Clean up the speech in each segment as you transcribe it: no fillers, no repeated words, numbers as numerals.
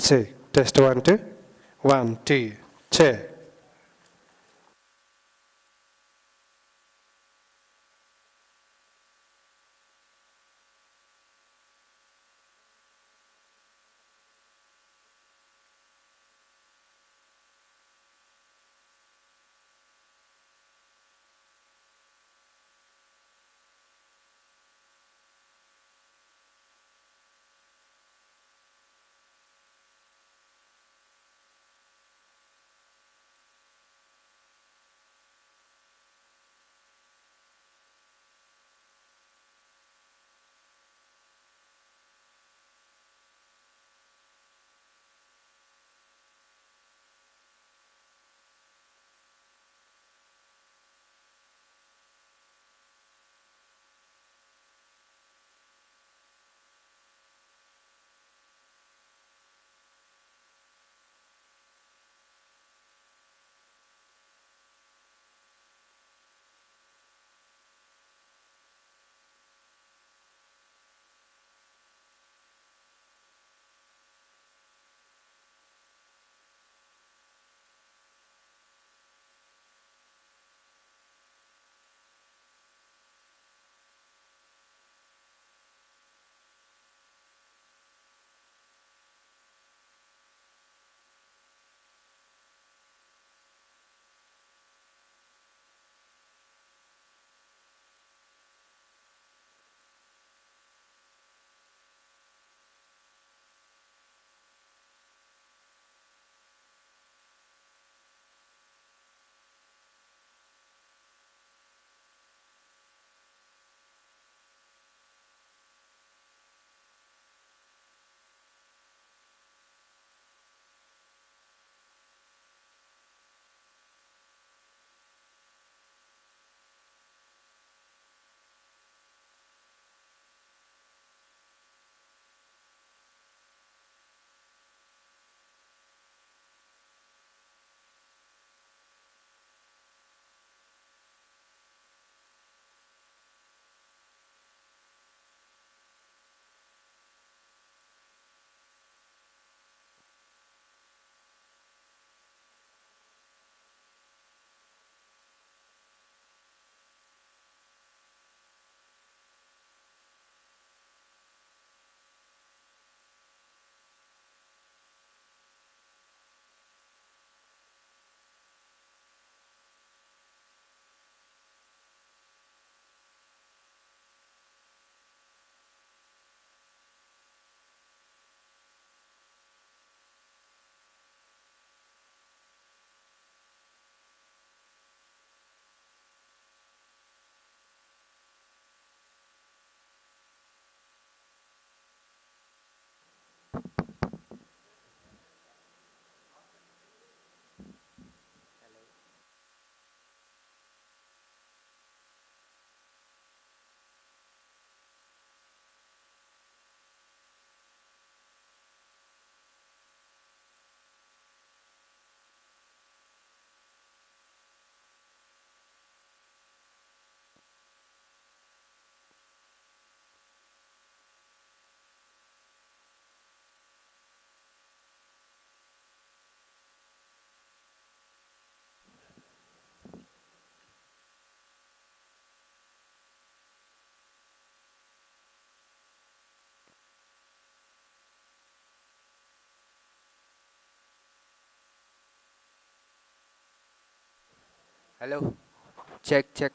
Check. Test one, two. One, two. Check. Hello, check, check.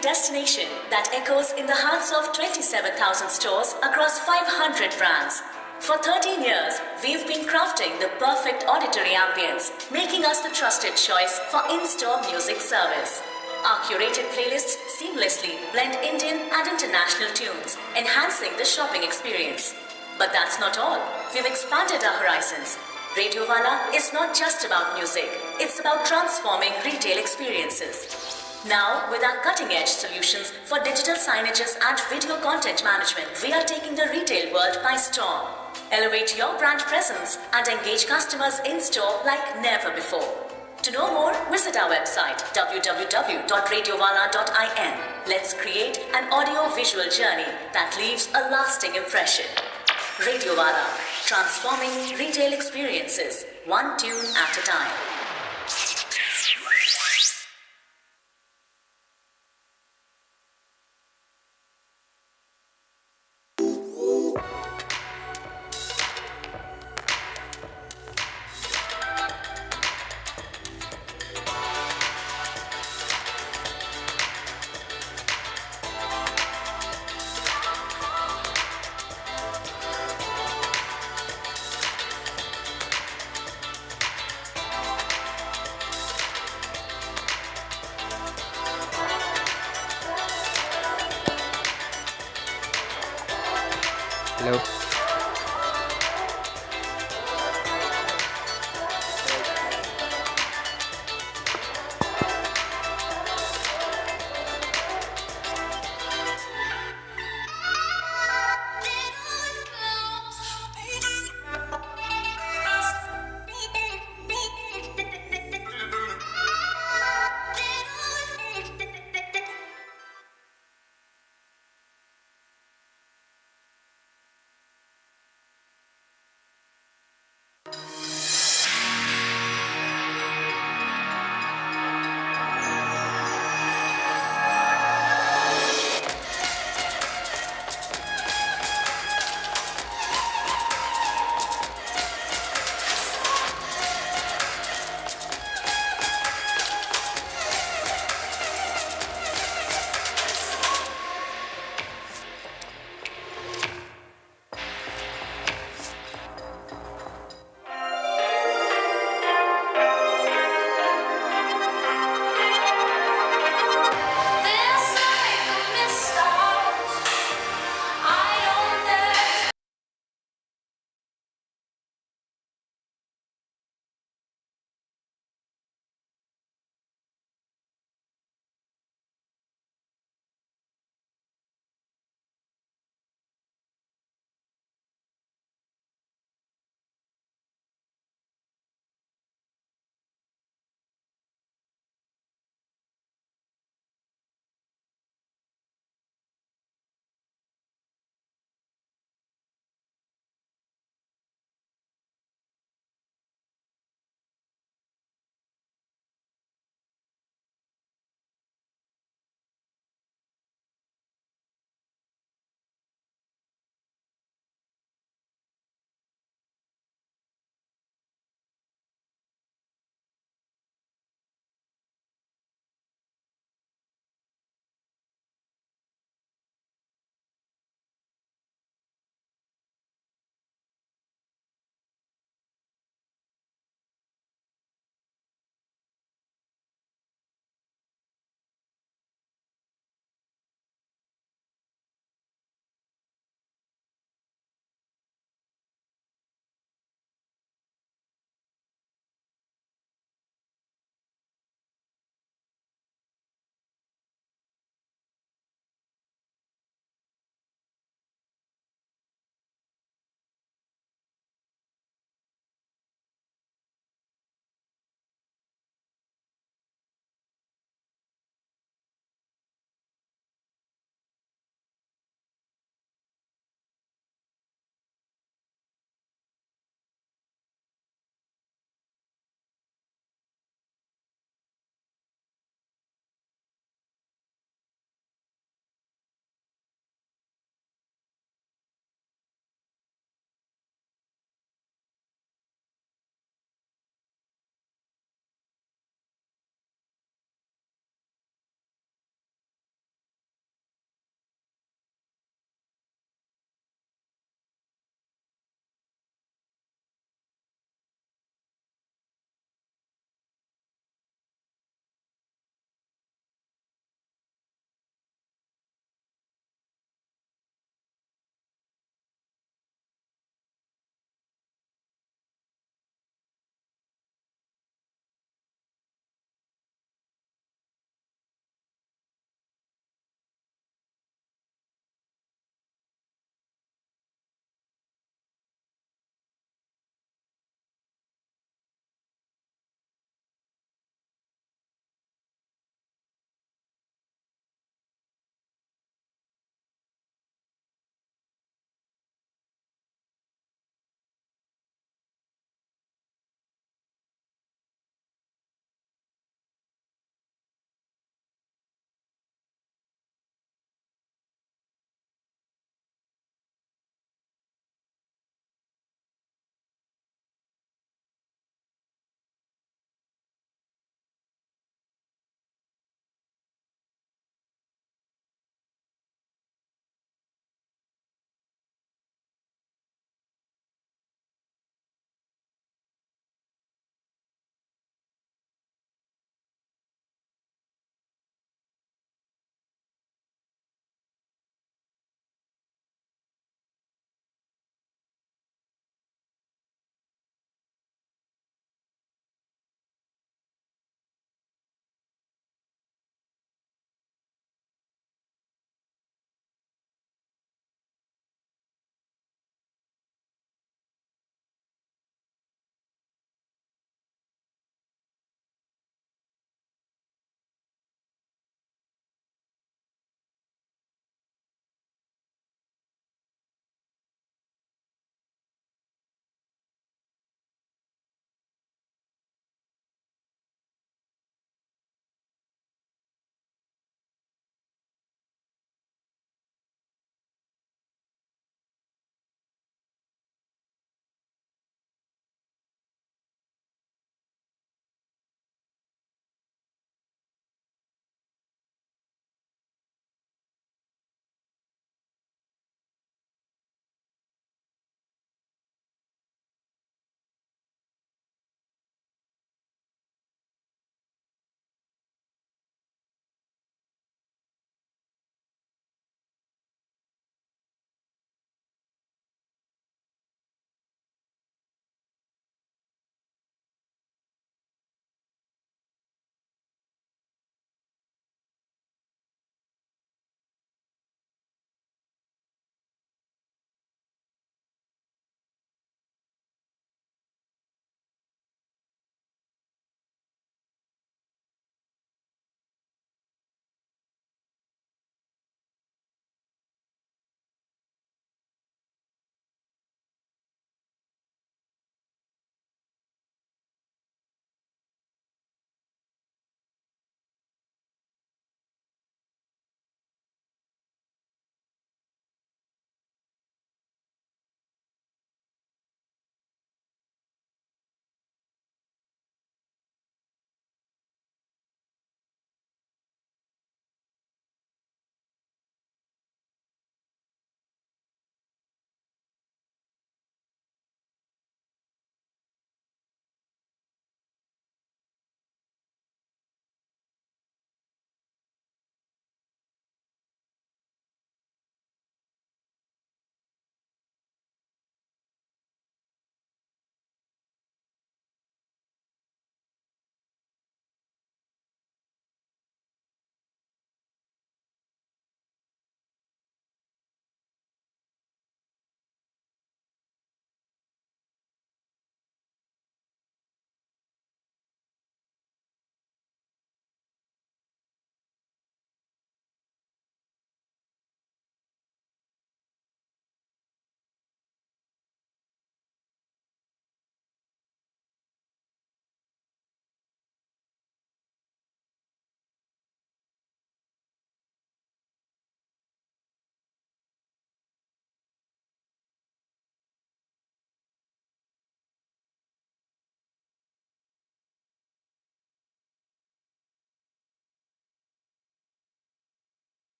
music destination that echoes in the hearts of 27,000 stores across 500 brands. For 13 years, we've been crafting the perfect auditory ambience, making us the trusted choice for in-store music service. Our curated playlists seamlessly blend Indian and international tunes, enhancing the shopping experience. But that's not all. We've expanded our horizons. Radio Wala is not just about music, it's about transforming retail experiences. Now, with our cutting-edge solutions for digital signages and video content management, we are taking the retail world by storm. Elevate your brand presence and engage customers in-store like never before. To know more, visit our website www.radiovala.in. Let's create an audio-visual journey that leaves a lasting impression. Radio Wala, transforming retail experiences, one tune at a time. Hello.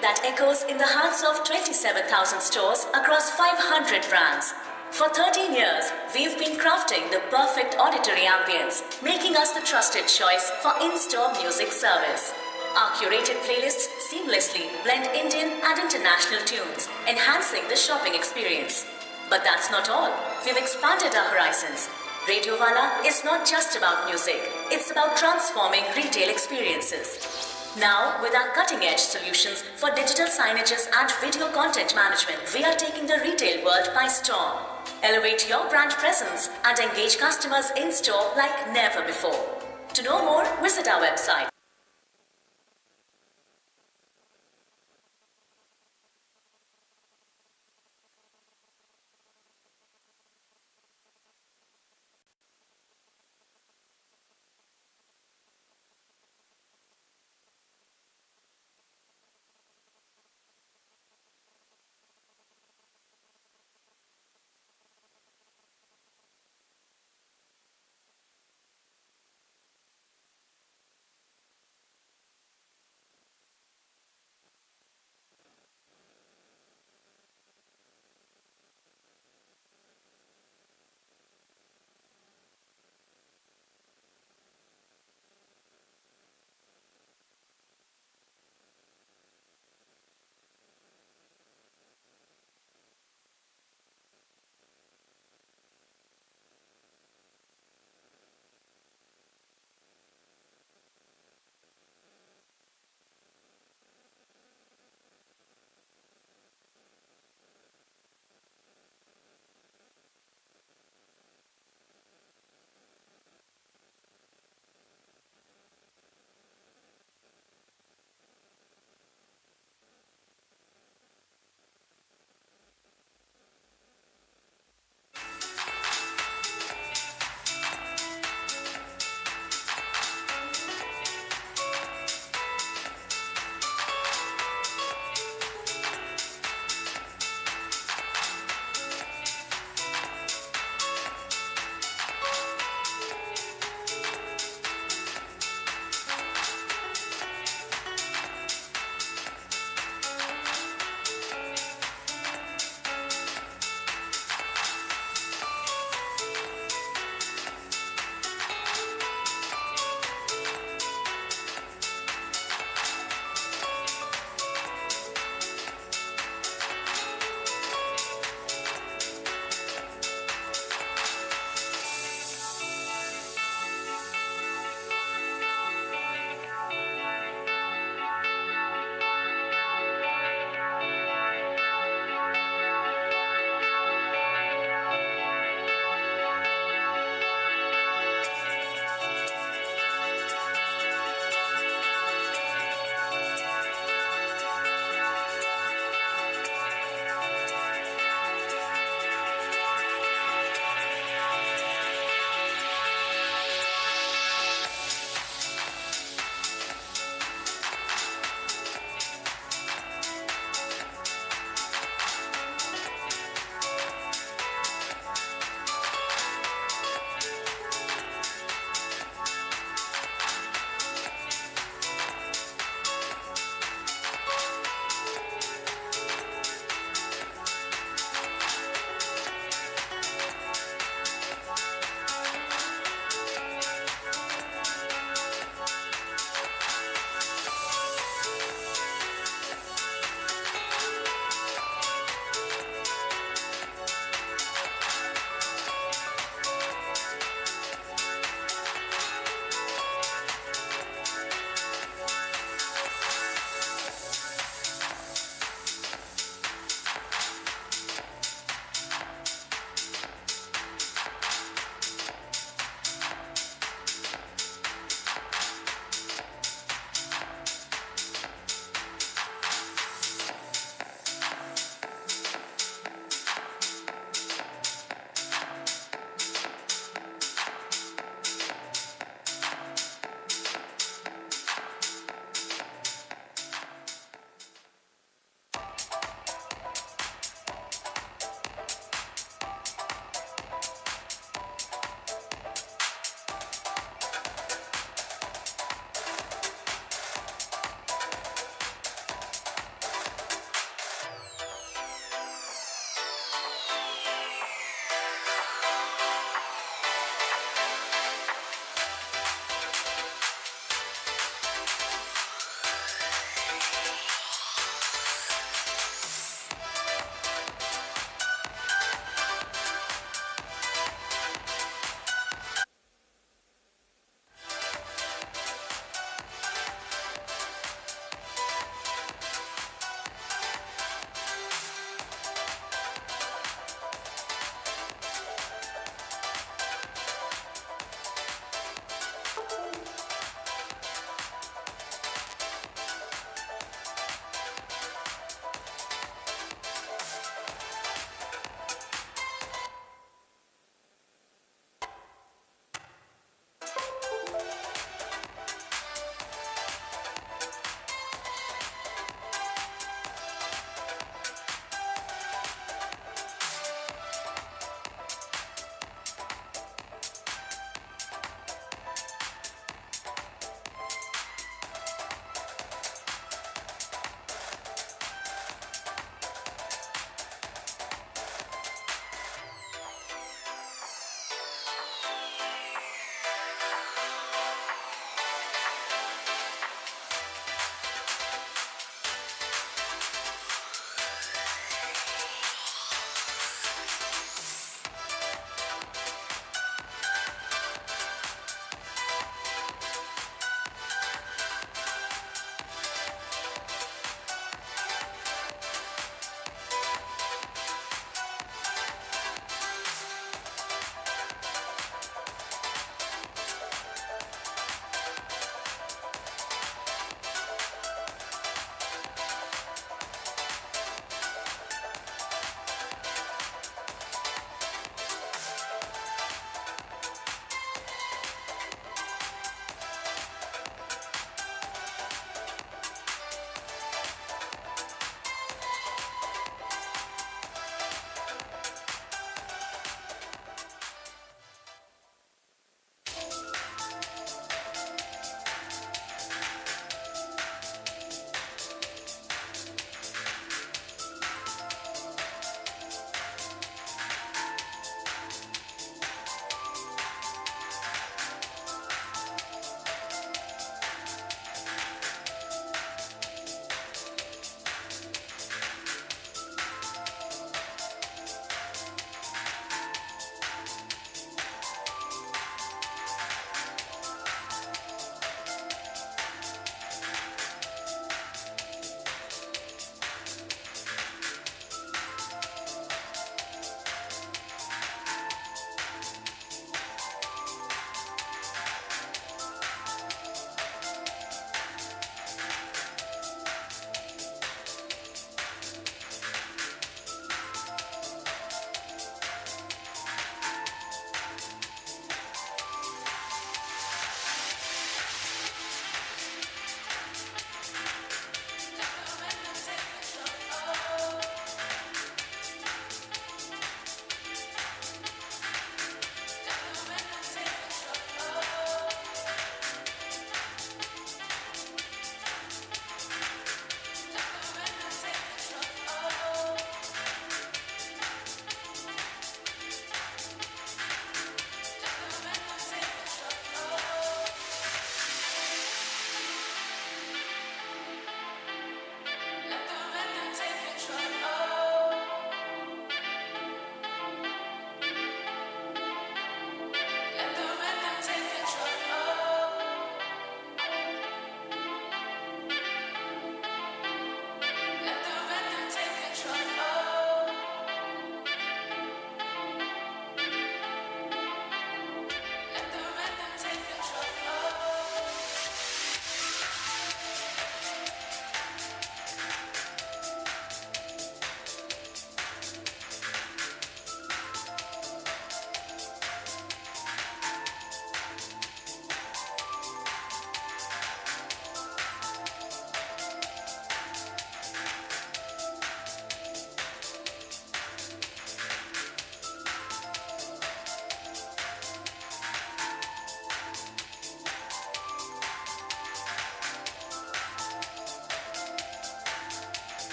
that echoes in the hearts of 27,000 stores across 500 brands. For 13 years, we've been crafting the perfect auditory ambience, making us the trusted choice for in-store music service. Our curated playlists seamlessly blend Indian and international tunes, enhancing the shopping experience. But that's not all. We've expanded our horizons. Radio Wala is not just about music, it's about transforming retail experiences. Now, with our cutting-edge solutions for digital signages and video content management, we are taking the retail world by storm. Elevate your brand presence and engage customers in-store like never before. To know more, visit our website.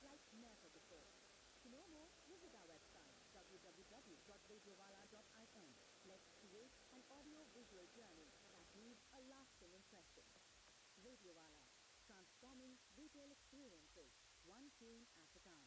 like never before. To know more, visit our website www.radiowala.in. Let's create an audio-visual journey that leaves a lasting impression. Radiowala, transforming retail experiences, one tune at a time.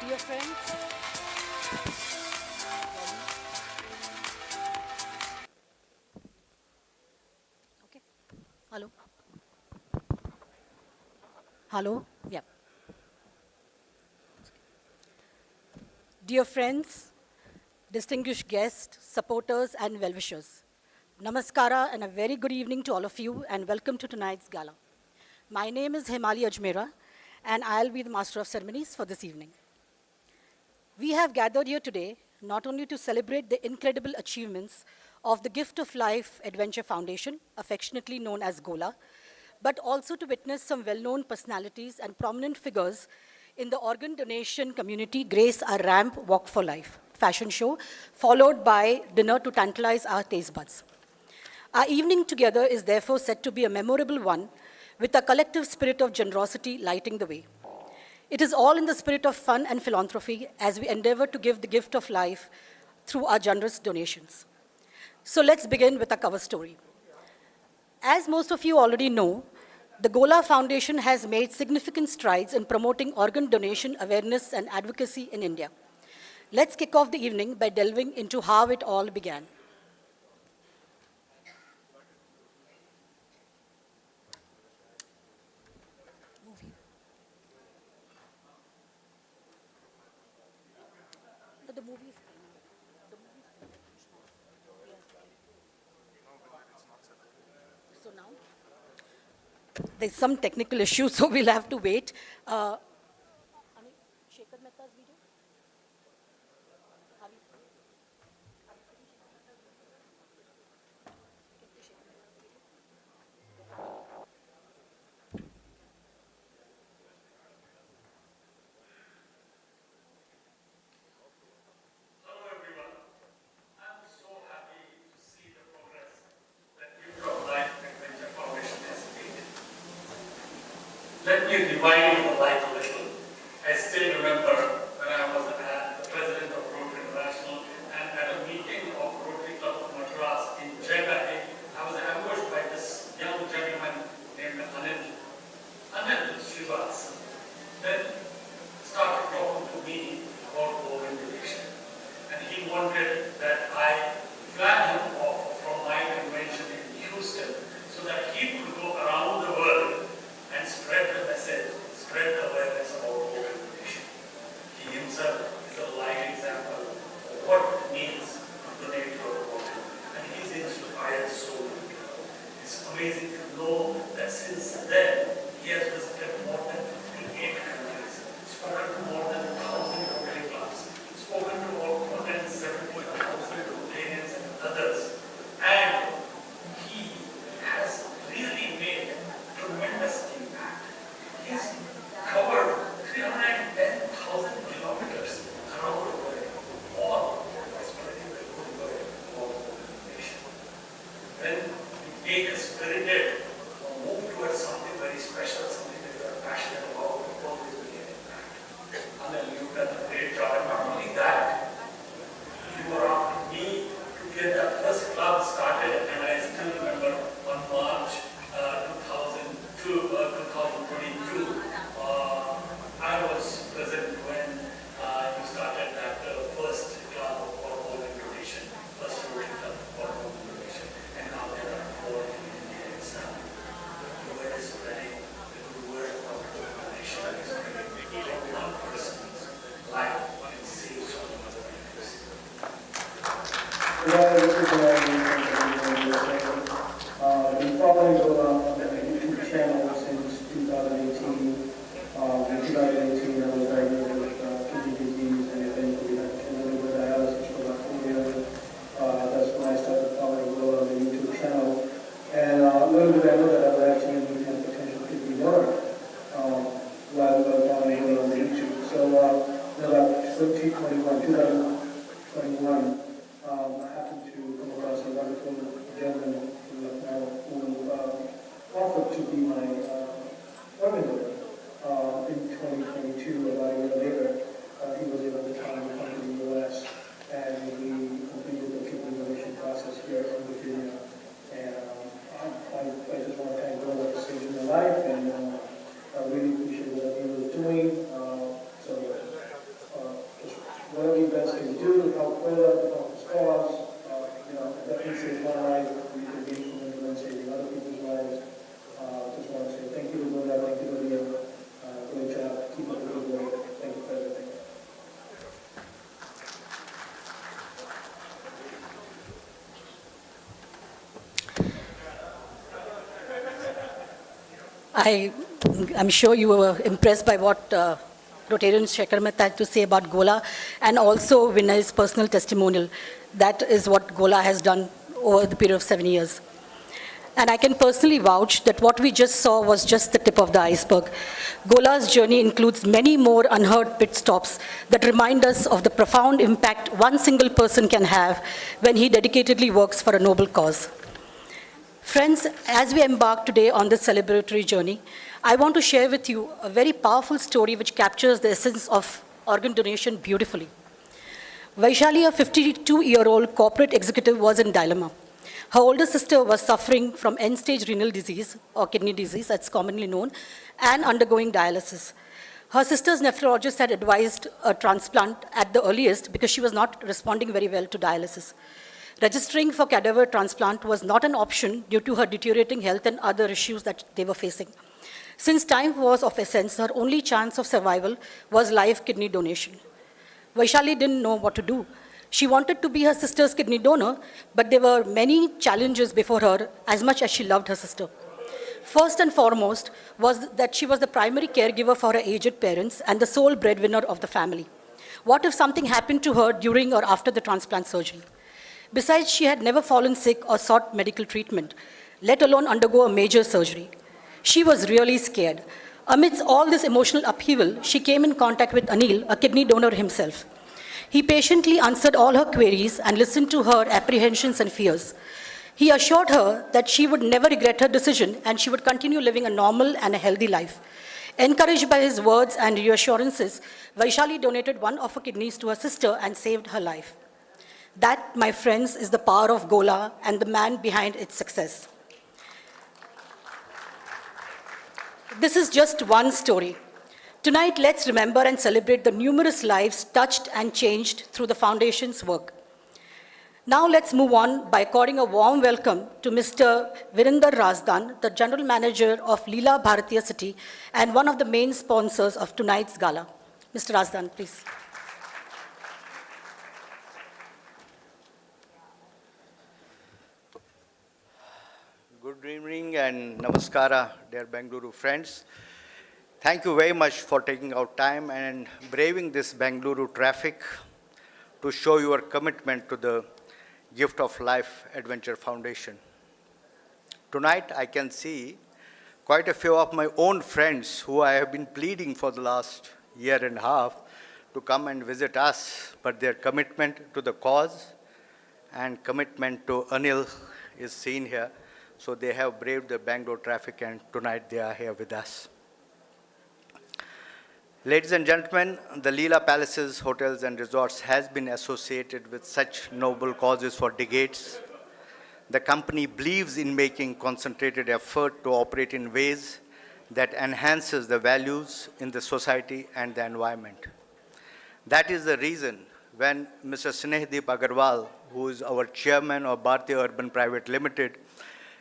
Dear friends, okay. Hello. Hello. Yeah. Dear friends, distinguished guests, supporters, and well-wishers. Namaskara and a very good evening to all of you, and welcome to tonight's gala. My name is Himali Ajmera, and I'll be the master of ceremonies for this evening. We have gathered here today not only to celebrate the incredible achievements of the Gift of Life Adventure Foundation, affectionately known as GOLA, but also to witness some well-known personalities and prominent figures in the organ donation community grace our ramp Walk for Life fashion show, followed by dinner to tantalize our taste buds. Our evening together is therefore set to be a memorable one, with a collective spirit of generosity lighting the way. It is all in the spirit of fun and philanthropy as we endeavor to give the gift of life through our generous donations. So let's begin with a cover story. As most of you already know, the Gola Foundation has made significant strides in promoting organ donation awareness and advocacy in India. Let's kick off the evening by delving into how it all began. The movie is so now there's some technical issue, so we'll have to wait. Shekhar Mehta's video? Have you- Hello everyone. I'm so happy to see the progress that Gift of Life Adventure Foundation has made. Let me rewind the life a little. I still remember when I was the president of Rotary International and at a meeting of Rotary Club of Madras in Chennai, I was ambushed by this young gentleman named Anil Srivastava. Then started talking to me about organ donation. And he wanted that I fly him off from my convention in Houston so that he could go around the world and spread the message, spread the awareness about organ donation. He himself is a live example of what it means to donate your organ. And he's inspired so many people. It's amazing to know that since then, he has visited more than 58 countries, spoken to more than 1,000 Rotary clubs, spoken to more than 70,000 Rotarians and others, and he take a spirited move towards something very special, something that you are passionate about, always will get impact. And then you've done a great job. And not only that, you were after me to get that first club started, and I still remember on March 2022, I was present when you started that first club for Bollywood donation, first Rotary Club for Bollywood donation, and now there are 4 in India itself. The word is spreading, the good word of donation is spreading. Like one person's life can save so many other lives. Been following on the YouTube channel since 2018. In 2018, I was diagnosed with kidney disease and eventually had to go to dialysis for about 4 years. That's when I started following on the YouTube channel. And little did I know that I was actually looking at potential kidney donor while I was following on the YouTube. So in about 2021, I happened to come across a wonderful gentleman who offered to be my organ donor in 2022. About a year later, he was able to come to the U.S. and we completed the kidney donation process here in Virginia. And I just want to thank God for the stage in my life, and I really appreciate what he was doing. Just whatever you guys can do to help Ola, to help his cause, definitely save my life. We can be instrumental in saving other people's lives. Just want to say thank you to Ola, thank you to Leo. Great job. Keep up the good work. Thank you for everything. I'm sure you were impressed by what Rotarian Shekhar Mehta had to say about Gola, and also Vinay's personal testimonial. That is what Gola has done over the period of 7 years. And I can personally vouch that what we just saw was just the tip of the iceberg. Gola's journey includes many more unheard pit stops that remind us of the profound impact one single person can have when he dedicatedly works for a noble cause. Friends, as we embark today on this celebratory journey, I want to share with you a very powerful story which captures the essence of organ donation beautifully. Vaishali, a 52-year-old corporate executive, was in dilemma. Her older sister was suffering from end-stage renal disease, or kidney disease, that's commonly known, and undergoing dialysis. Her sister's nephrologist had advised a transplant at the earliest because she was not responding very well to dialysis. Registering for cadaver transplant was not an option due to her deteriorating health and other issues that they were facing. Since time was of essence, her only chance of survival was live kidney donation. Vaishali didn't know what to do. She wanted to be her sister's kidney donor, but there were many challenges before her, as much as she loved her sister. First and foremost was that she was the primary caregiver for her aged parents and the sole breadwinner of the family. What if something happened to her during or after the transplant surgery? Besides, she had never fallen sick or sought medical treatment, let alone undergo a major surgery. She was really scared. Amidst all this emotional upheaval, she came in contact with Anil, a kidney donor himself. He patiently answered all her queries and listened to her apprehensions and fears. He assured her that she would never regret her decision and she would continue living a normal and a healthy life. Encouraged by his words and reassurances, Vaishali donated one of her kidneys to her sister and saved her life. That, my friends, is the power of Gola and the man behind its success. This is just one story. Tonight, let's remember and celebrate the numerous lives touched and changed through the Foundation's work. Now let's move on by according a warm welcome to Mr. Virinder Razdan, the General Manager of Leela Bharatiya City and one of the main sponsors of tonight's gala. Mr. Razdan, please. Good evening and namaskara, dear Bangalore friends. Thank you very much for taking out time and braving this Bangalore traffic to show your commitment to the Gift of Life Adventure Foundation. Tonight I can see quite a few of my own friends who I have been pleading for the last year and a half to come and visit us, but their commitment to the cause and commitment to Anil is seen here. So they have braved the Bangalore traffic, and tonight they are here with us. Ladies and gentlemen, the Leela Palaces, Hotels and Resorts has been associated with such noble causes for decades. The company believes in making concentrated effort to operate in ways that enhances the values in the society and the environment. That is the reason when Mr. Snehdeep Agarwal, who is our chairman of Bhartiya Urban Private Limited,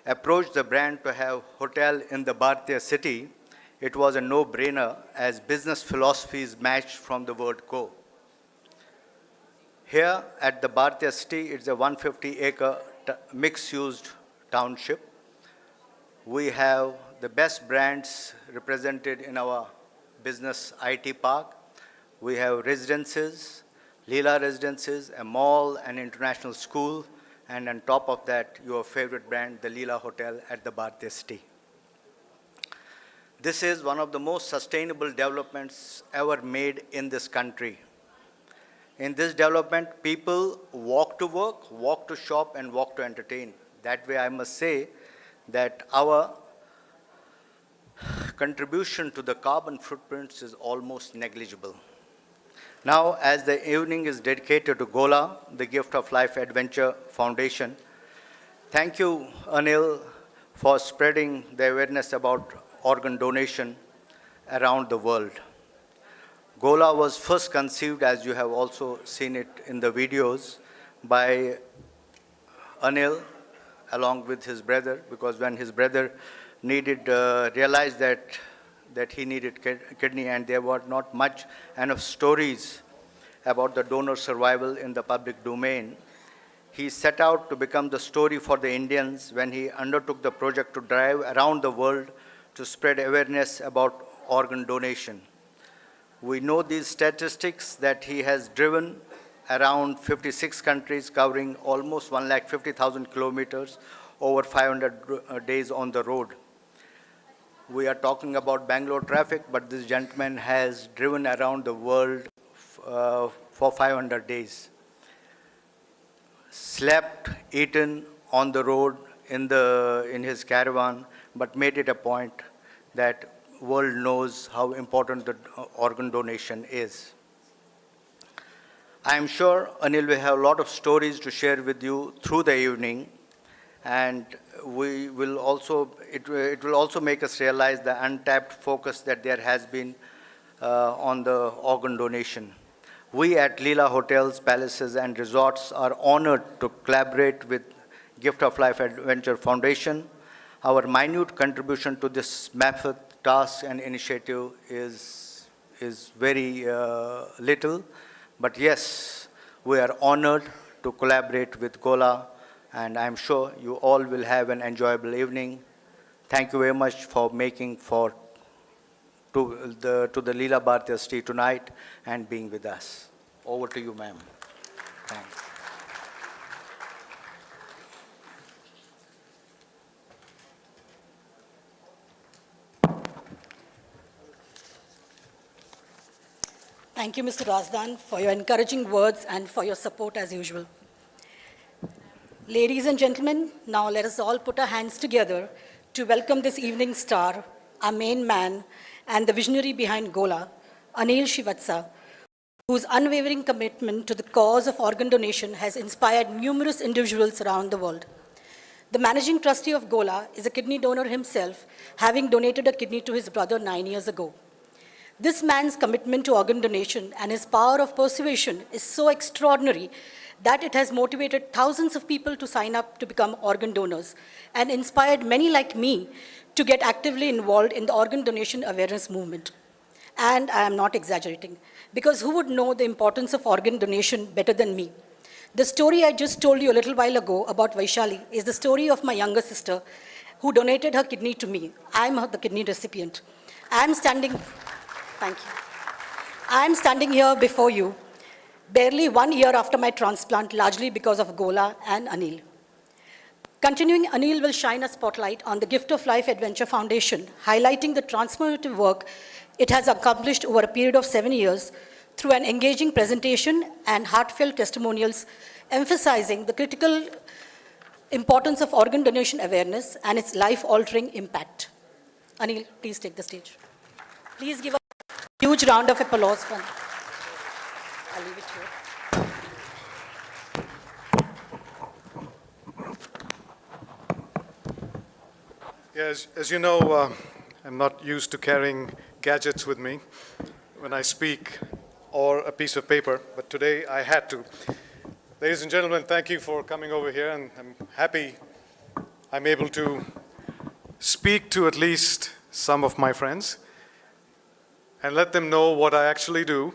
approached the brand to have hotel in the Bhartiya city, it was a no-brainer as business philosophies matched from the word go. Here at the Bhartiya city, it's a 150-acre mixed-use township. We have the best brands represented in our business IT park. We have residences, Leela residences, a mall, an international school, and on top of that, your favorite brand, the Leela Hotel at the Bhartiya city. This is one of the most sustainable developments ever made in this country. In this development, people walk to work, walk to shop, and walk to entertain. That way, I must say that our contribution to the carbon footprints is almost negligible. Now, as the evening is dedicated to Gola, the Gift of Life Adventure Foundation, thank you, Anil, for spreading the awareness about organ donation around the world. Gola was first conceived, as you have also seen it in the videos, by Anil along with his brother, because when his brother realized that he needed kidney and there were not much enough stories about the donor survival in the public domain, he set out to become the story for the Indians when he undertook the project to drive around the world to spread awareness about organ donation. We know these statistics that he has driven around 56 countries, covering almost 150,000 kilometers, over 500 days on the road. We are talking about Bangalore traffic, but this gentleman has driven around the world for 500 days. Slept, eaten on the road in his caravan, but made it a point that world knows how important the organ donation is. I am sure Anil will have a lot of stories to share with you through the evening, and it will also make us realize the untapped focus that there has been on the organ donation. We at Leela Hotels, Palaces and Resorts are honored to collaborate with Gift of Life Adventure Foundation. Our minute contribution to this massive task and initiative is very little, but yes, we are honored to collaborate with Gola, and I'm sure you all will have an enjoyable evening. Thank you very much for making to the Leela Bhartiya City tonight and being with us. Over to you, ma'am. Thanks. Thank you, Mr. Razdan, for your encouraging words and for your support as usual. Ladies and gentlemen, now let us all put our hands together to welcome this evening's star, our main man, and the visionary behind Gola, Anil Srivatsa, whose unwavering commitment to the cause of organ donation has inspired numerous individuals around the world. The managing trustee of Gola is a kidney donor himself, having donated a kidney to his brother 9 years ago. This man's commitment to organ donation and his power of persuasion is so extraordinary that it has motivated thousands of people to sign up to become organ donors and inspired many like me to get actively involved in the organ donation awareness movement. And I am not exaggerating, because who would know the importance of organ donation better than me? The story I just told you a little while ago about Vaishali is the story of my younger sister who donated her kidney to me. I'm the kidney recipient. Thank you. I am standing here before you barely 1 year after my transplant, largely because of Gola and Anil. Continuing, Anil will shine a spotlight on the Gift of Life Adventure Foundation, highlighting the transformative work it has accomplished over a period of 7 years through an engaging presentation and heartfelt testimonials, emphasizing the critical importance of organ donation awareness and its life-altering impact. Anil, please take the stage. Please give a huge round of applause for. I'll leave it here. Yeah, as you know, I'm not used to carrying gadgets with me when I speak or a piece of paper, but today I had to. Ladies and gentlemen, thank you for coming over here, and I'm happy I'm able to speak to at least some of my friends and let them know what I actually do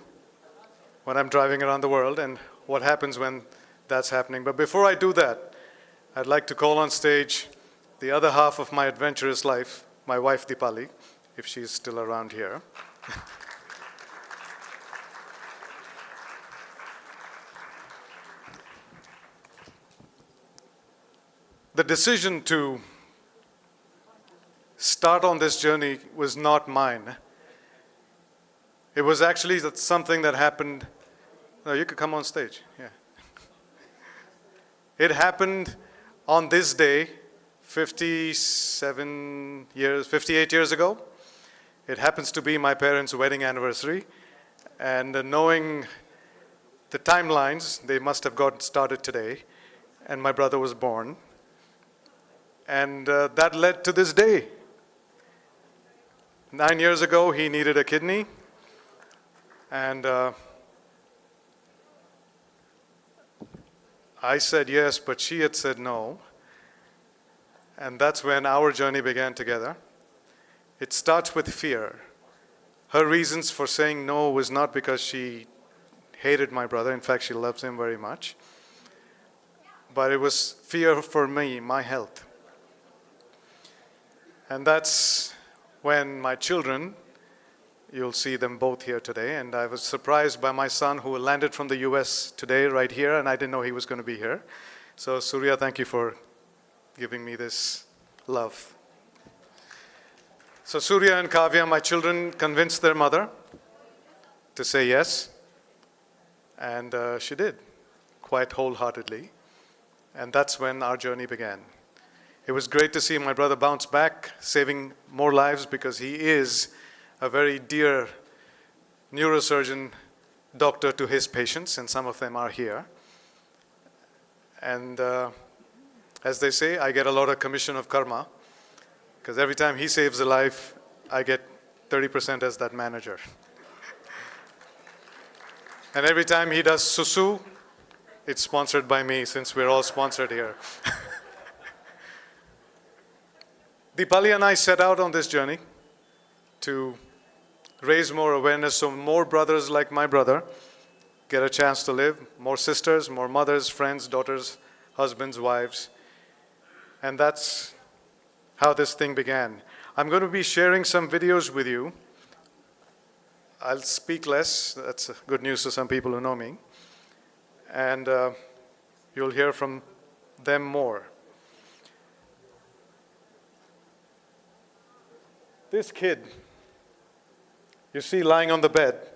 when I'm driving around the world and what happens when that's happening. But before I do that, I'd like to call on stage the other half of my adventurous life, my wife Dipali, if she's still around here. The decision to start on this journey was not mine. It was actually something that happened. No, you could come on stage. Yeah. It happened on this day 58 years ago. It happens to be my parents' wedding anniversary. And knowing the timelines, they must have got started today. And my brother was born. And that led to this day. 9 years ago, he needed a kidney. And I said yes, but she had said no. And that's when our journey began together. It starts with fear. Her reasons for saying no was not because she hated my brother. In fact, she loves him very much. But it was fear for me, my health. And that's when my children, you'll see them both here today, and I was surprised by my son who landed from the US today right here, and I didn't know he was going to be here. So Surya, thank you for giving me this love. So Surya and Kavya, my children, convinced their mother to say yes, and she did, quite wholeheartedly. And that's when our journey began. It was great to see my brother bounce back, saving more lives, because he is a very dear neurosurgeon doctor to his patients, and some of them are here. And as they say, I get a lot of commission of karma, because every time he saves a life, I get 30% as that manager. And every time he does susu, it's sponsored by me, since we're all sponsored here. Dipali and I set out on this journey to raise more awareness so more brothers like my brother get a chance to live, more sisters, more mothers, friends, daughters, husbands, wives. And that's how this thing began. I'm going to be sharing some videos with you. I'll speak less. That's good news to some people who know me. And you'll hear from them more. This kid you see lying on the bed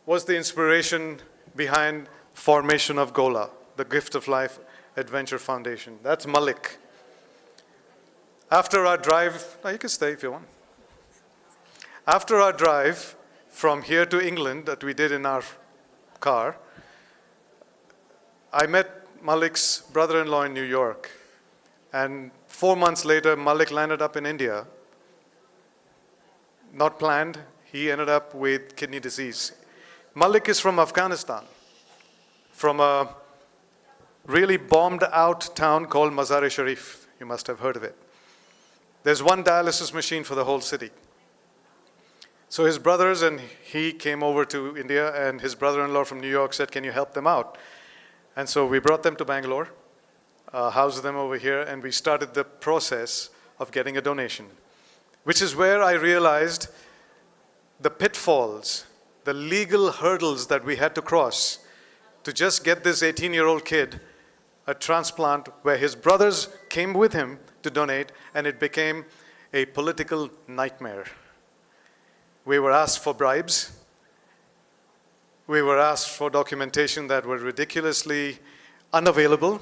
was the inspiration behind formation of GOLA, the Gift of Life Adventure Foundation. That's Malik. After our drive, you can stay if you want. After our drive from here to England that we did in our car, I met Malik's brother-in-law in New York. And 4 months later, Malik landed up in India. Not planned, he ended up with kidney disease. Malik is from Afghanistan, from a really bombed out town called Mazar-e-Sharif. You must have heard of it. There's one dialysis machine for the whole city. So his brothers and he came over to India, and his brother-in-law from New York said, "Can you help them out?" And so we brought them to Bangalore, housed them over here, and we started the process of getting a donation, which is where I realized the pitfalls, the legal hurdles that we had to cross to just get this 18-year-old kid a transplant, where his brothers came with him to donate, and it became a political nightmare. We were asked for bribes. We were asked for documentation that were ridiculously unavailable.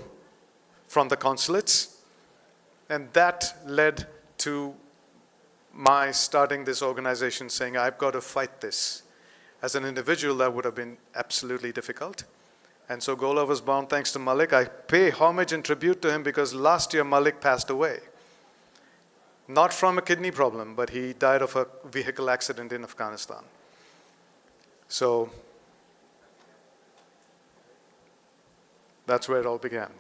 from the consulates. And that led to my starting this organization, saying, I've got to fight this. As an individual, that would have been absolutely difficult. And so Gola was born thanks to Malik. I pay homage and tribute to him because last year Malik passed away. Not from a kidney problem, but he died of a vehicle accident in Afghanistan. So that's where it all began.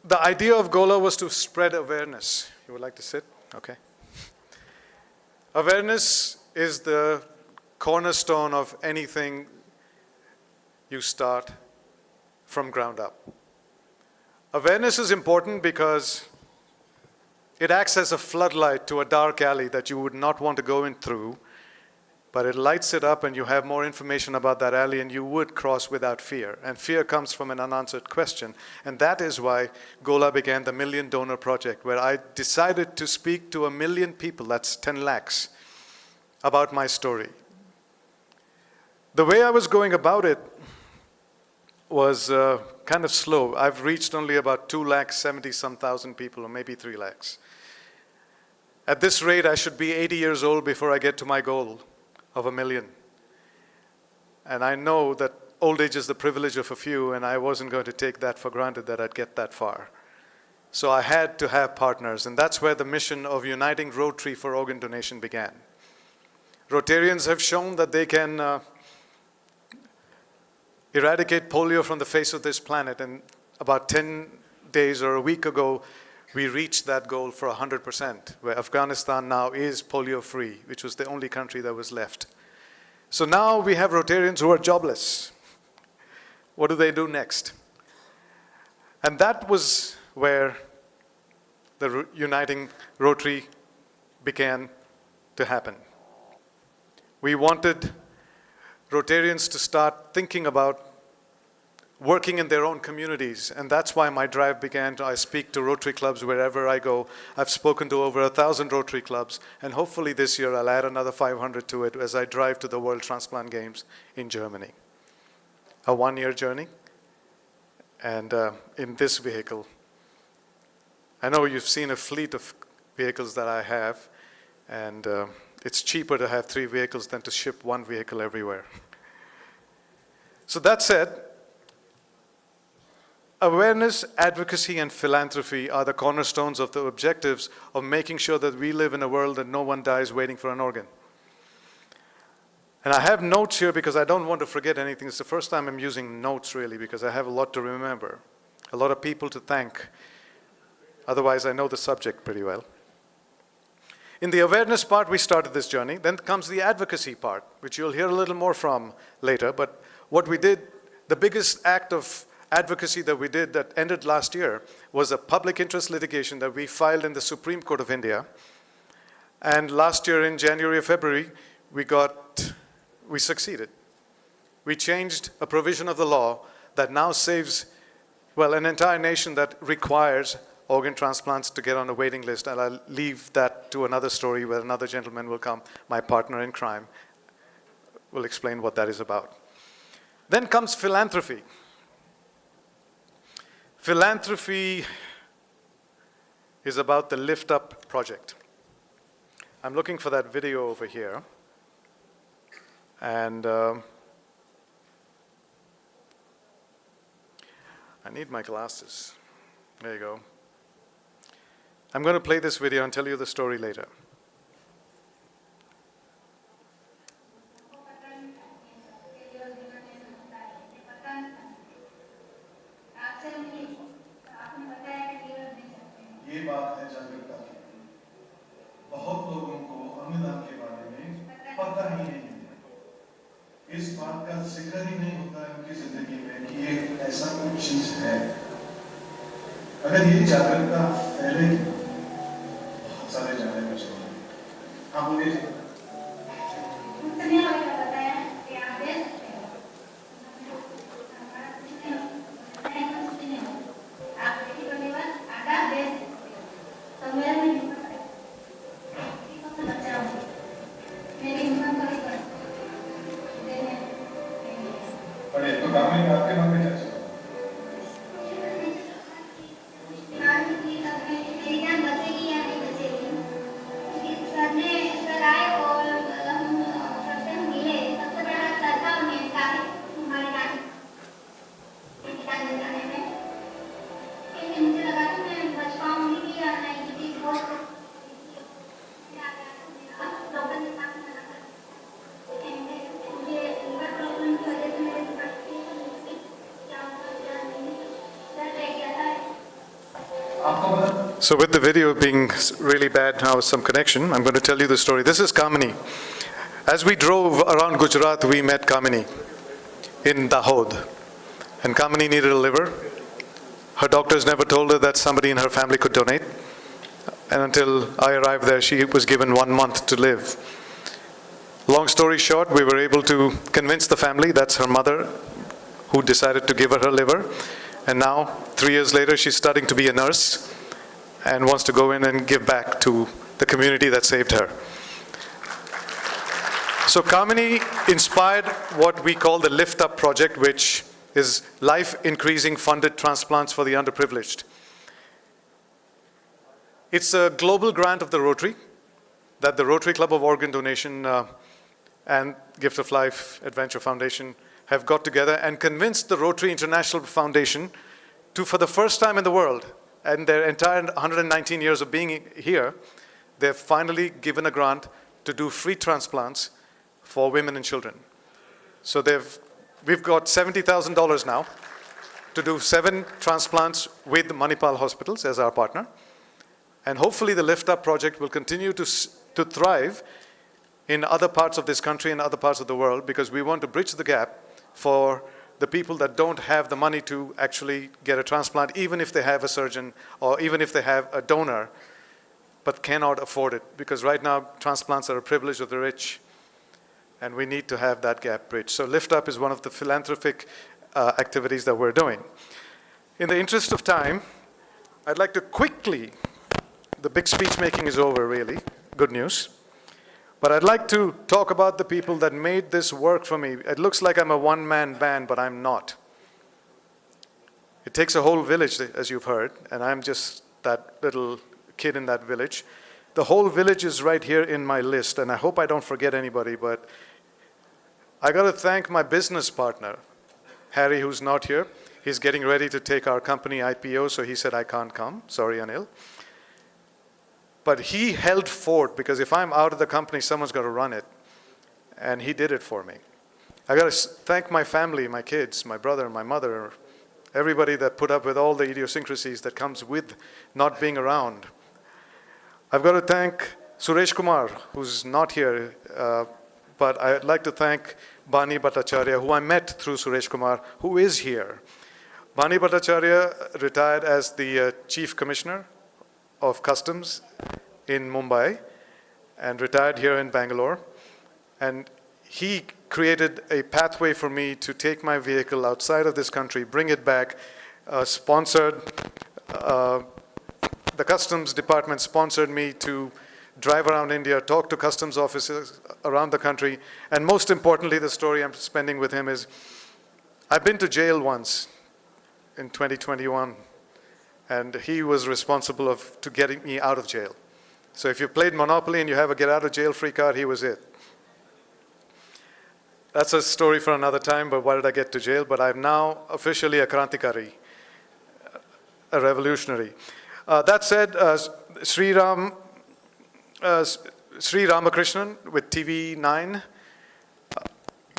The idea of Gola was to spread awareness. You would like to sit? Okay. Awareness is the cornerstone of anything you start from ground up. Awareness is important because it acts as a floodlight to a dark alley that you would not want to go in through, but it lights it up and you have more information about that alley and you would cross without fear. And fear comes from an unanswered question. And that is why Gola began the Million Donor Project, where I decided to speak to 1 million people, that's 10 lakhs, about my story. The way I was going about it was kind of slow. I've reached only about 2,70,000 people, or maybe 3 lakhs. At this rate, I should be 80 years old before I get to my goal of 1 million. And I know that old age is the privilege of a few, and I wasn't going to take that for granted that I'd get that far. So I had to have partners, and that's where the mission of uniting Rotary for organ donation began. Rotarians have shown that they can eradicate polio from the face of this planet, and about 10 days or a week ago, we reached that goal for 100%, where Afghanistan now is polio-free, which was the only country that was left. So now we have Rotarians who are jobless. What do they do next? And that was where the uniting Rotary began to happen. We wanted Rotarians to start thinking about working in their own communities, and that's why my drive began. I speak to Rotary clubs wherever I go. I've spoken to over 1,000 Rotary clubs, and hopefully this year I'll add another 500 to it as I drive to the World Transplant Games in Germany. A 1-year journey, and in this vehicle. I know you've seen a fleet of vehicles that I have, and it's cheaper to have 3 vehicles than to ship 1 vehicle everywhere. So that said, awareness, advocacy, and philanthropy are the cornerstones of the objectives of making sure that we live in a world that no one dies waiting for an organ. And I have notes here because I don't want to forget anything. It's the first time I'm using notes, really, because I have a lot to remember, a lot of people to thank. Otherwise, I know the subject pretty well. In the awareness part, we started this journey. Then comes the advocacy part, which you'll hear a little more from later. But what we did, the biggest act of advocacy that we did that ended last year was a public interest litigation that we filed in the Supreme Court of India. And last year in January or February, we succeeded. We changed a provision of the law that now saves, well, an entire nation that requires organ transplants to get on a waiting list. And I'll leave that to another story where another gentleman will come, my partner in crime, will explain what that is about. Then comes philanthropy. Philanthropy is about the Lift Up project. I'm looking for that video over here. And I need my glasses. There you go. I'm going to play this video and tell you the story later. ये बात है जागरूकता की। बहुत लोगों को अंगदान के बारे में पता ही नहीं है। इस बात का जिक्र ही नहीं होता है उनकी जिंदगी में कि ये ऐसा कुछ चीज है। अगर ये जागरूकता फैलेगी, बहुत सारे जाने बचेंगे। हाँ बोलिए। आपको पता So with the video being really bad now, some connection, I'm going to tell you the story. This is Kamini. As we drove around Gujarat, we met Kamini in Dahod. And Kamini needed a liver. Her doctors never told her that somebody in her family could donate. And until I arrived there, she was given 1 month to live. Long story short, we were able to convince the family, that's her mother, who decided to give her liver. And now, 3 years later, she's studying to be a nurse and wants to go in and give back to the community that saved her. So Kamini inspired what we call the Lift Up project, which is life-increasing funded transplants for the underprivileged. It's a global grant of the Rotary that the Rotary Club of Organ Donation and Gift of Life Adventure Foundation have got together and convinced the Rotary International Foundation to, for the first time in the world, and their entire 119 years of being here, they've finally given a grant to do free transplants for women and children. So we've got $70,000 now to do 7 transplants with Manipal Hospitals as our partner. And hopefully the Lift Up project will continue to thrive in other parts of this country and other parts of the world, because we want to bridge the gap for the people that don't have the money to actually get a transplant, even if they have a surgeon or even if they have a donor, but cannot afford it. Because right now, transplants are a privilege of the rich, and we need to have that gap bridged. So Lift Up is one of the philanthropic activities that we're doing. In the interest of time, I'd like to quickly, the big speech making is over really, good news. But I'd like to talk about the people that made this work for me. It looks like I'm a one-man band, but I'm not. It takes a whole village, as you've heard, and I'm just that little kid in that village. The whole village is right here in my list, and I hope I don't forget anybody, but I got to thank my business partner, Harry, who's not here. He's getting ready to take our company IPO, so he said I can't come. Sorry, Anil. But he held fort, because if I'm out of the company, someone's got to run it. And he did it for me. I got to thank my family, my kids, my brother, my mother, everybody that put up with all the idiosyncrasies that comes with not being around. I've got to thank Suresh Kumar, who's not here, but I'd like to thank Bani Bhattacharya, who I met through Suresh Kumar, who is here. Bani Bhattacharya retired as the Chief Commissioner of Customs in Mumbai and retired here in Bangalore. And he created a pathway for me to take my vehicle outside of this country, bring it back, the Customs Department sponsored me to drive around India, talk to customs officers around the country, and most importantly, the story I'm spending with him is, I've been to jail once in 2021, and he was responsible to getting me out of jail. So if you played Monopoly and you have a get out of jail free card, he was it. That's a story for another time, but why did I get to jail? But I'm now officially a Krantikari, a revolutionary. That said, Sri Ramakrishnan with TV9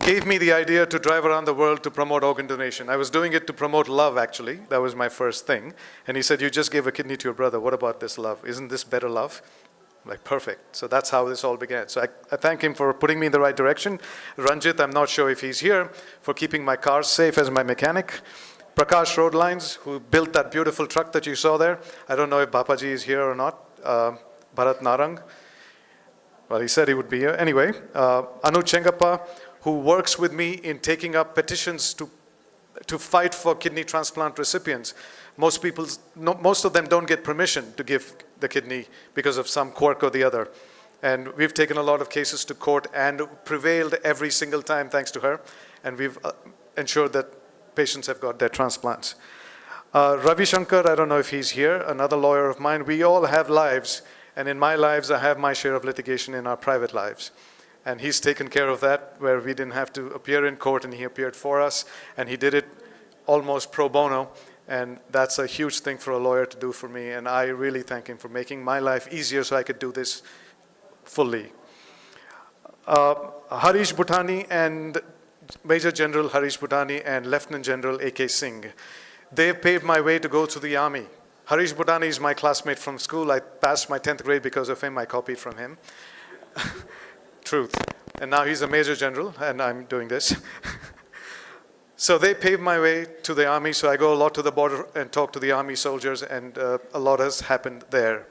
gave me the idea to drive around the world to promote organ donation. I was doing it to promote love, actually. That was my first thing. And he said, you just gave a kidney to your brother. What about this love? Isn't this better love? I'm like, perfect. So that's how this all began. So I thank him for putting me in the right direction. Ranjit, I'm not sure if he's here, for keeping my car safe as my mechanic. Prakash Roadlines, who built that beautiful truck that you saw there. I don't know if Bapaji is here or not. Bharat Narang. Well, he said he would be here. Anyway, Anu Chengappa, who works with me in taking up petitions to fight for kidney transplant recipients. Most of them don't get permission to give the kidney because of some quirk or the other. And we've taken a lot of cases to court and prevailed every single time thanks to her. And we've ensured that patients have got their transplants. Ravi Shankar, I don't know if he's here, another lawyer of mine. We all have lives. And in my lives, I have my share of litigation in our private lives. And he's taken care of that, where we didn't have to appear in court, and he appeared for us, and he did it almost pro bono, and that's a huge thing for a lawyer to do for me, and I really thank him for making my life easier so I could do this fully. Harish Bhutani and Major General Harish Bhutani and Lieutenant General A.K. Singh, they paved my way to go to the army. Harish Bhutani is my classmate from school. I passed my 10th grade because of him. I copied from him. Truth. And now he's a major general, and I'm doing this. So they paved my way to the army, so I go a lot to the border and talk to the army soldiers, and a lot has happened there.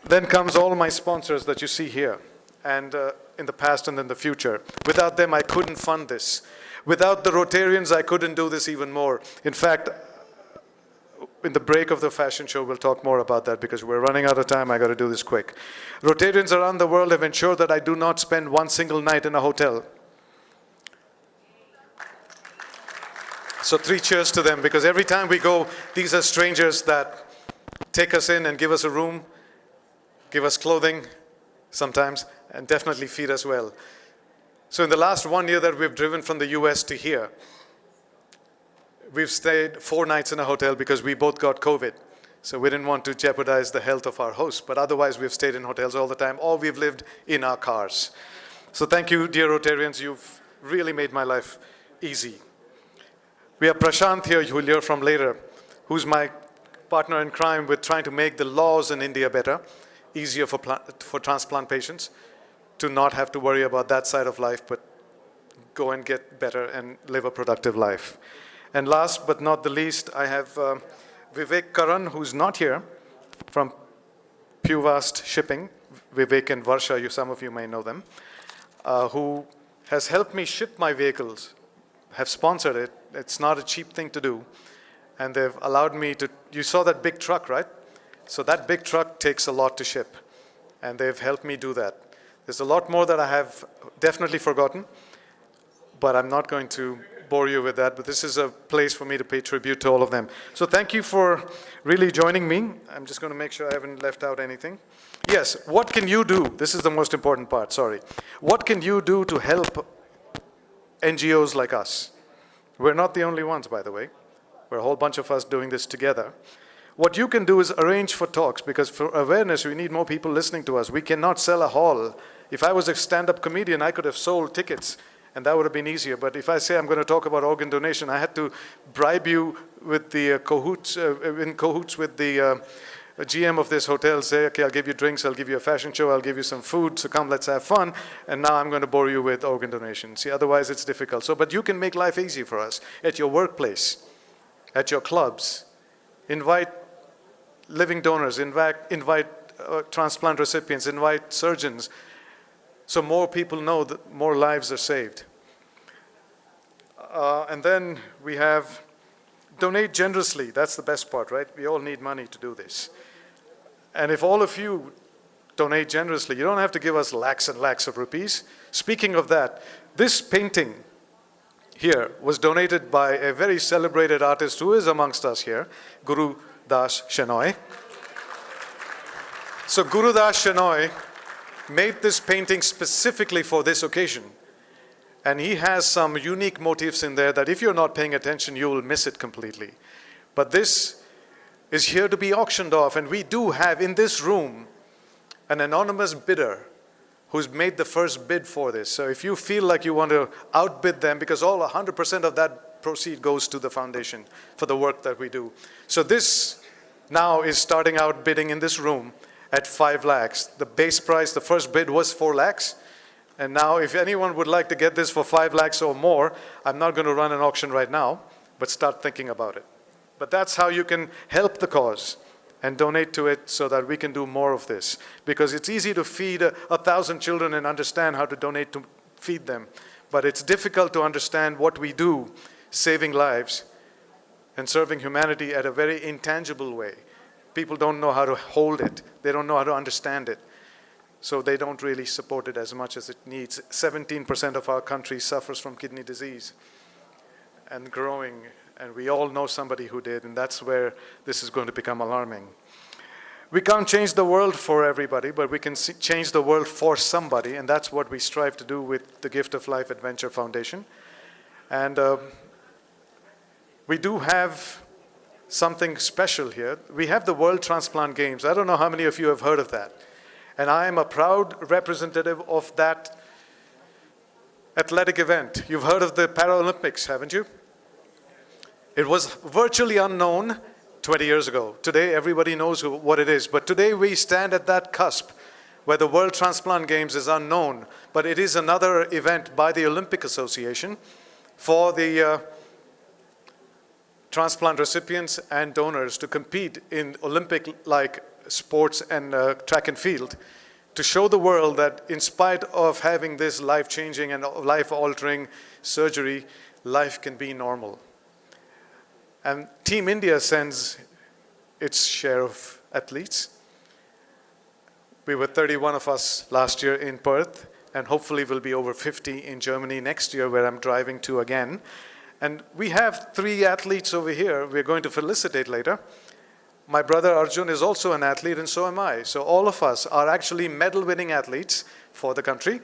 Then comes all my sponsors that you see here, and in the past and in the future. Without them, I couldn't fund this. Without the Rotarians, I couldn't do this even more. In fact, in the break of the fashion show, we'll talk more about that because we're running out of time. I got to do this quick. Rotarians around the world have ensured that I do not spend one single night in a hotel. So 3 cheers to them, because every time we go, these are strangers that take us in and give us a room, give us clothing sometimes, and definitely feed us well. So in the last 1 year that we've driven from the US to here, we've stayed 4 nights in a hotel because we both got COVID. So we didn't want to jeopardize the health of our hosts, but otherwise we've stayed in hotels all the time, or we've lived in our cars. So thank you, dear Rotarians. You've really made my life easy. We have Prashant here, who you'll hear from later, who's my partner in crime with trying to make the laws in India better, easier for transplant patients, to not have to worry about that side of life, but go and get better and live a productive life. And last but not the least, I have Vivek Karan, who's not here, from Puvast Shipping. Vivek and Varsha, some of you may know them, who has helped me ship my vehicles, have sponsored it. It's not a cheap thing to do. And they've allowed me to, you saw that big truck, right? So that big truck takes a lot to ship. And they've helped me do that. There's a lot more that I have definitely forgotten, but I'm not going to bore you with that. But this is a place for me to pay tribute to all of them. So thank you for really joining me. I'm just going to make sure I haven't left out anything. Yes, what can you do? This is the most important part, sorry. What can you do to help NGOs like us? We're not the only ones, by the way. We're a whole bunch of us doing this together. What you can do is arrange for talks, because for awareness, we need more people listening to us. We cannot sell a hall. If I was a stand-up comedian, I could have sold tickets, and that would have been easier. But if I say I'm going to talk about organ donation, I had to bribe you with the in cahoots with the GM of this hotel, say, okay, I'll give you drinks, I'll give you a fashion show, I'll give you some food, so come, let's have fun. And now I'm going to bore you with organ donation. See, otherwise it's difficult. So, but you can make life easy for us at your workplace, at your clubs. Invite living donors, invite transplant recipients, invite surgeons, so more people know that more lives are saved. And then we have donate generously. That's the best part, right? We all need money to do this. And if all of you donate generously, you don't have to give us lakhs and lakhs of rupees. Speaking of that, this painting here was donated by a very celebrated artist who is amongst us here, Guru Das Shenoy. So Guru Das Shenoy made this painting specifically for this occasion. And he has some unique motifs in there that if you're not paying attention, you will miss it completely. But this is here to be auctioned off. And we do have in this room an anonymous bidder who's made the first bid for this. So if you feel like you want to outbid them, because all 100% of that proceed goes to the foundation for the work that we do. So this now is starting out bidding in this room at 5 lakhs. The base price, the first bid was 4 lakhs. And now if anyone would like to get this for 5 lakhs or more, I'm not going to run an auction right now, but start thinking about it. But that's how you can help the cause and donate to it so that we can do more of this. Because it's easy to feed 1,000 children and understand how to donate to feed them. But it's difficult to understand what we do, saving lives and serving humanity at a very intangible way. People don't know how to hold it. They don't know how to understand it. So they don't really support it as much as it needs. 17% of our country suffers from kidney disease and growing. And we all know somebody who did, and that's where this is going to become alarming. We can't change the world for everybody, but we can change the world for somebody, and that's what we strive to do with the Gift of Life Adventure Foundation. And we do have something special here. We have the World Transplant Games. I don't know how many of you have heard of that. And I am a proud representative of that athletic event. You've heard of the Paralympics, haven't you? It was virtually unknown 20 years ago. Today, everybody knows what it is. But today, we stand at that cusp where the World Transplant Games is unknown, but it is another event by the Olympic Association for the transplant recipients and donors to compete in Olympic-like sports and track and field, to show the world that in spite of having this life-changing and life-altering surgery, life can be normal. And Team India sends its share of athletes. We were 31 of us last year in Perth, and hopefully we'll be over 50 in Germany next year, where I'm driving to again. And we have 3 athletes over here we're going to felicitate later. My brother Arjun is also an athlete, and so am I. So all of us are actually medal-winning athletes for the country,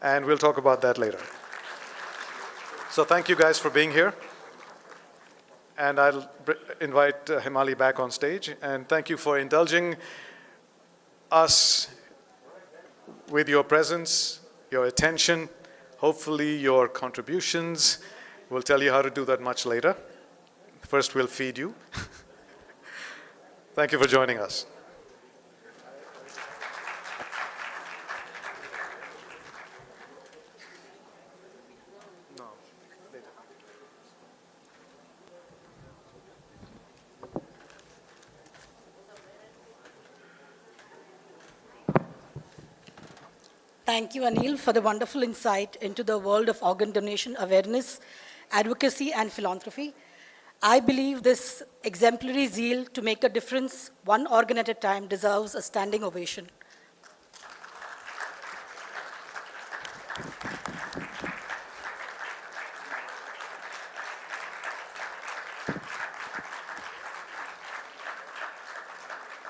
and we'll talk about that later. So thank you guys for being here. And I'll invite Himali back on stage, and thank you for indulging us with your presence, your attention, hopefully your contributions. We'll tell you how to do that much later. First, we'll feed you. Thank you for joining us. Thank you, Anil, for the wonderful insight into the world of organ donation awareness, advocacy, and philanthropy. I believe this exemplary zeal to make a difference, one organ at a time, deserves a standing ovation.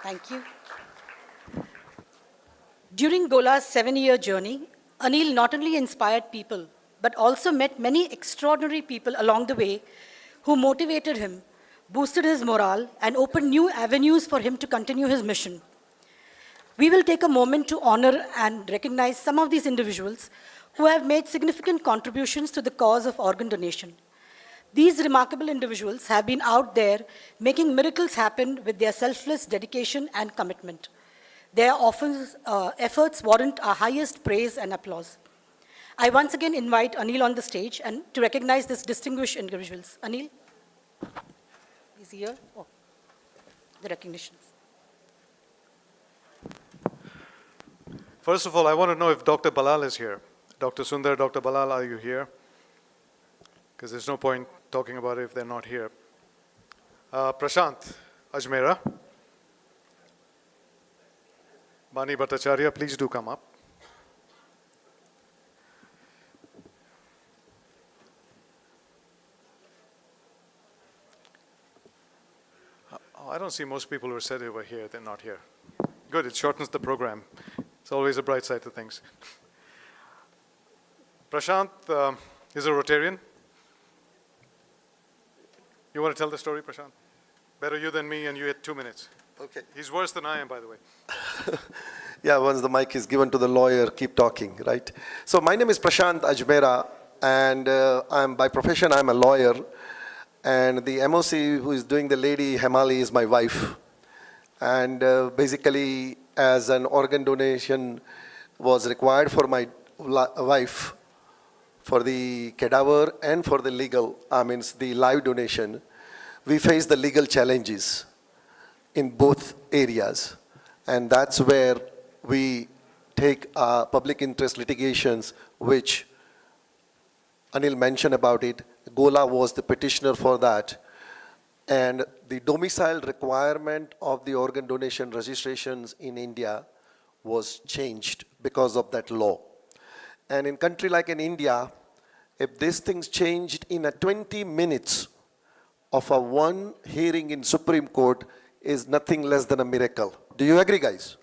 Thank you. During Gola's 7-year journey, Anil not only inspired people, but also met many extraordinary people along the way who motivated him, boosted his morale, and opened new avenues for him to continue his mission. We will take a moment to honor and recognize some of these individuals who have made significant contributions to the cause of organ donation. These remarkable individuals have been out there making miracles happen with their selfless dedication and commitment. Their efforts warrant our highest praise and applause. I once again invite Anil on the stage and to recognize these distinguished individuals. Anil, is he here? Oh, the recognitions. First of all, I want to know if Dr. Balal is here. Dr. Sundar, Dr. Balal, are you here? Because there's no point talking about it if they're not here. Prashant Ajmera. Bani Bhattacharya, please do come up. I don't see most people who are said over here, they're not here. Good, it shortens the program. It's always a bright side to things. Prashant is a Rotarian. You want to tell the story, Prashant? Better you than me, and you had 2 minutes. Okay. He's worse than I am, by the way. Yeah, once the mic is given to the lawyer, keep talking, right? So my name is Prashant Ajmera, and I'm by profession, I'm a lawyer. And the MOC who is doing the lady, Himali, is my wife. And basically, as an organ donation was required for my wife, for the cadaver and for the legal, the live donation, we face the legal challenges in both areas. And that's where we take public interest litigations, which Anil mentioned about it. Gola was the petitioner for that. And the domicile requirement of the organ donation registrations in India was changed because of that law. And in country like in India, if these things changed in a 20 minutes of a one hearing in Supreme Court is nothing less than a miracle. Do you agree, guys?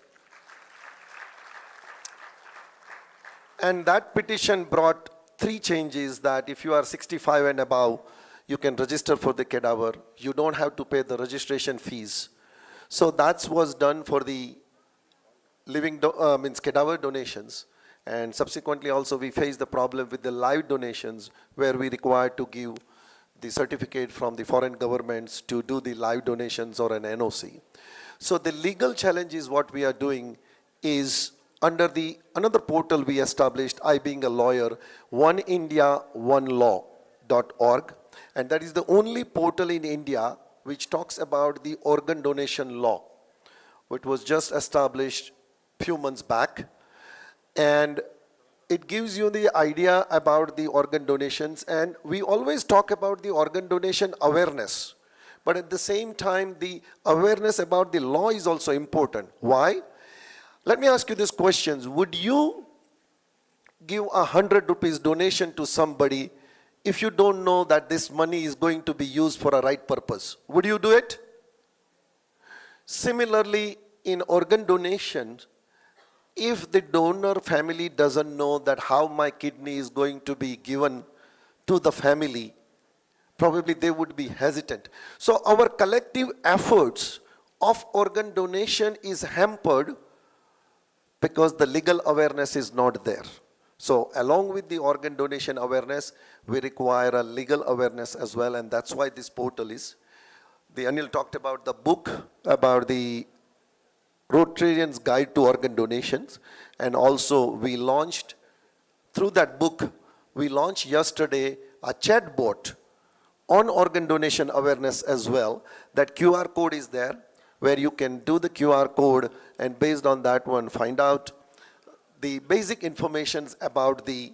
And that petition brought 3 changes: that if you are 65 and above, you can register for the cadaver. You don't have to pay the registration fees. So that was done for the living cadaver donations. And subsequently also we faced the problem with the live donations, where we required to give the certificate from the foreign governments to do the live donations or an NOC. So the legal challenge is what we are doing is under the another portal we established, I being a lawyer, oneindiaonelaw.org, and that is the only portal in India which talks about the organ donation law, which was just established few months back, and it gives you the idea about the organ donations. And we always talk about the organ donation awareness, but at the same time the awareness about the law is also important. Why? Let me ask you these questions. Would you give 100 rupees donation to somebody if you don't know that this money is going to be used for a right purpose? Would you do it? Similarly, in organ donation, if the donor family doesn't know that how my kidney is going to be given to the family, probably they would be hesitant. So our collective efforts of organ donation is hampered because the legal awareness is not there. So along with the organ donation awareness, we require a legal awareness as well, and that's why this portal is. The Anil talked about the book, about the Rotarian's Guide to Organ Donations, and also we launched, through that book, we launched yesterday a chatbot on organ donation awareness as well. That QR code is there, where you can do the QR code, and based on that one, find out the basic informations about the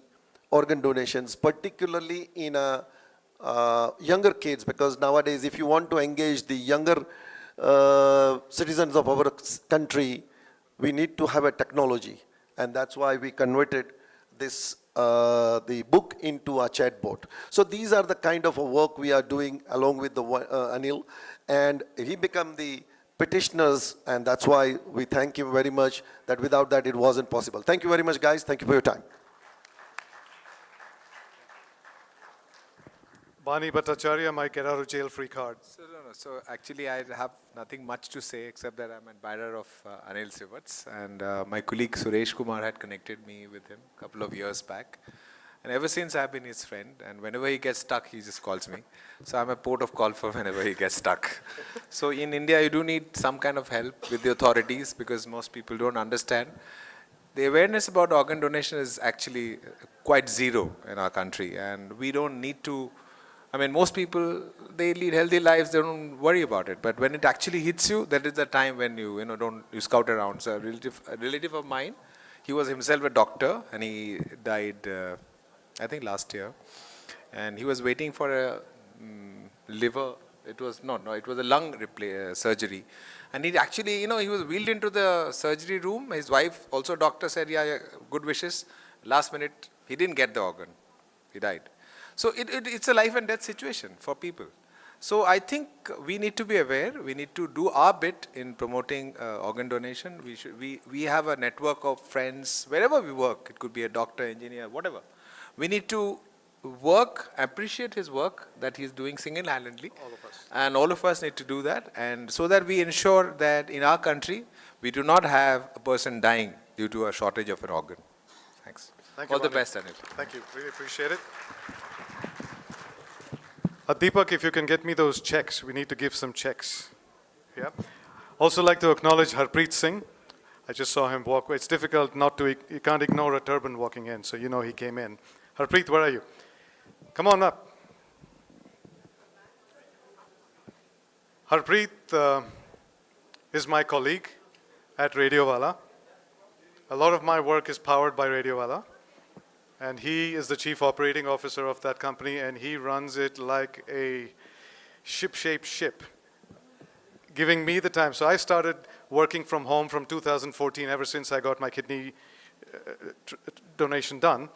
organ donations, particularly in younger kids, because nowadays if you want to engage the younger citizens of our country, we need to have a technology, and that's why we converted this the book into a chatbot. So these are the kind of work we are doing along with the Anil, and he became the petitioners, and that's why we thank him very much, that without that it wasn't possible. Thank you very much, guys. Thank you for your time. Bani Bhattacharya, my get out of jail free card. So actually I have nothing much to say except that I'm an admirer of Anil Sivats, and my colleague Suresh Kumar had connected me with him a couple of years back. And ever since I've been his friend, and whenever he gets stuck, he just calls me. So I'm a port of call for whenever he gets stuck. So in India, you do need some kind of help with the authorities because most people don't understand. The awareness about organ donation is actually quite zero in our country, and we don't need to. I mean, most people, they lead healthy lives, they don't worry about it. But when it actually hits you, that is the time when you scout around. So a relative of mine, he was himself a doctor, and he died, I think last year. And he was waiting for a liver, it was a lung surgery. And he actually, he was wheeled into the surgery room. His wife, also doctor, said, yeah, good wishes. Last minute, he didn't get the organ. He died. So it's a life and death situation for people. So I think we need to be aware. We need to do our bit in promoting organ donation. We have a network of friends wherever we work. It could be a doctor, engineer, whatever. We need to work, appreciate his work that he's doing single-handedly. All of us. And all of us need to do that, and so that we ensure that in our country we do not have a person dying due to a shortage of an organ. Thanks. Thank you, all the Anil. best, Anil. Thank you. Really appreciate it. Deepak, if you can get me those checks, we need to give some checks. Yeah. Also like to acknowledge Harpreet Singh. I just saw him walk. It's difficult not to, you can't ignore a turban walking in, so you know he came in. Harpreet, where are you? Come on up. Harpreet is my colleague at Radio Wala. A lot of my work is powered by Radio Wala. And he is the chief operating officer of that company, and he runs it like a ship-shaped ship, giving me the time. So I started working from home from 2014, ever since I got my kidney donation done.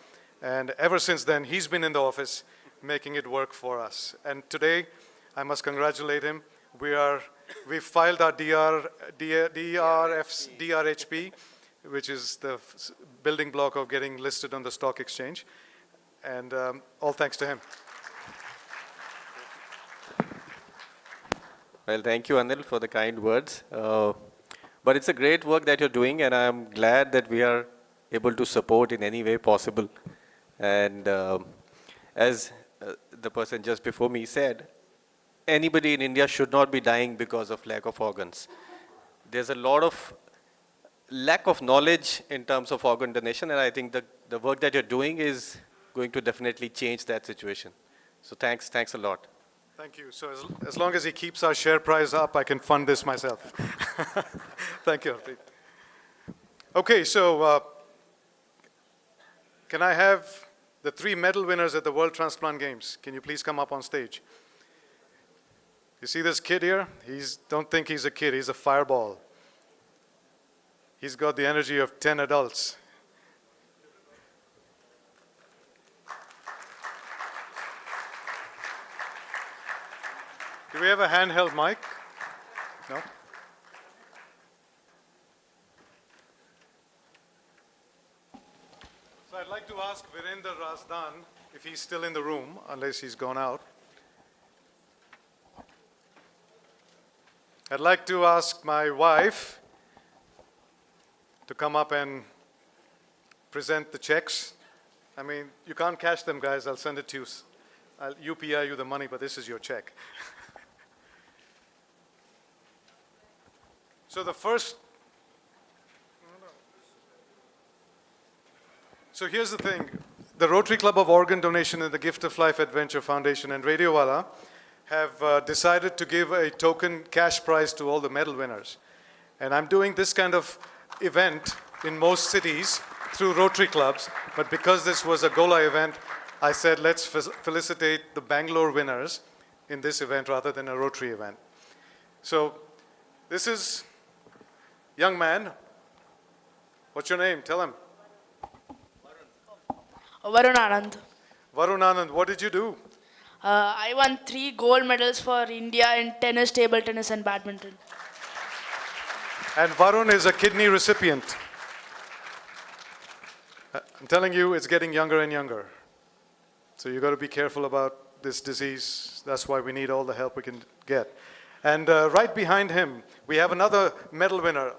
And ever since then, he's been in the office making it work for us. And today, I must congratulate him. We filed our DRHP, which is the building block of getting listed on the stock exchange. And all thanks to him. Well, thank you, Anil, for the kind words. But it's a great work that you're doing, and I'm glad that we are able to support in any way possible. And as the person just before me said, anybody in India should not be dying because of lack of organs. There's a lot of lack of knowledge in terms of organ donation, and I think the work that you're doing is going to definitely change that situation. So thanks a lot. Thank you. So as long as he keeps our share price up, I can fund this myself. Thank you, Harpreet. Okay, so can I have the 3 medal winners at the World Transplant Games? Can you please come up on stage? You see this kid here? Don't think he's a kid, he's a fireball. He's got the energy of 10 adults. Do we have a handheld mic? No? So I'd like to ask Virender Razdan if he's still in the room, unless he's gone out. I'd like to ask my wife to come up and present the checks. I mean, you can't cash them, guys. I'll send it to you. I'll UPI you the money, but this is your check. So the first, so here's the thing. The Rotary Club of Organ Donation and the Gift of Life Adventure Foundation and Radio Wala have decided to give a token cash prize to all the medal winners. And I'm doing this kind of event in most cities through Rotary clubs, but because this was a Gola event, I said let's felicitate the Bangalore winners in this event rather than a Rotary event. So this is young man. What's your name? Tell him. Varun Anand. Varun Anand, what did you do? I won 3 gold medals for India in tennis, table tennis and badminton. And Varun is a kidney recipient. I'm telling you, it's getting younger and younger. So you've got to be careful about this disease. That's why we need all the help we can get. And right behind him, we have another medal winner.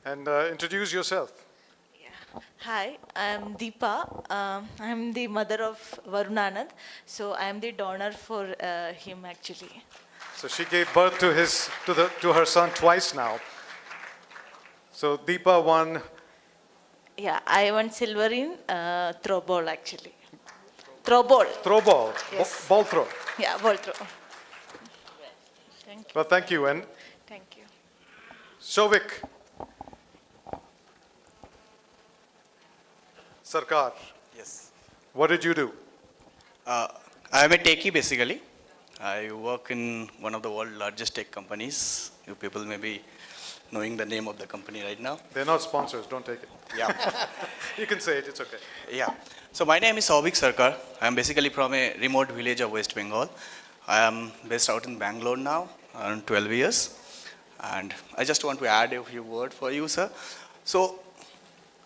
And introduce yourself. Hi, I am Deepa. I am the mother of Varun Anand. So I am the donor for him actually. So she gave birth to her son twice now. So Deepa won. Yeah, I won silver in throw ball actually. Throw ball. Throw ball. Yes. Ball throw. Yeah, ball throw. Thank you. Well, thank you. And Thank you. Shovik Sarkar, Yes. what did you do? I am a techie basically. I work in one of the world's largest tech companies. You people may be knowing the name of the company right now. They're not sponsors, don't take it. Yeah. You can say it, it's okay. Yeah. So my name is Shovik Sarkar. I am basically from a remote village of West Bengal. I am based out in Bangalore now, around 12 years. And I just want to add a few words for you, sir. So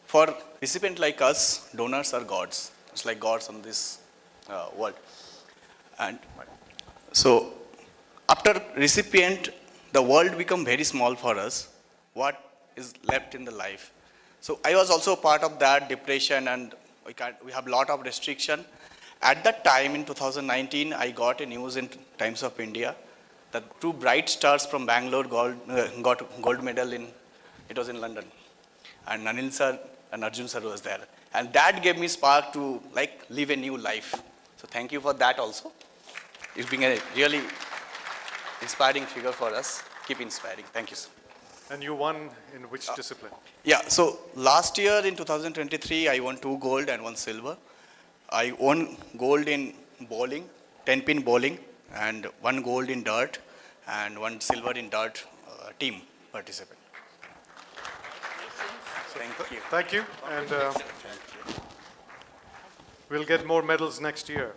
for recipient like us, donors are gods. It's like gods on this world. And so after recipient, the world become very small for us. What is left in the life? So I was also part of that depression, and we have a lot of restriction. At that time in 2019, I got a news in Times of India that 2 bright stars from Bangalore got gold medal it was in London. And Anil sir and Arjun sir was there. And that gave me spark to like live a new life. So thank you for that also. It's been a really inspiring figure for us. Keep inspiring. Thank you, sir. And you won in which discipline? Yeah, so last year in 2023, I won 2 gold and 1 silver. I won gold in bowling, 10-pin bowling, and 1 gold in dart, and 1 silver in dart team participant. Thank you. Thank you. And we'll get more medals next year.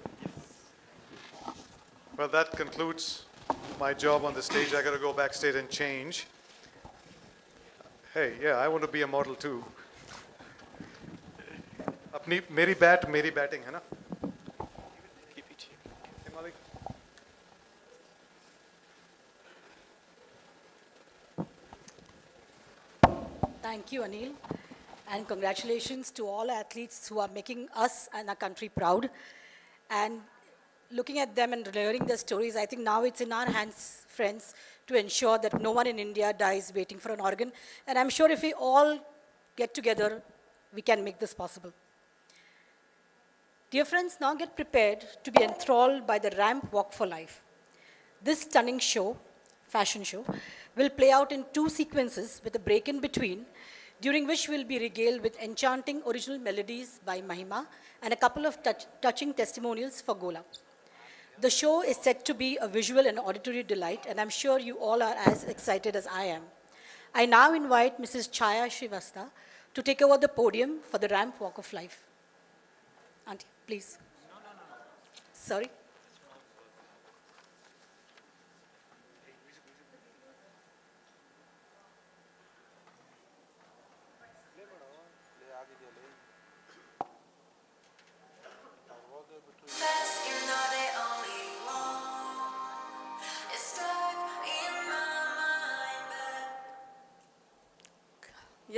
Well, that concludes my job on the stage. I got to go backstage and change. Hey, yeah, I want to be a model too. अपनी मेरी bat मेरी batting है ना? Keep it here. Hey, Malik. Thank you, Anil. And congratulations to all athletes who are making us and our country proud. And looking at them and learning their stories, I think now it's in our hands, friends, to ensure that no one in India dies waiting for an organ. And I'm sure if we all get together, we can make this possible. Dear friends, now get prepared to be enthralled by the ramp walk for life. This stunning show, fashion show, will play out in 2 sequences with a break in between, during which we'll be regaled with enchanting original melodies by Mahima and a couple of touching testimonials for Gola. The show is set to be a visual and auditory delight, and I'm sure you all are as excited as I am. I now invite Mrs. Chaya Shrivastava to take over the podium for the ramp walk of life. Auntie, please. Sorry.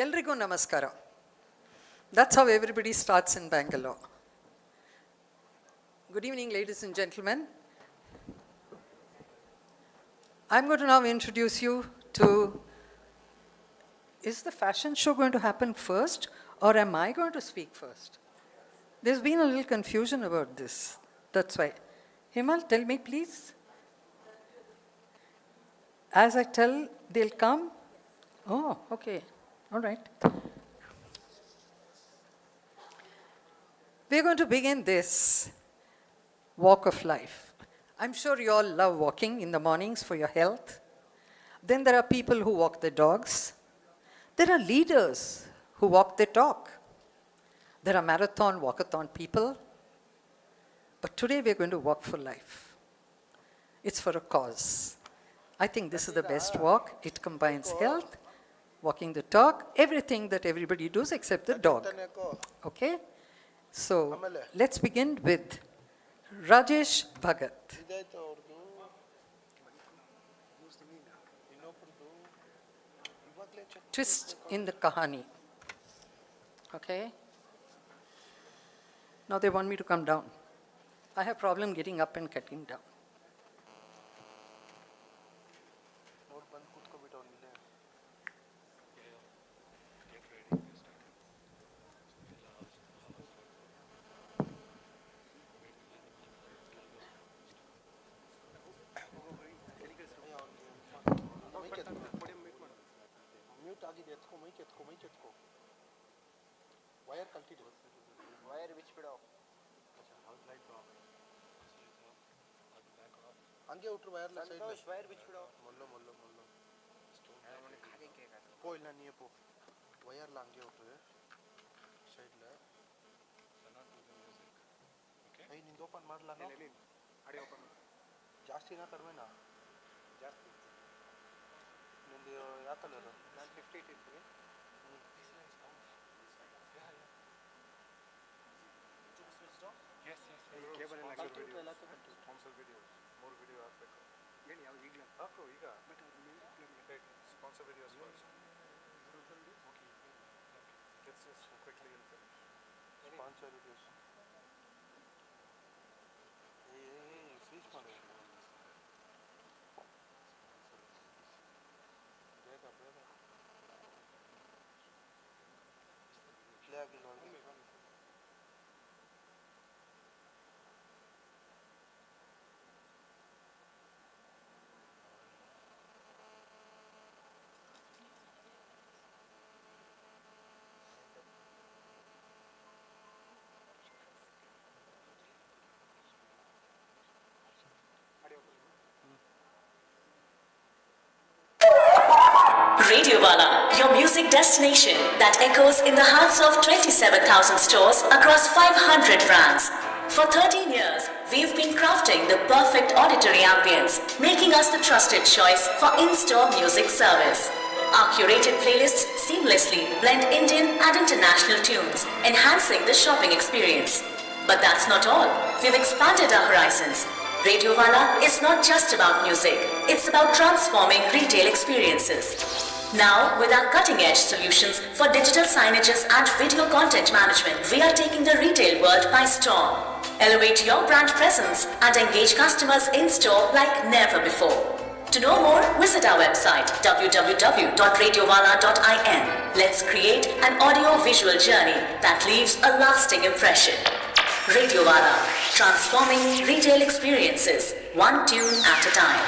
ಎಲ್ರಿಗೂ ನಮಸ್ಕಾರ. That's how everybody starts in Bangalore. Good evening, ladies and gentlemen. I'm going to now introduce you to, is the fashion show going to happen first or am I going to speak first? There's been a little confusion about this. That's why. Himal, tell me please. As I tell, they'll come? Oh, okay. All right. We're going to begin this walk of life. I'm sure you all love walking in the mornings for your health. Then there are people who walk their dogs. There are leaders who walk their talk. There are marathon, walkathon people. But today we're going to walk for life. It's for a cause. I think this is the best walk. It combines health, walking the talk, everything that everybody does except the dog. Okay? So let's begin with Rajesh Bhagat. Twist in the kahani. Okay? Now they want me to come down. I have problem getting up and getting down. ಹಂಗೆ ಉಟ್ರು wireless wire ಬಿಚ್ಬಿಡೋ ಮೊಲ್ಲು ಮೊಲ್ಲು ಮೊಲ್ಲು ಪೋ ಇಲ್ಲ ನೀ ಪೋ ವೈರ್ಲ ಹಂಗೆ ಉಟ್ರು ಸೈಡ್ಲ I ನಿಂದು open ಮಾಡಲ್ಲ ಅಡಿ open ಜಾಸ್ತಿನಾ ಕಡಿಮೆನಾ ಜಾಸ್ತಿ ನಿಂದು ಯಾವ ಕಲರು ನಾನು 50 ಇಟ್ಟಿರ್ತೀನಿ ಕೇಬಲ್ ಎಲ್ಲ ಸ್ಪಾನ್ಸರ್ ವಿಡಿಯೋ more video ಹಾಕಬೇಕು ಏನು ಯಾವ ಈಗಲೇ ಹಾಕು ಈಗ but sponsor videos first okay let's just quickly will finish sponsor videos fees ಮಾಡಿ ಬೇಗ ಬೇಗ ಪ್ಲೇ ಆಗಿಲ್ಲ Radiowala, your music destination that echoes in the hearts of 27,000 stores across 500 brands. For 13 years, we've been crafting the perfect auditory ambience, making us the trusted choice for in-store music service. Our curated playlists seamlessly blend Indian and international tunes, enhancing the shopping experience. But that's not all. We've expanded our horizons. Radiowala is not just about music. It's about transforming retail experiences. Now, with our cutting-edge solutions for digital signages and video content management, we are taking the retail world by storm. Elevate your brand presence and engage customers in-store like never before. To know more, visit our website www.radiovala.in. Let's create an audio-visual journey that leaves a lasting impression. Radiovala, transforming retail experiences, one tune at a time.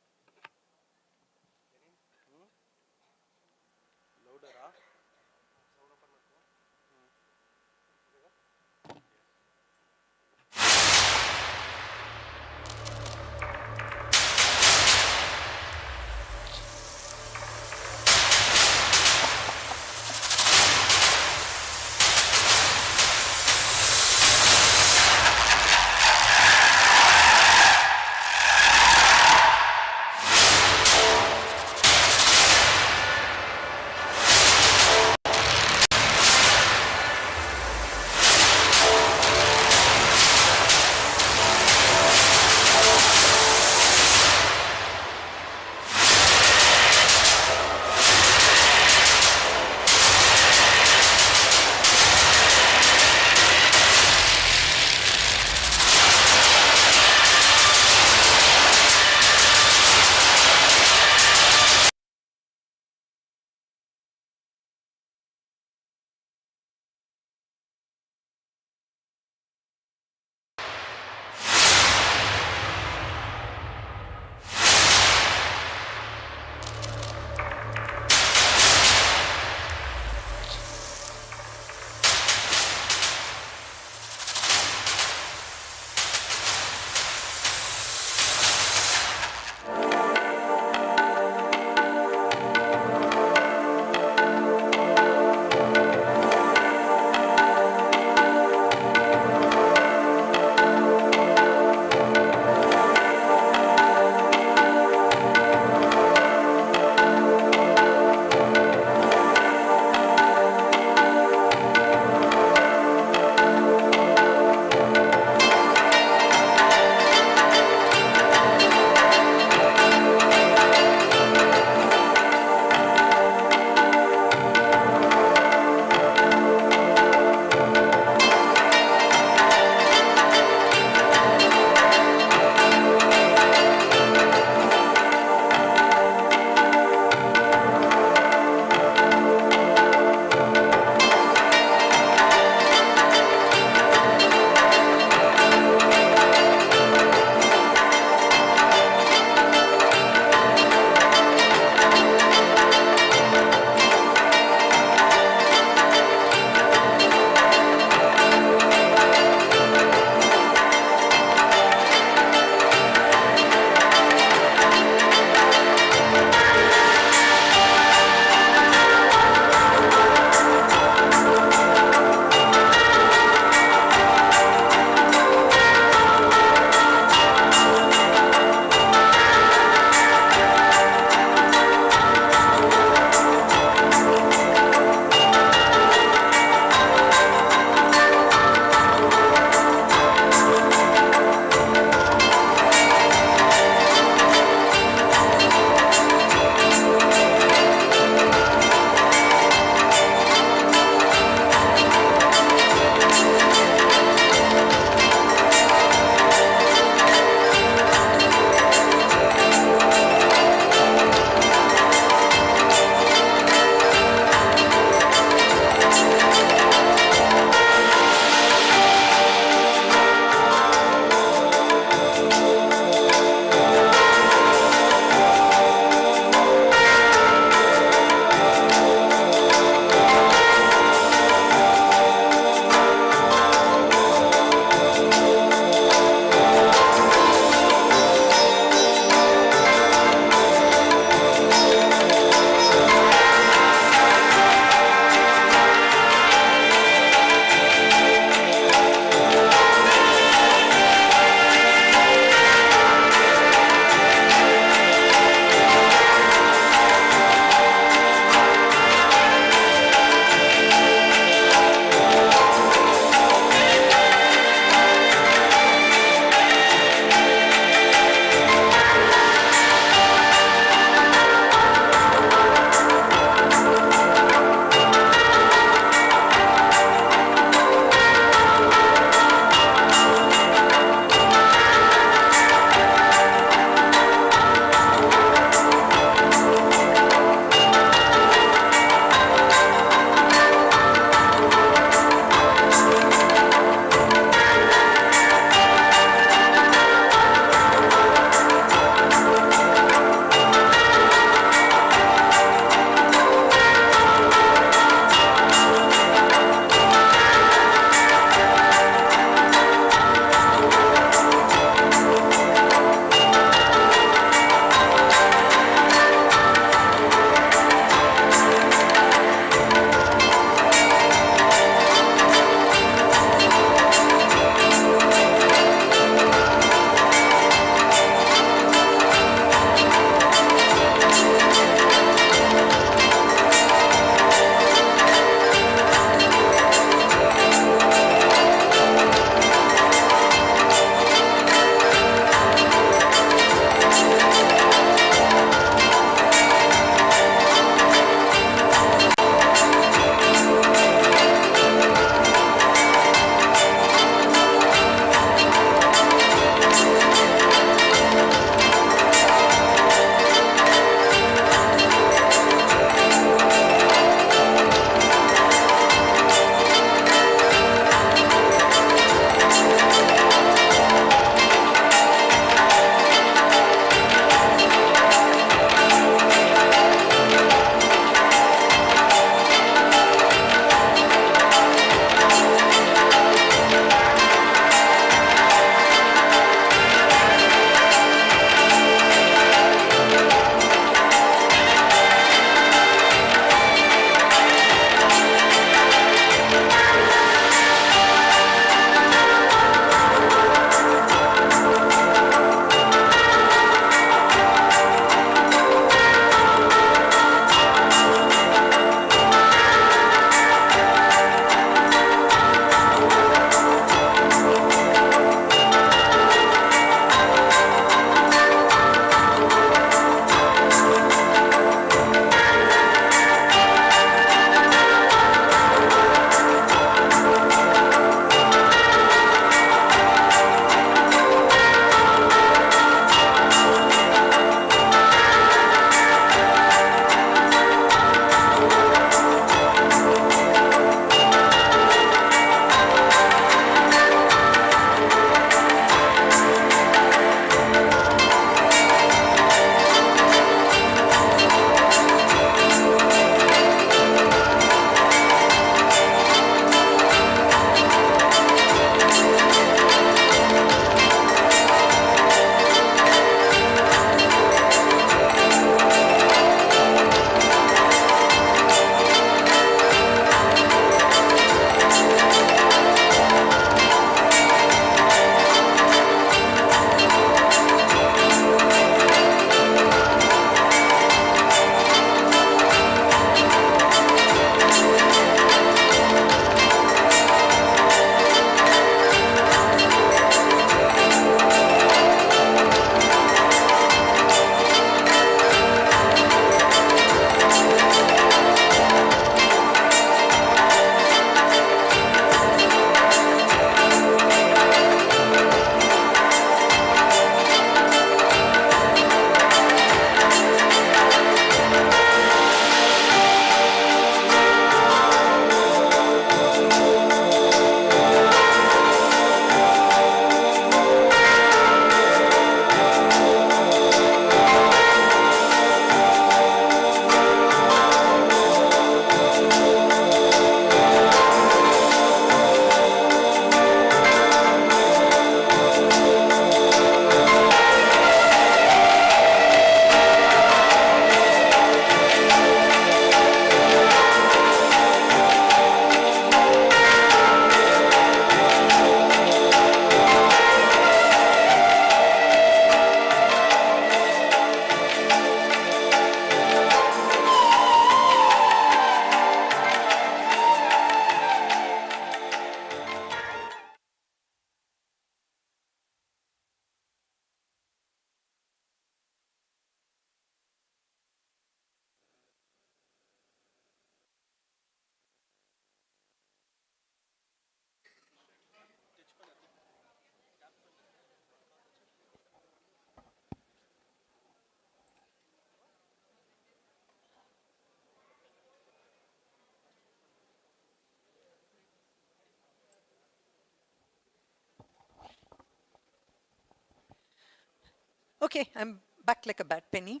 Okay, I'm back like a bad penny.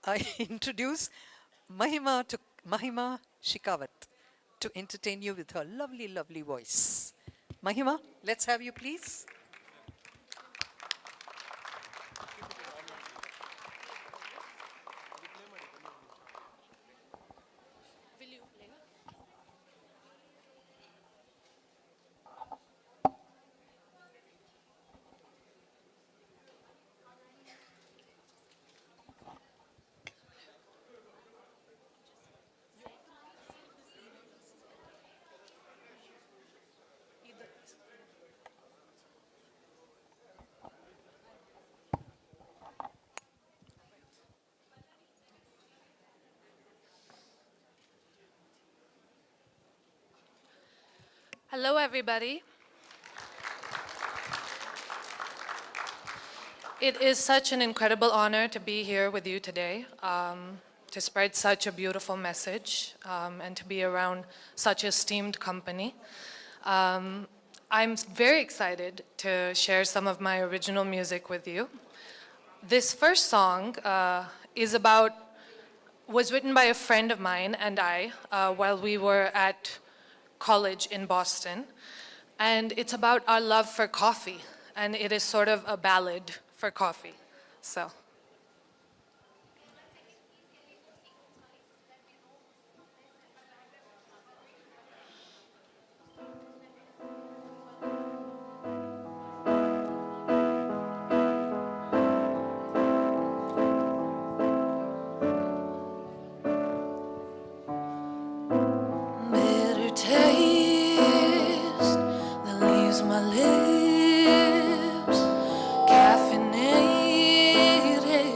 I introduce Mahima Shikawat to entertain you with her lovely, lovely voice. Mahima, let's have you, please. Hello, everybody. It is such an incredible honor to be here with you today, to spread such a beautiful message, and to be around such esteemed company. I'm very excited to share some of my original music with you. This first song was written by a friend of mine and I while we were at college in Boston. And it's about our love for coffee. And it is sort of a ballad for coffee. So. Bitter taste that leaves my lips, caffeinated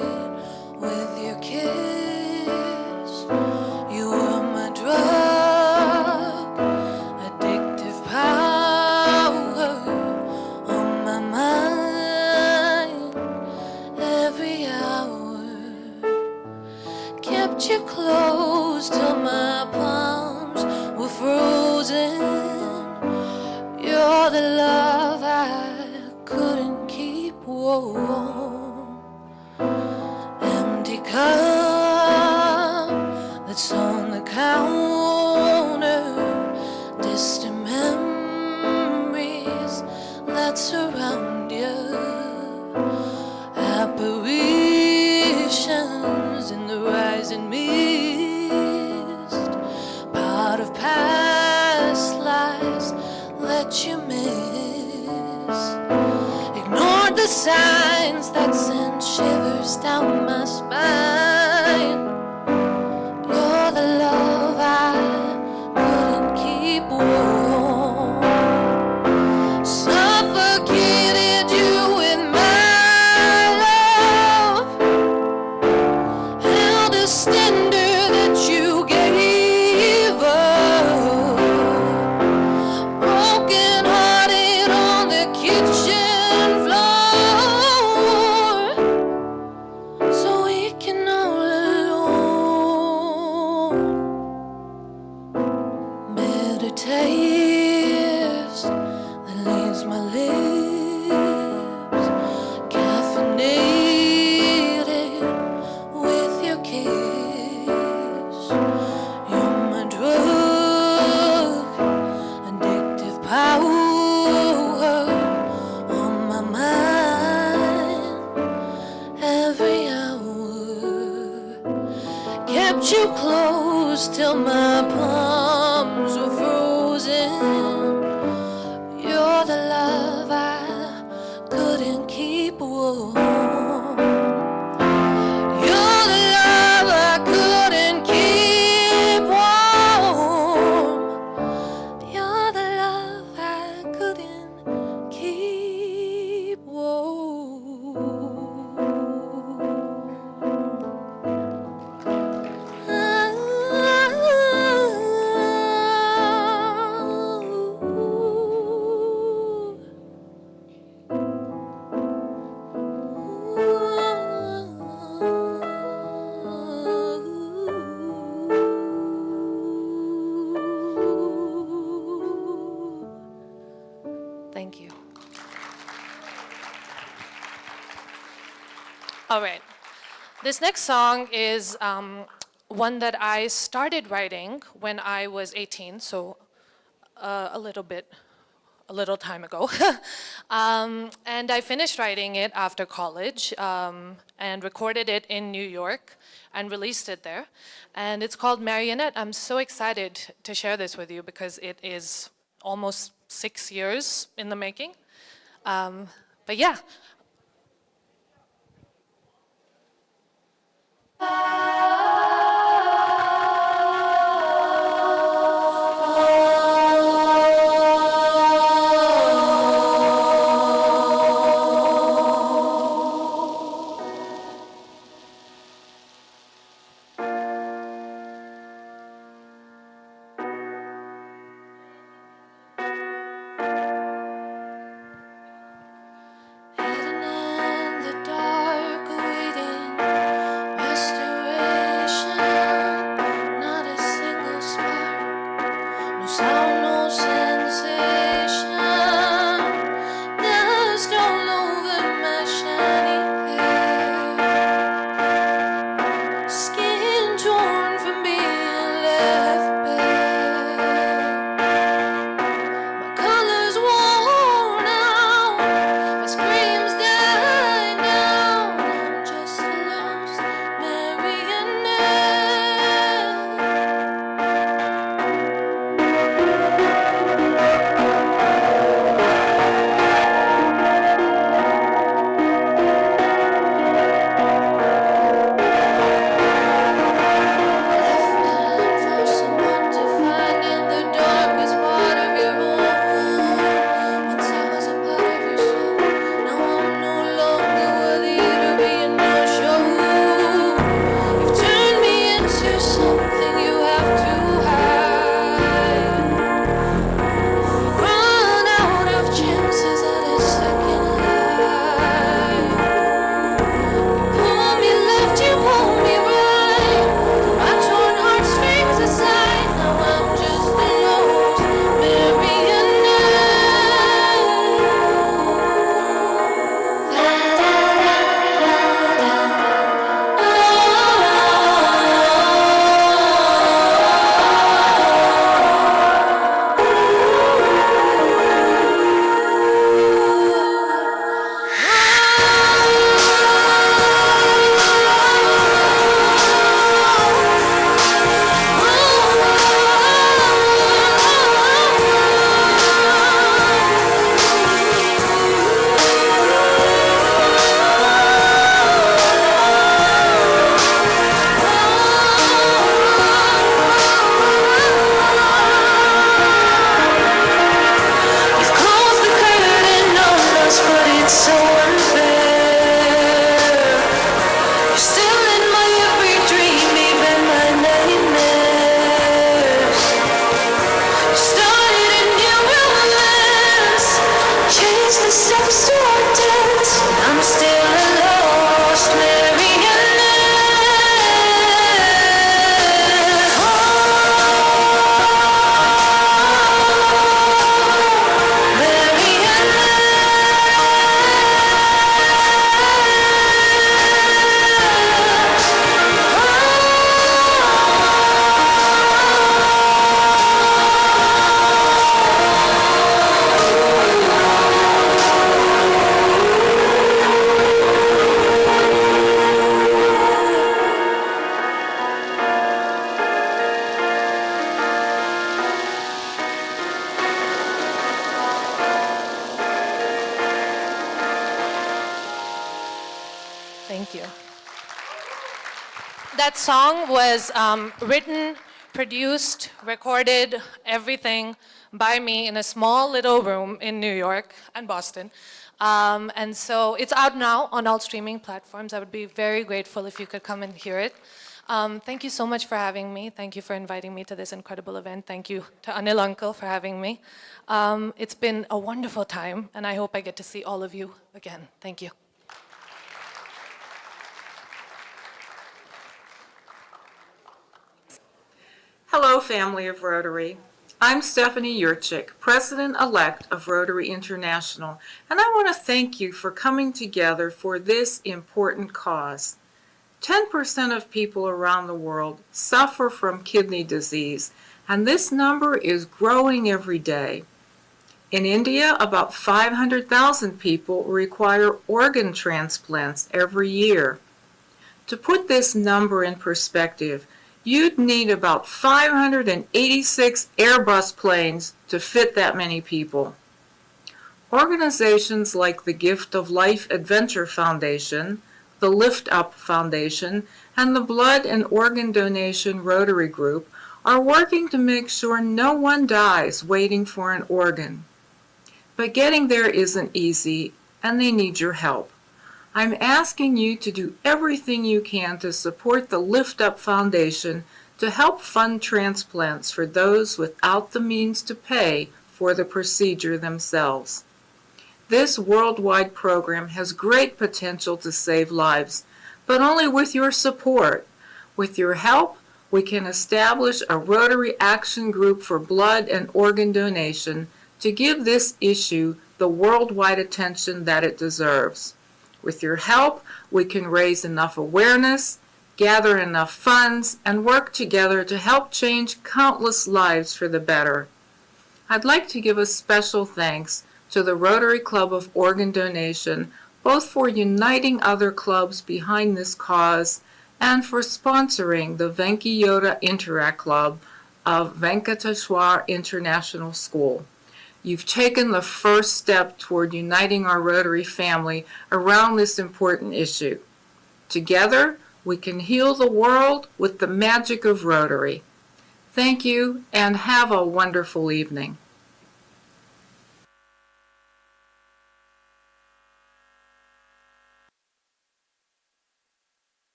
with your kiss. You were my drug, addictive power on my mind every hour. Kept you close till my palms were frozen. You're the love I couldn't keep warm. Empty cup that's on the counter. Distant memories that surround you. Apparitions in the rising mist, part of past lives that you miss. Ignored the signs that sent shivers down my spine. You're the love I couldn't keep warm. Suffocated you with my love, held a standard that you gave up, broken hearted on the kitchen floor, so we can all alone. Bitter taste that leaves my lips, caffeinated with your kiss. You're my drug, addictive power on my mind every hour. Kept you close till my palms were frozen. You're the love I couldn't keep warm. You're the love I couldn't keep warm. You're the love I couldn't keep warm. All right. This next song is one that I started writing when I was 18, so a little time ago. And I finished writing it after college and recorded it in New York and released it there. And it's called Marionette. I'm so excited to share this with you because it is almost 6 years in the making. But yeah. Hidden in the dark, awaiting restoration. Not a single spark, no sound, no sensation. Dust all over my shiny hair. Skin torn from being left bare. My colors worn out, my screams die down. I'm just a lost marionette. Left behind for someone to find in the darkest part of your home. Once I was a part of your soul. Now I'm no longer worthy to be in your show. You've turned me into something you have to hide. Run out of chances at a second life. Pull me left, you pull me right. My torn heartstrings aside. Now I'm just a lost You've closed the curtain on us, but it's so unfair. You're still in my every dream, even my nightmares. You started a new romance, changed the steps to our dance. I'm still a lost Thank you. That song was written, produced, recorded, everything by me in a small little room in New York and Boston. And so it's out now on all streaming platforms. I would be very grateful if you could come and hear it. Thank you so much for having me. Thank you for inviting me to this incredible event. Thank you to Anil Uncle for having me. It's been a wonderful time, and I hope I get to see all of you again. Thank you. Hello, family of Rotary. I'm Stephanie Yurchik, President-elect of Rotary International, and I want to thank you for coming together for this important cause. 10% of people around the world suffer from kidney disease, and this number is growing every day. In India, about 500,000 people require organ transplants every year. To put this number in perspective, you'd need about 586 Airbus planes to fit that many people. Organizations like the Gift of Life Adventure Foundation, the Lift Up Foundation, and the Blood and Organ Donation Rotary Group are working to make sure no one dies waiting for an organ. But getting there isn't easy, and they need your help. I'm asking you to do everything you can to support the Lift Up Foundation to help fund transplants for those without the means to pay for the procedure themselves. This worldwide program has great potential to save lives, but only with your support. With your help, we can establish a Rotary Action Group for blood and organ donation to give this issue the worldwide attention that it deserves. With your help, we can raise enough awareness, gather enough funds, and work together to help change countless lives for the better. I'd like to give a special thanks to the Rotary Club of Organ Donation, both for uniting other clubs behind this cause and for sponsoring the Venki Yoda Interact Club of Venkateshwar International School. You've taken the first step toward uniting our Rotary family around this important issue. Together, we can heal the world with the magic of Rotary. Thank you, and have a wonderful evening.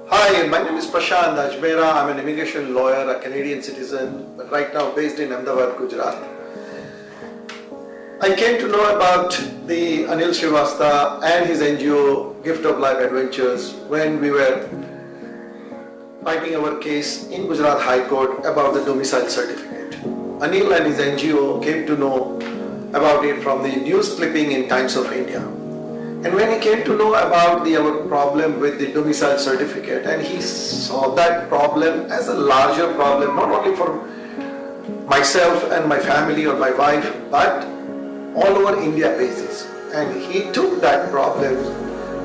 Hi, my name is Prashant Ajmera. I'm an immigration lawyer, a Canadian citizen, but right now based in Ahmedabad, Gujarat. I came to know about the Anil Srivastava and his NGO Gift of Life Adventures when we were fighting our case in Gujarat High Court about the domicile certificate. Anil and his NGO came to know about it from the news clipping in Times of India. And when he came to know about our problem with the domicile certificate, and he saw that problem as a larger problem, not only for myself and my family or my wife, but all over India basis. And he took that problem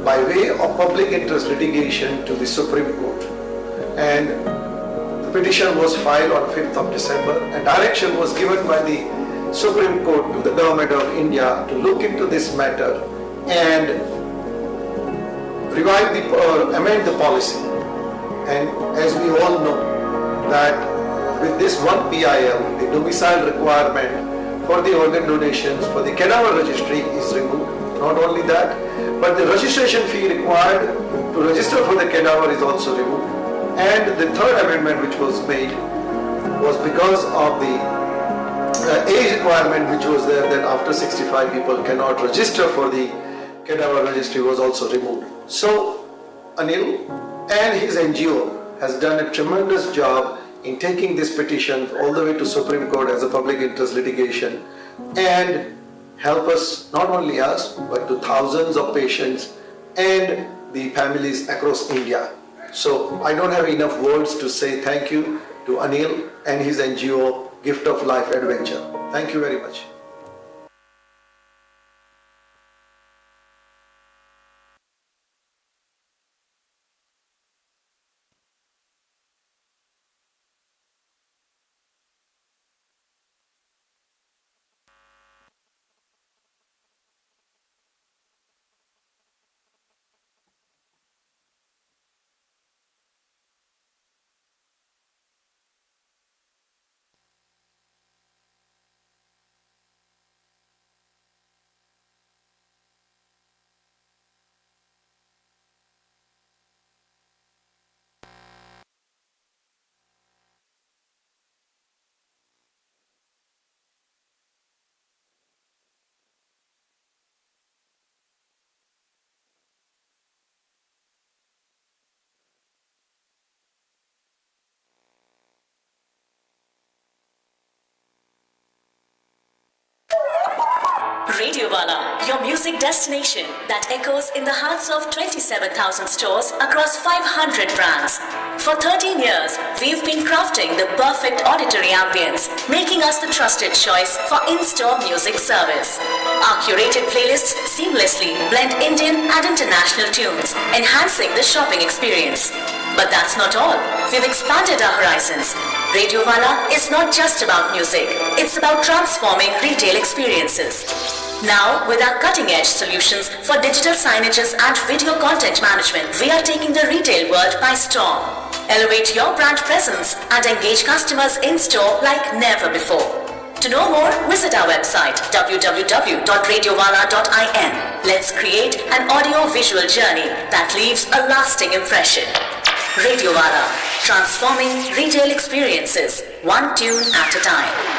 by way of public interest litigation to the Supreme Court. And the petition was filed on 5th of December, and direction was given by the Supreme Court to the government of India to look into this matter and revive or amend the policy. And as we all know that with this one PIL, the domicile requirement for the organ donations for the cadaver registry is removed. Not only that, but the registration fee required to register for the cadaver is also removed. And the third amendment which was made was because of the age requirement which was there, that after 65 people cannot register for the cadaver registry was also removed. So Anil and his NGO has done a tremendous job in taking this petition all the way to Supreme Court as a public interest litigation and help us, not only us, but to thousands of patients and the families across India. So I don't have enough words to say thank you to Anil and his NGO Gift of Life Adventure. Thank you very much. Radio Wala, your music destination that echoes in the hearts of 27,000 stores across 500 brands. For 13 years, we've been crafting the perfect auditory ambience, making us the trusted choice for in-store music service. Our curated playlists seamlessly blend Indian and international tunes, enhancing the shopping experience. But that's not all. We've expanded our horizons. Radio Wala is not just about music. It's about transforming retail experiences. Now, with our cutting-edge solutions for digital signages and video content management, we are taking the retail world by storm. Elevate your brand presence and engage customers in-store like never before. To know more, visit our website www.radiowala.in. Let's create an audio-visual journey that leaves a lasting impression. Radio Wala, transforming retail experiences, one tune at a time.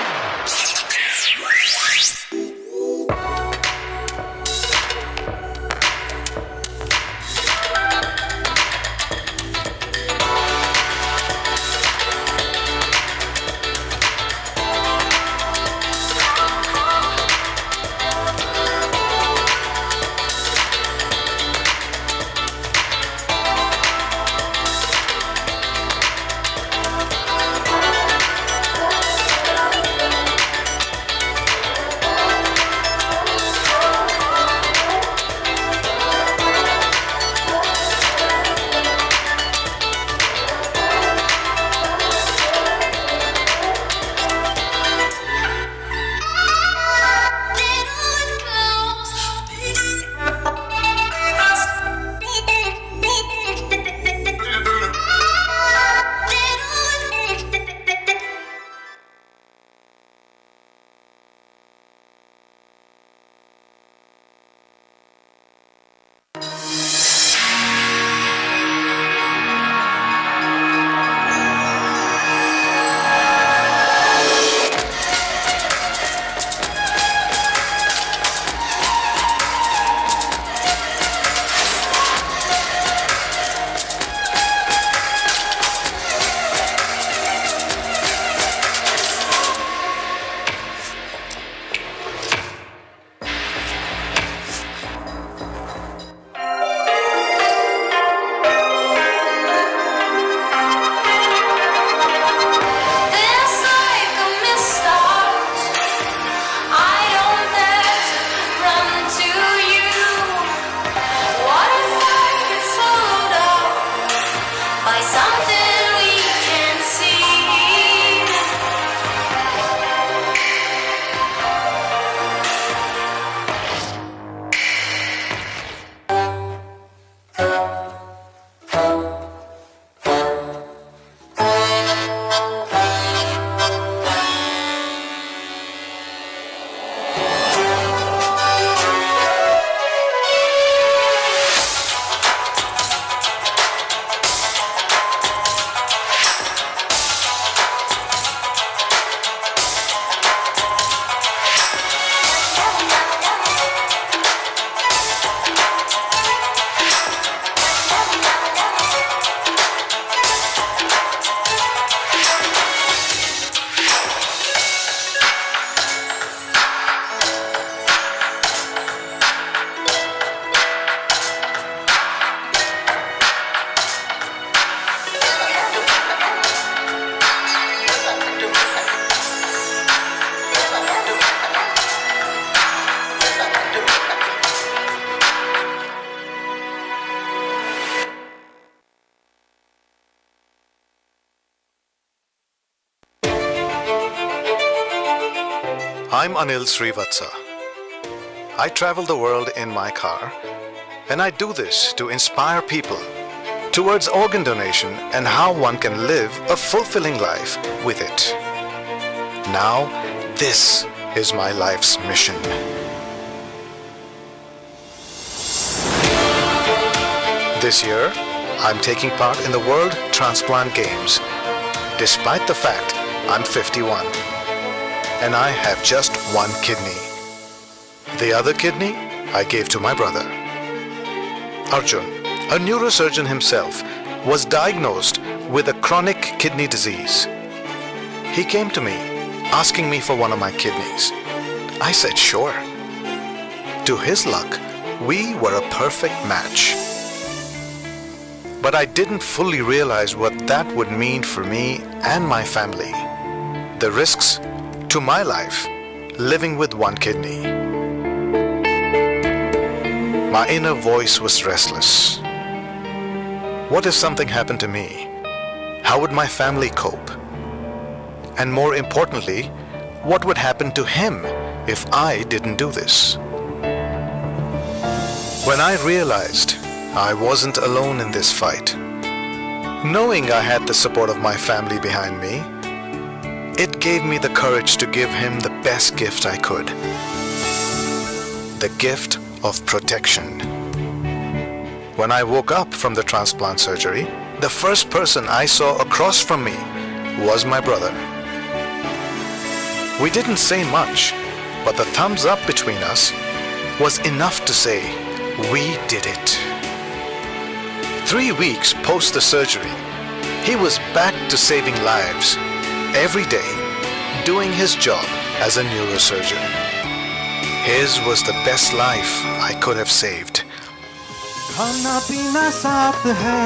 I'm Anil Srivatsa. I travel the world in my car, and I do this to inspire people towards organ donation and how one can live a fulfilling life with it. Now, this is my life's mission. This year, I'm taking part in the World Transplant Games, despite the fact I'm 51 and I have just one kidney. The other kidney I gave to my brother. Arjun, a neurosurgeon himself, was diagnosed with a chronic kidney disease. He came to me asking me for one of my kidneys. I said sure. to his luck, we were a perfect match. But I didn't fully realize what that would mean for me and my family. The risks to my life living with one kidney. My inner voice was restless. What if something happened to me? How would my family cope? And more importantly, what would happen to him if I didn't do this? When I realized I wasn't alone in this fight, knowing I had the support of my family behind me, it gave me the courage to give him the best gift I could. The gift of protection. When I woke up from the transplant surgery, the first person I saw across from me was my brother. We didn't say much, but the thumbs up between us was enough to say, we did it. 3 weeks post the surgery, he was back to saving lives every day, doing his job as a neurosurgeon. His was the best life I could have saved. खाना पीना साथ है,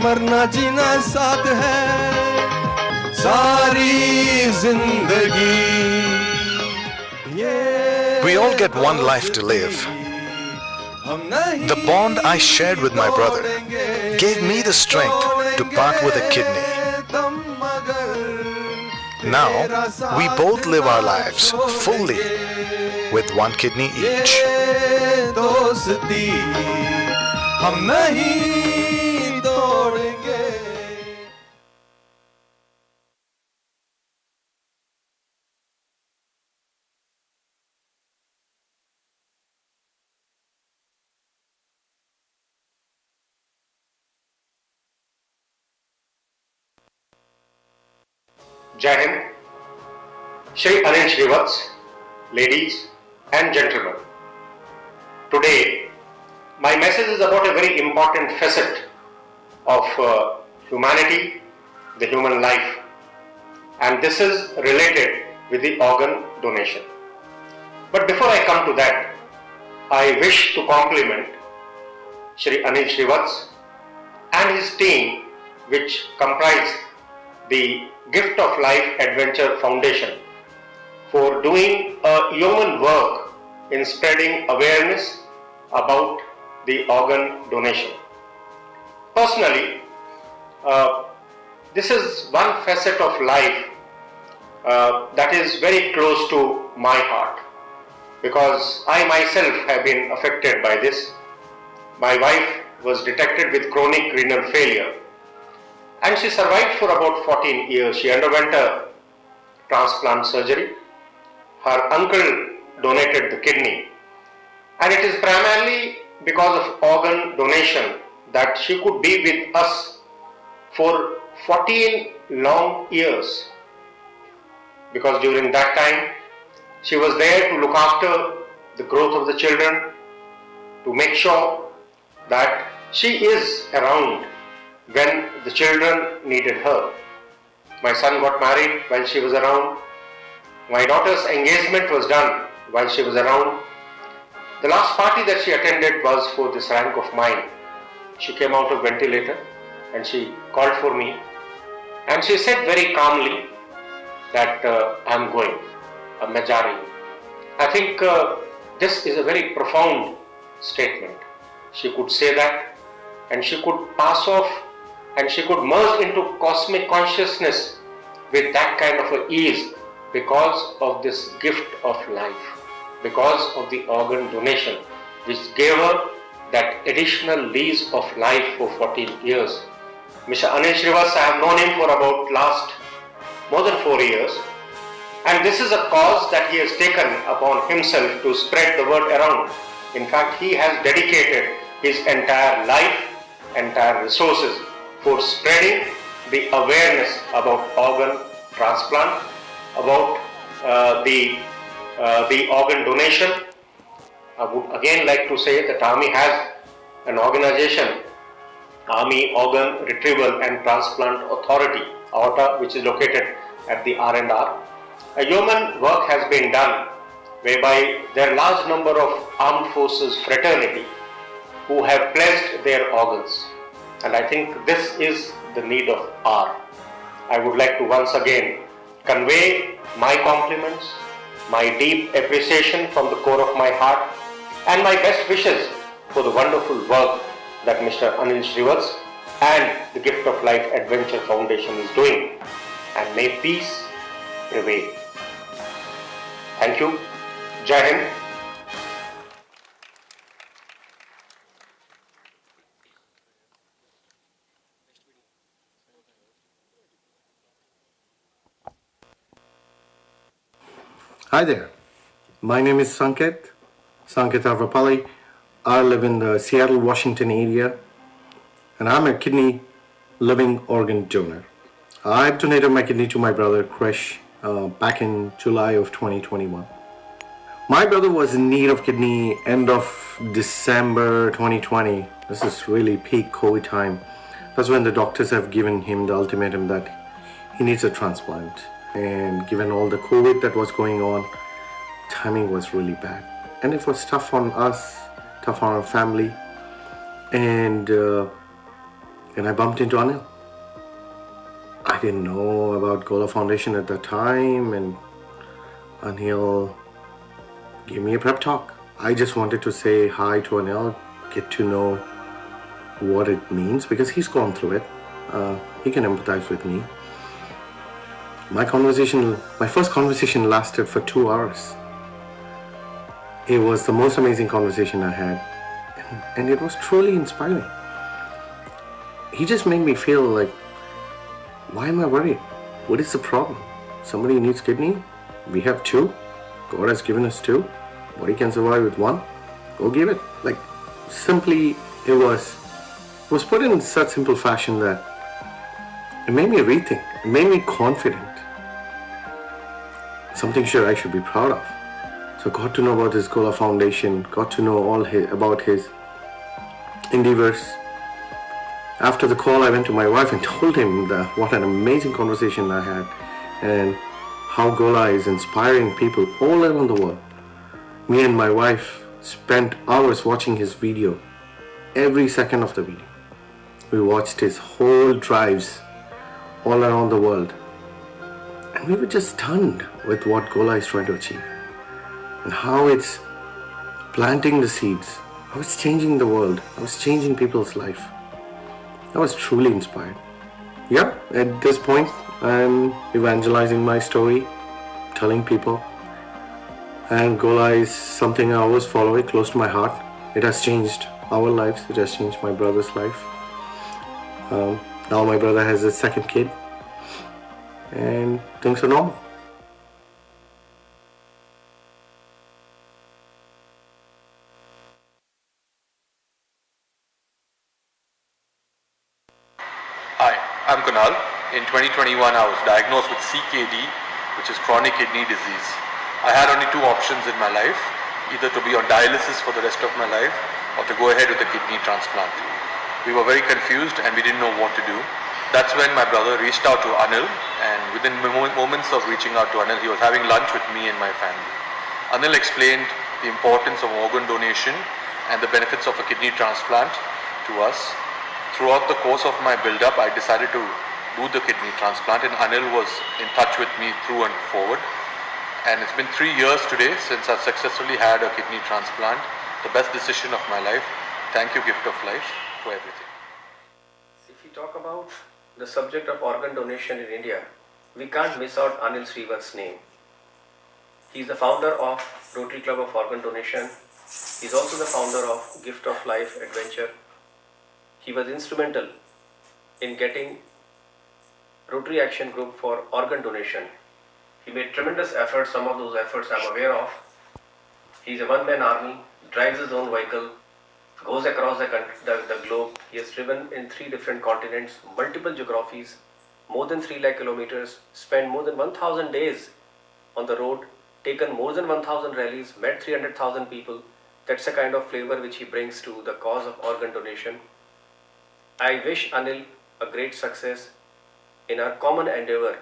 मरना जीना साथ है, सारी जिंदगी. We all get one life to live. The bond I shared with my brother gave me the strength to part with a kidney. Now, we both live our lives fully with one kidney each. दोस्ती हम नहीं तोड़ेंगे. Jai Hind, Shri Anil Shrivats, ladies and gentlemen. Today, my message is about a very important facet of humanity, the human life, and this is related with the organ donation. But before I come to that, I wish to compliment Shri Anil Shrivats and his team, which comprise the Gift of Life Adventure Foundation, for doing a yeoman work in spreading awareness about the organ donation. Personally, this is one facet of life that is very close to my heart, because I myself have been affected by this. My wife was detected with chronic renal failure, and she survived for about 14 years. She underwent a transplant surgery. Her uncle donated the kidney, and it is primarily because of organ donation that she could be with us for 14 long years, because during that time she was there to look after the growth of the children, to make sure that she is around when the children needed her. My son got married while she was around. My daughter's engagement was done while she was around. The last party that she attended was for this rank of mine. She came out of ventilator and she called for me, and she said very calmly that I'm going, I'm Majari. I think this is a very profound statement. She could say that, and she could pass off, and she could merge into cosmic consciousness with that kind of a ease, because of this gift of life, because of the organ donation, which gave her that additional lease of life for 14 years. Mr. Anil Shrivas, I have known him for about last more than 4 years, and this is a cause that he has taken upon himself to spread the word around. In fact, he has dedicated his entire life, entire resources for spreading the awareness about organ transplant, about the organ donation. I would again like to say that Army has an organization, Army Organ Retrieval and Transplant Authority, AOTA, which is located at the R&R. A yeoman work has been done whereby there are large number of armed forces fraternity who have pledged their organs. And I think this is the need of hour. I would like to once again convey my compliments, my deep appreciation from the core of my heart, and my best wishes for the wonderful work that Mr. Anil Srivats and the Gift of Life Adventure Foundation is doing. And may peace prevail. Thank you. Jai Hind. Hi there. My name is Sanket Arvapalli. I live in the Seattle, Washington area, and I'm a kidney living organ donor. I've donated my kidney to my brother Krish back in July of 2021. My brother was in need of kidney end of December 2020. This is really peak COVID time. That's when the doctors have given him the ultimatum that he needs a transplant. And given all the COVID that was going on, timing was really bad. And it was tough on us, tough on our family. And I bumped into Anil. I didn't know about Gola Foundation at that time, and Anil gave me a prep talk. I just wanted to say hi to Anil, get to know what it means, because he's gone through it. He can empathize with me. My first conversation lasted for 2 hours. It was the most amazing conversation I had, and it was truly inspiring. He just made me feel like, why am I worried? What is the problem? Somebody needs kidney? We have 2. God has given us 2. Body can survive with 1. Go give it. Like, simply, it was put in such simple fashion that it made me rethink. It made me confident. Something I should be proud of. So got to know about his Gola Foundation, got to know about his endeavors. After the call, I went to my wife and told him what an amazing conversation I had and how Gola is inspiring people all around the world. Me and my wife spent hours watching his video, every second of the video. We watched his whole drives all around the world. And we were just stunned with what Gola is trying to achieve and how it's planting the seeds, how it's changing the world, how it's changing people's life. I was truly inspired. Yeah, at this point, I'm evangelizing my story, telling people. And Gola is something I always follow, it close to my heart. It has changed our lives, it has changed my brother's life. Now my brother has his second kid, and things are normal. Hi, I'm Kunal. In 2021, I was diagnosed with CKD, which is chronic kidney disease. I had only 2 options in my life, either to be on dialysis for the rest of my life or to go ahead with a kidney transplant. We were very confused and we didn't know what to do. That's when my brother reached out to Anil, and within moments of reaching out to Anil, he was having lunch with me and my family. Anil explained the importance of organ donation and the benefits of a kidney transplant to us. Throughout the course of my build-up, I decided to do the kidney transplant, and Anil was in touch with me through and forward. And it's been 3 years today since I've successfully had a kidney transplant, the best decision of my life. Thank you, Gift of Life, for everything. If we talk about the subject of organ donation in India, we can't miss out Anil Srivat's name. He is the founder of Rotary Club of Organ Donation. He is also the founder of Gift of Life Adventure. He was instrumental in getting Rotary Action Group for organ donation. He made tremendous efforts. Some of those efforts I'm aware of. He is a one-man army, drives his own vehicle, goes across the globe. He has driven in 3 different continents, multiple geographies, more than 3 lakh kilometers, spent more than 1,000 days on the road, taken more than 1,000 rallies, met 300,000 people. That's the kind of flavor which he brings to the cause of organ donation. I wish Anil a great success in our common endeavor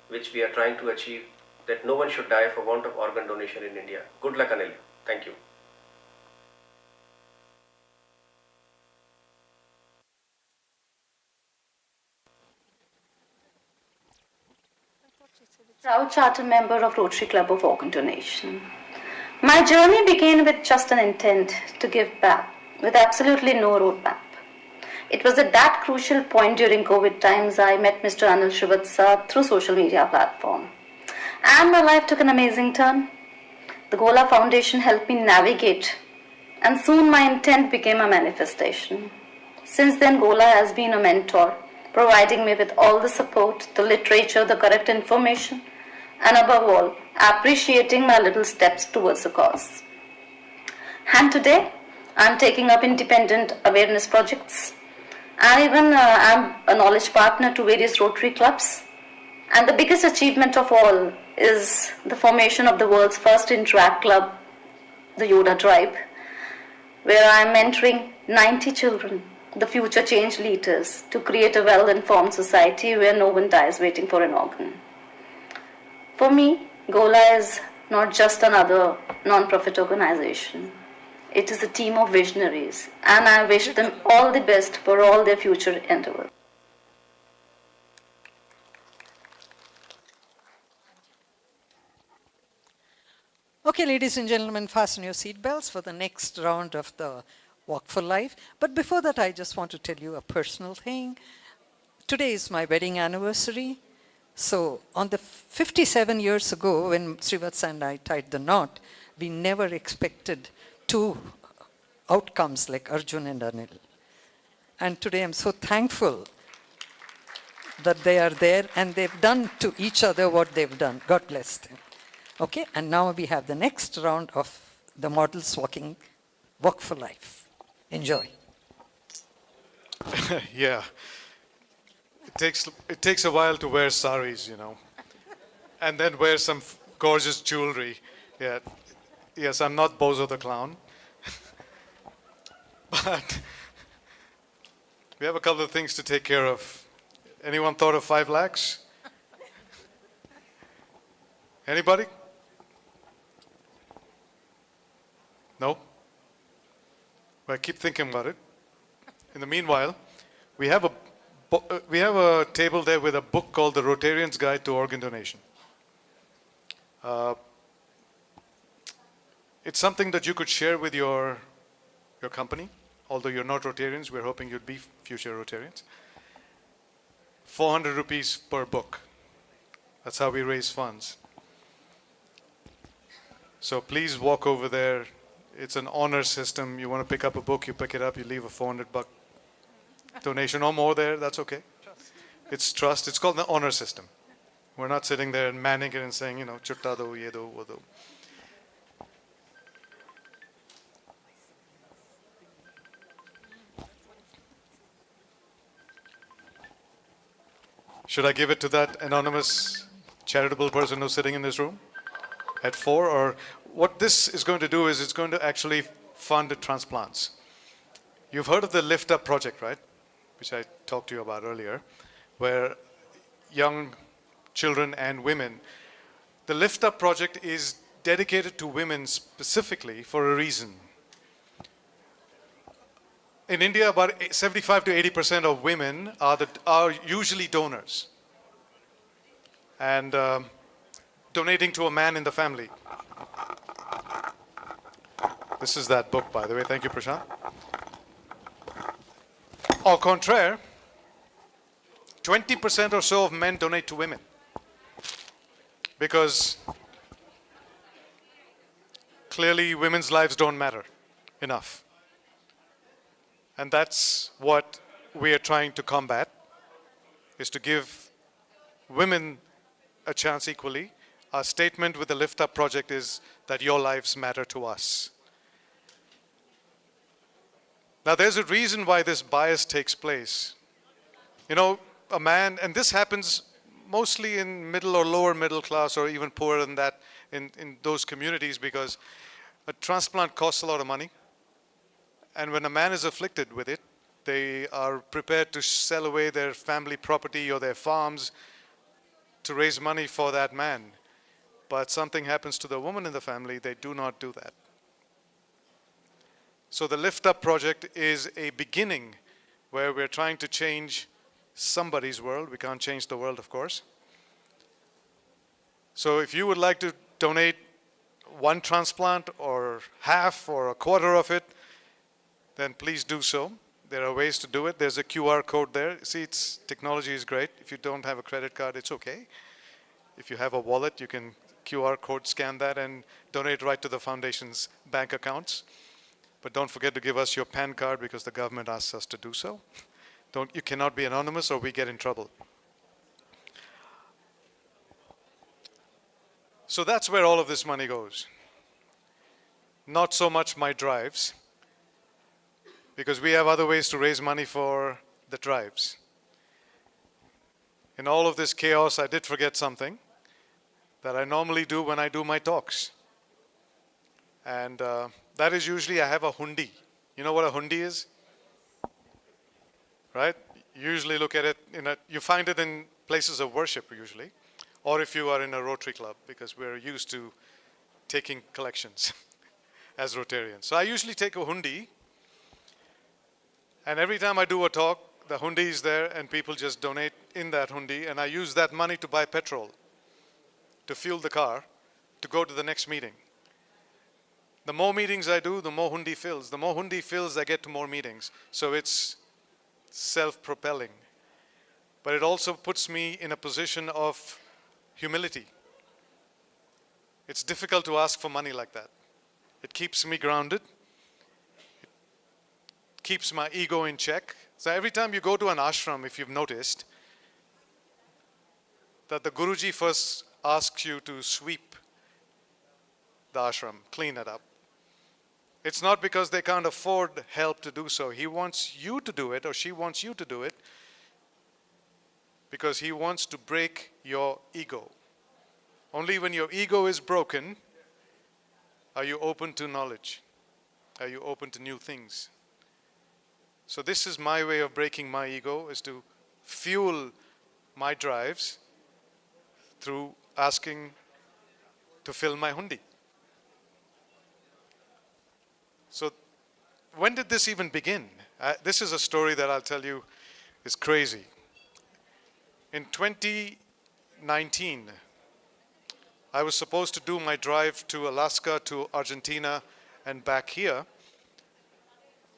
which we are trying to achieve that no one should die for want of organ donation in India. Good luck, Anil. Thank you. Proud charter member of Rotary Club of Organ Donation. My journey began with just an intent to give back, with absolutely no roadmap. It was at that crucial point during COVID times I met Mr. Anil Srivatsa through social media platform. And my life took an amazing turn. The Gola Foundation helped me navigate, and soon my intent became a manifestation. Since then, Gola has been a mentor, providing me with all the support, the literature, the correct information, and above all, appreciating my little steps towards the cause. And today, I'm taking up independent awareness projects, and even I'm a knowledge partner to various Rotary clubs. And the biggest achievement of all is the formation of the world's first Interact Club, the Yoda Tribe, where I'm mentoring 90 children, the future change leaders, to create a well-informed society where no one dies waiting for an organ. For me, Gola is not just another non-profit organization. It is a team of visionaries, and I wish them all the best for all their future endeavors. Okay, ladies and gentlemen, fasten your seatbelts for the next round of the Walk for Life. But before that, I just want to tell you a personal thing. Today is my wedding anniversary. So on the 57 years ago, when Srivatsa and I tied the knot, we never expected two outcomes like Arjun and Anil. And today I'm so thankful that they are there and they've done to each other what they've done. God bless them. Okay, and now we have the next round of the models Walk for Life. Enjoy. Yeah. It takes a while to wear saris, and then wear some gorgeous jewelry. Yeah. Yes, I'm not Bozo the Clown. But we have a couple of things to take care of. Anyone thought of 5 lakhs? Anybody? No? Well, keep thinking about it. In the meanwhile, we have a table there with a book called The Rotarian's Guide to Organ Donation. It's something that you could share with your company. Although you're not Rotarians, we're hoping you'd be future Rotarians. 400 rupees per book. That's how we raise funds. So please walk over there. It's an honor system. You want to pick up a book, you pick it up, you leave a 400 buck donation or more there, that's okay. It's trust. It's called the honor system. We're not sitting there and manning it and saying, chutta do, ye do, wo do. Should I give it to that anonymous charitable person who's sitting in this room at 4? Or what this is going to do is it's going to actually fund transplants. You've heard of the Lift Up project, right? Which I talked to you about earlier, where young children and women, the Lift Up project is dedicated to women specifically for a reason. In India, about 75 to 80% of women are usually donors and donating to a man in the family. This is that book, by the way. Thank you, Prashant. Au contraire, 20% or so of men donate to women because clearly women's lives don't matter enough. And that's what we are trying to combat, is to give women a chance equally. Our statement with the Lift Up project is that your lives matter to us. Now there's a reason why this bias takes place. A man, and this happens mostly in middle or lower middle class or even poorer than that in those communities, because a transplant costs a lot of money. And when a man is afflicted with it, they are prepared to sell away their family property or their farms to raise money for that man. but something happens to the woman in the family, they do not do that. So the Lift Up project is a beginning where we're trying to change somebody's world. We can't change the world, of course. So if you would like to donate one transplant or half or a quarter of it, then please do so. There are ways to do it. There's a QR code there. See, technology is great. If you don't have a credit card, it's okay. If you have a wallet, you can QR code scan that and donate right to the foundation's bank accounts. But don't forget to give us your PAN card because the government asks us to do so. You cannot be anonymous or we get in trouble. So that's where all of this money goes. Not so much my drives, because we have other ways to raise money for the drives. In all of this chaos, I did forget something that I normally do when I do my talks. And that is usually I have a hundi. You know what a hundi is? Right? You usually look at it, you find it in places of worship usually, or if you are in a Rotary Club, because we're used to taking collections as Rotarians. So I usually take a hundi, and every time I do a talk, the hundi is there and people just donate in that hundi, and I use that money to buy petrol, to fuel the car, to go to the next meeting. The more meetings I do, the more hundi fills. The more hundi fills, I get to more meetings. So it's self-propelling. But it also puts me in a position of humility. It's difficult to ask for money like that. It keeps me grounded. It keeps my ego in check. So every time you go to an ashram, if you've noticed, that the Guruji first asks you to sweep the ashram, clean it up. It's not because they can't afford help to do so. He wants you to do it, or she wants you to do it, because he wants to break your ego. Only when your ego is broken are you open to knowledge. Are you open to new things? So this is my way of breaking my ego, is to fuel my drives through asking to fill my hundi. So when did this even begin? This is a story that I'll tell you is crazy. In 2019, I was supposed to do my drive to Alaska, to Argentina, and back here.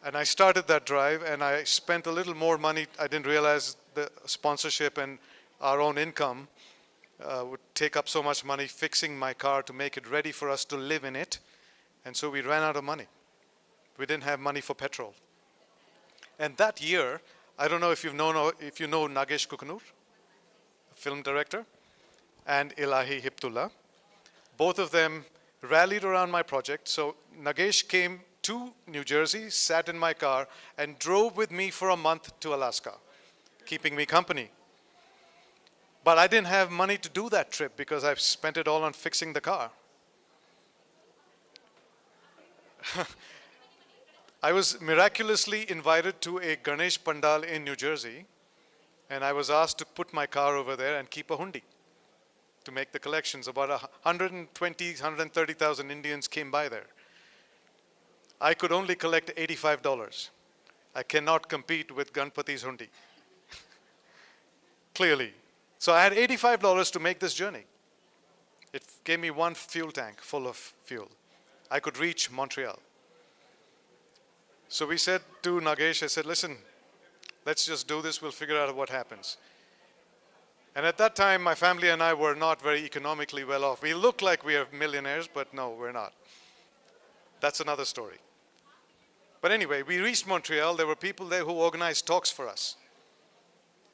And I started that drive, and I spent a little more money. I didn't realize the sponsorship and our own income would take up so much money fixing my car to make it ready for us to live in it. And so we ran out of money. We didn't have money for petrol. And that year, I don't know if you know Nagesh Kukunur, film director, and Ilahi Hiptullah. Both of them rallied around my project. So Nagesh came to New Jersey, sat in my car, and drove with me for a month to Alaska, keeping me company. But I didn't have money to do that trip because I spent it all on fixing the car. I was miraculously invited to a Ganesh Pandal in New Jersey, and I was asked to put my car over there and keep a hundi to make the collections. About 130,000 Indians came by there. I could only collect $85. I cannot compete with Ganpati's hundi. Clearly. So I had $85 to make this journey. It gave me one fuel tank full of fuel. I could reach Montreal. So we said to Nagesh, I said, listen, let's just do this, we'll figure out what happens. And at that time, my family and I were not very economically well off. We look like we are millionaires, but no, we're not. That's another story. But anyway, we reached Montreal. There were people there who organized talks for us.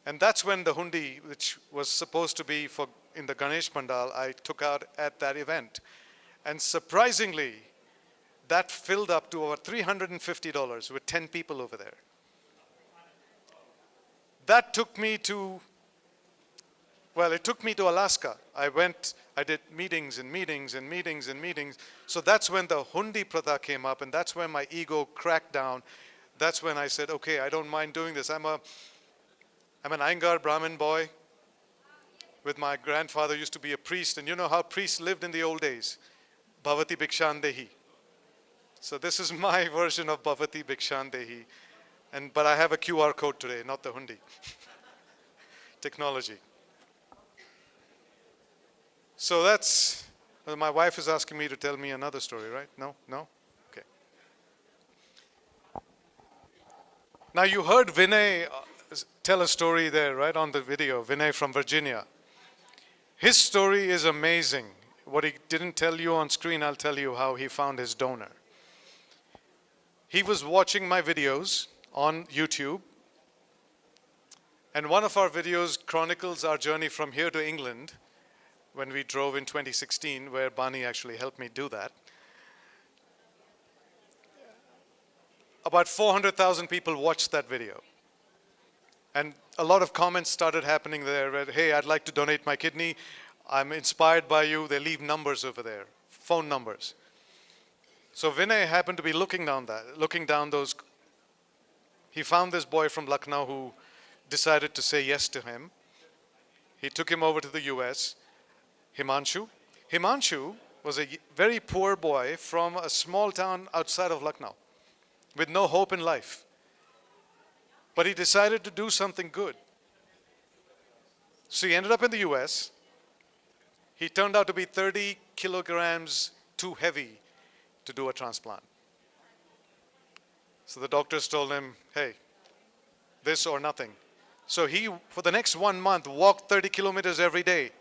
And that's when the hundi, which was supposed to be in the Ganesh Pandal, I took out at that event. And surprisingly, that filled up to over $350 with 10 people over there. That took me to, well, it took me to Alaska. I did meetings and meetings and meetings and meetings. So that's when the hundi pratha came up, and that's when my ego cracked down. That's when I said, okay, I don't mind doing this. I'm an Iyengar Brahmin boy. with my grandfather, used to be a priest, and you know how priests lived in the old days. Bhavati Bhikshandehi. So this is my version of Bhavati Bhikshandehi. But I have a QR code today, not the hundi. Technology. So that's, my wife is asking me to tell me another story, right? No? No? Okay. Now you heard Vinay tell a story there, right, on the video, Vinay from Virginia. His story is amazing. What he didn't tell you on screen, I'll tell you how he found his donor. He was watching my videos on YouTube, and one of our videos chronicles our journey from here to England when we drove in 2016, where Bani actually helped me do that. About 400,000 people watched that video. And a lot of comments started happening there, where, hey, I'd like to donate my kidney. I'm inspired by you. They leave numbers over there, phone numbers. So Vinay happened to be looking down those. He found this boy from Lucknow who decided to say yes to him. He took him over to the US, Himanshu. Himanshu was a very poor boy from a small town outside of Lucknow with no hope in life. But he decided to do something good. So he ended up in the US. He turned out to be 30 kilograms too heavy to do a transplant. So the doctors told him, hey, this or nothing. So he, for the next 1 month, walked 30 kilometers every day,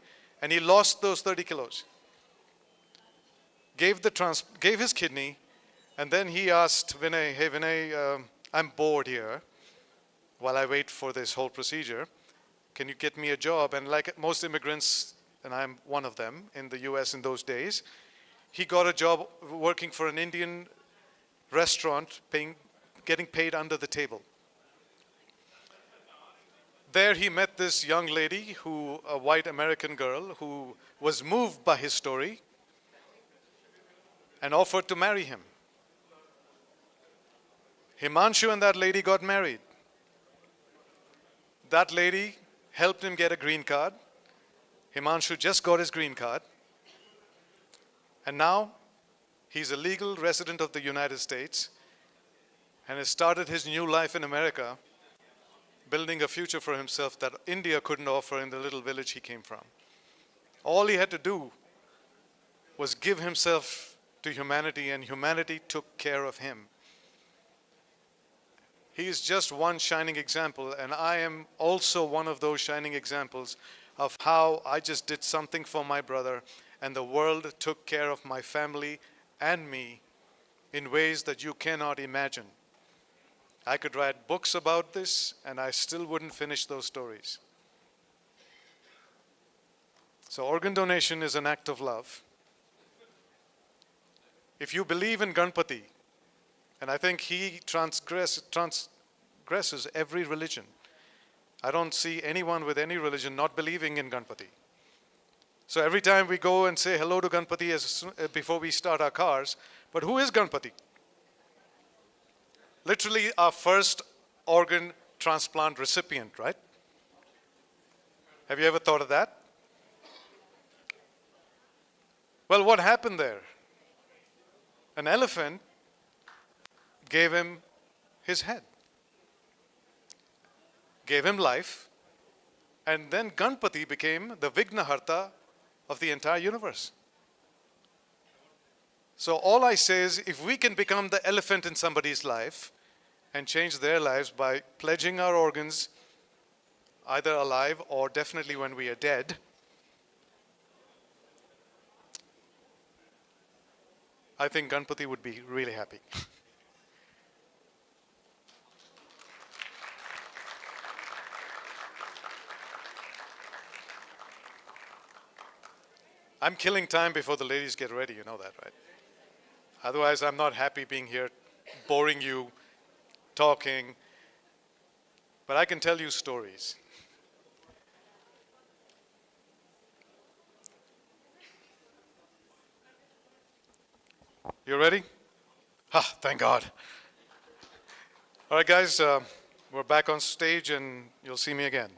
and he lost those 30 kilos. Gave his kidney, and then he asked Vinay, hey Vinay, I'm bored here while I wait for this whole procedure. Can you get me a job? And like most immigrants, and I'm one of them in the US in those days, he got a job working for an Indian restaurant, getting paid under the table. There he met this young lady, a white American girl, who was moved by his story and offered to marry him. Himanshu and that lady got married. That lady helped him get a green card. Himanshu just got his green card. And now he's a legal resident of the United States and has started his new life in America, building a future for himself that India couldn't offer in the little village he came from. All he had to do was give himself to humanity, and humanity took care of him. He is just one shining example, and I am also one of those shining examples of how I just did something for my brother, and the world took care of my family and me in ways that you cannot imagine. I could write books about this, and I still wouldn't finish those stories. So organ donation is an act of love. If you believe in Ganpati, and I think he transgresses every religion. I don't see anyone with any religion not believing in Ganpati. So every time we go and say hello to Ganpati before we start our cars, but who is Ganpati? Literally our first organ transplant recipient, right? Have you ever thought of that? Well, what happened there? An elephant gave him his head, gave him life, and then Ganpati became the Vignaharta of the entire universe. So all I say is, if we can become the elephant in somebody's life and change their lives by pledging our organs, either alive or definitely when we are dead, I think Ganpati would be really happy. I'm killing time before the ladies get ready, you know that, right? Otherwise, I'm not happy being here, boring you, talking. But I can tell you stories. You ready? Ah, thank God. All right, guys, we're back on stage and you'll see me again.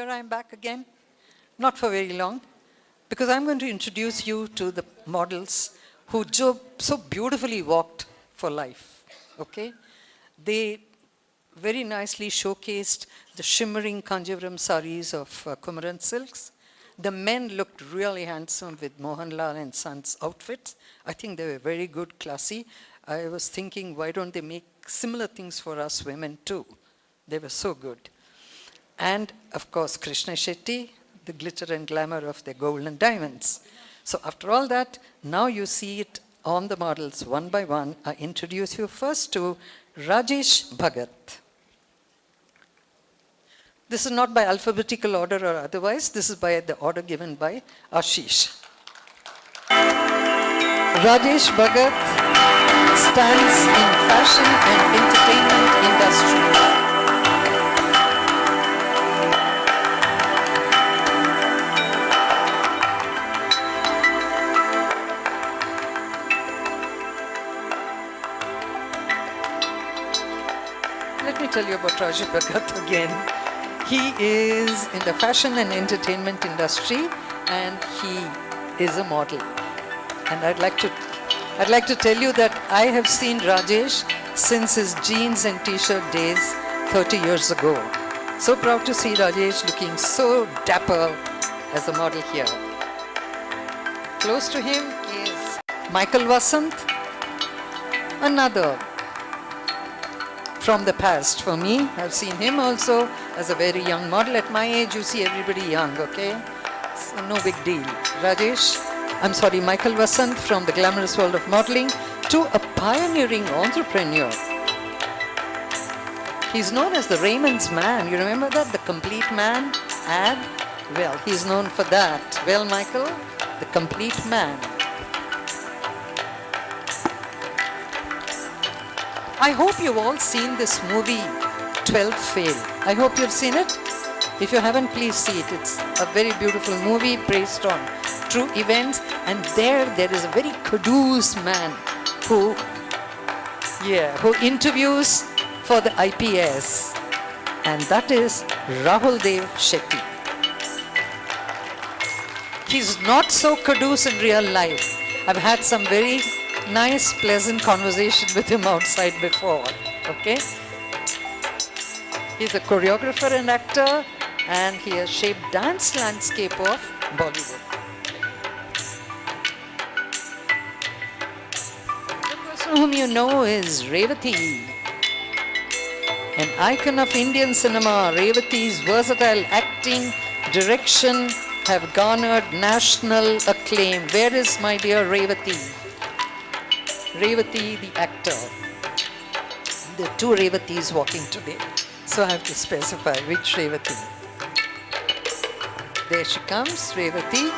here I am back again. Not for very long, because I'm going to introduce you to the models who so beautifully walked for life, okay? They very nicely showcased the shimmering Kanjivaram saris of Kumaran silks. The men looked really handsome with Mohanlal and Sons outfits. I think they were very good, classy. I was thinking, why don't they make similar things for us women too? They were so good. And of course, Krishna Shetty, the glitter and glamour of their gold and diamonds. So after all that, now you see it on the models one by one. I introduce you first to Rajesh Bhagat. This is not by alphabetical order or otherwise. This is by the order given by Ashish. Rajesh Bhagat stands in fashion and entertainment industry. Let me tell you about Rajesh Bhagat again. He is in the fashion and entertainment industry, and he is a model. And I'd like to tell you that I have seen Rajesh since his jeans and t-shirt days 30 years ago. So proud to see Rajesh looking so dapper as a model here. Close to him is Michael Vasant, another from the past for me. I've seen him also as a very young model. At my age, you see everybody young, okay? So no big deal. Michael Vasant, from the glamorous world of modeling to a pioneering entrepreneur. He's known as the Raymond's man. You remember that? The Complete Man ad? Well, he's known for that. Well, Michael, the Complete Man. I hope you've all seen this movie, 12th Fail. I hope you've seen it. If you haven't, please see it. It's a very beautiful movie based on true events. And there is a very caduce man who interviews for the IPS. And that is Rahul Dev Shetty. He's not so caduce in real life. I've had some very nice, pleasant conversation with him outside before, okay? He's a choreographer and actor, and he has shaped dance landscape of Bollywood. The person whom you know is Revati, an icon of Indian cinema. Revati's versatile acting, direction have garnered national acclaim. Where is my dear Revati? Revati, the actor. There are two Revatis walking today, so I have to specify which Revati. There she comes, Revati.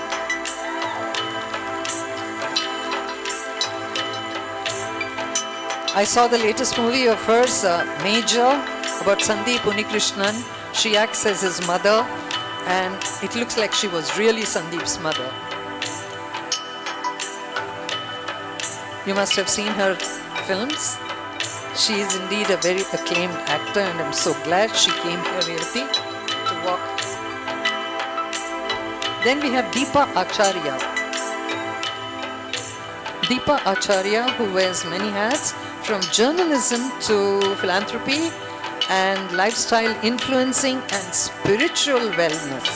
I saw the latest movie of hers, Major, about Sandeep Unikrishnan. She acts as his mother, and it looks like she was really Sandeep's mother. You must have seen her films. She is indeed a very acclaimed actor, and I'm so glad she came here, Revati, to walk. Then we have Deepa Acharya. Deepa Acharya, who wears many hats, from journalism to philanthropy and lifestyle influencing and spiritual wellness.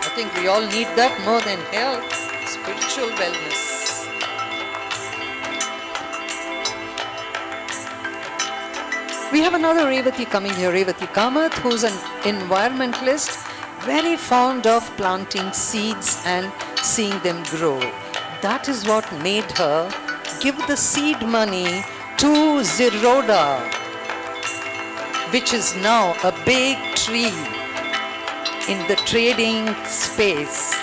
I think we all need that more than health, spiritual wellness. We have another Revati coming here, Revati Kamath, who's an environmentalist, very fond of planting seeds and seeing them grow. That is what made her give the seed money to Zeroda, which is now a big tree in the trading space.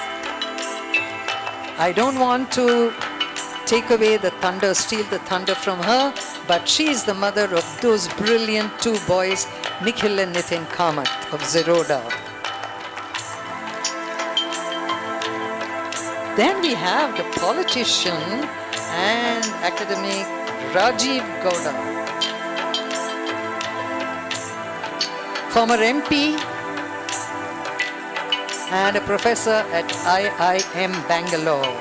I don't want to take away the thunder, steal the thunder from her, but she is the mother of those brilliant two boys, Nikhil and Nitin Kamath of Zeroda. Then we have the politician and academic Rajiv Gowda, former MP and a professor at IIM Bangalore.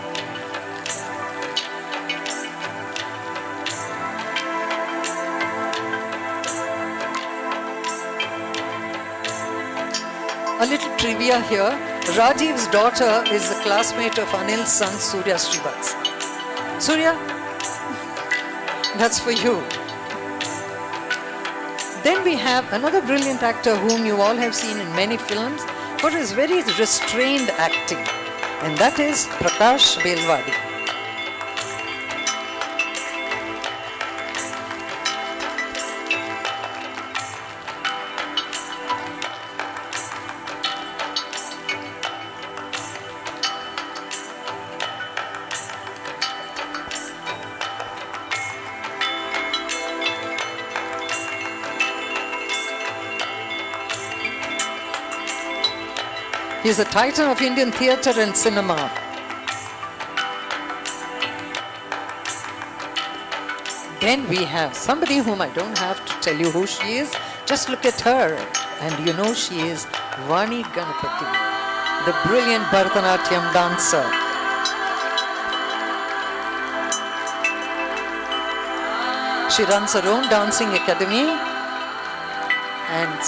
A little trivia here. Rajiv's daughter is a classmate of Anil's son Surya Srivatsa. Surya, that's for you. Then we have another brilliant actor whom you all have seen in many films for his very restrained acting, and that is Prakash Belwadi. He is a titan of Indian theatre and cinema. Then we have somebody whom I don't have to tell you who she is. Just look at her and you know she is Vani Ganapati, the brilliant Bharatanatyam dancer. She runs her own dancing academy, and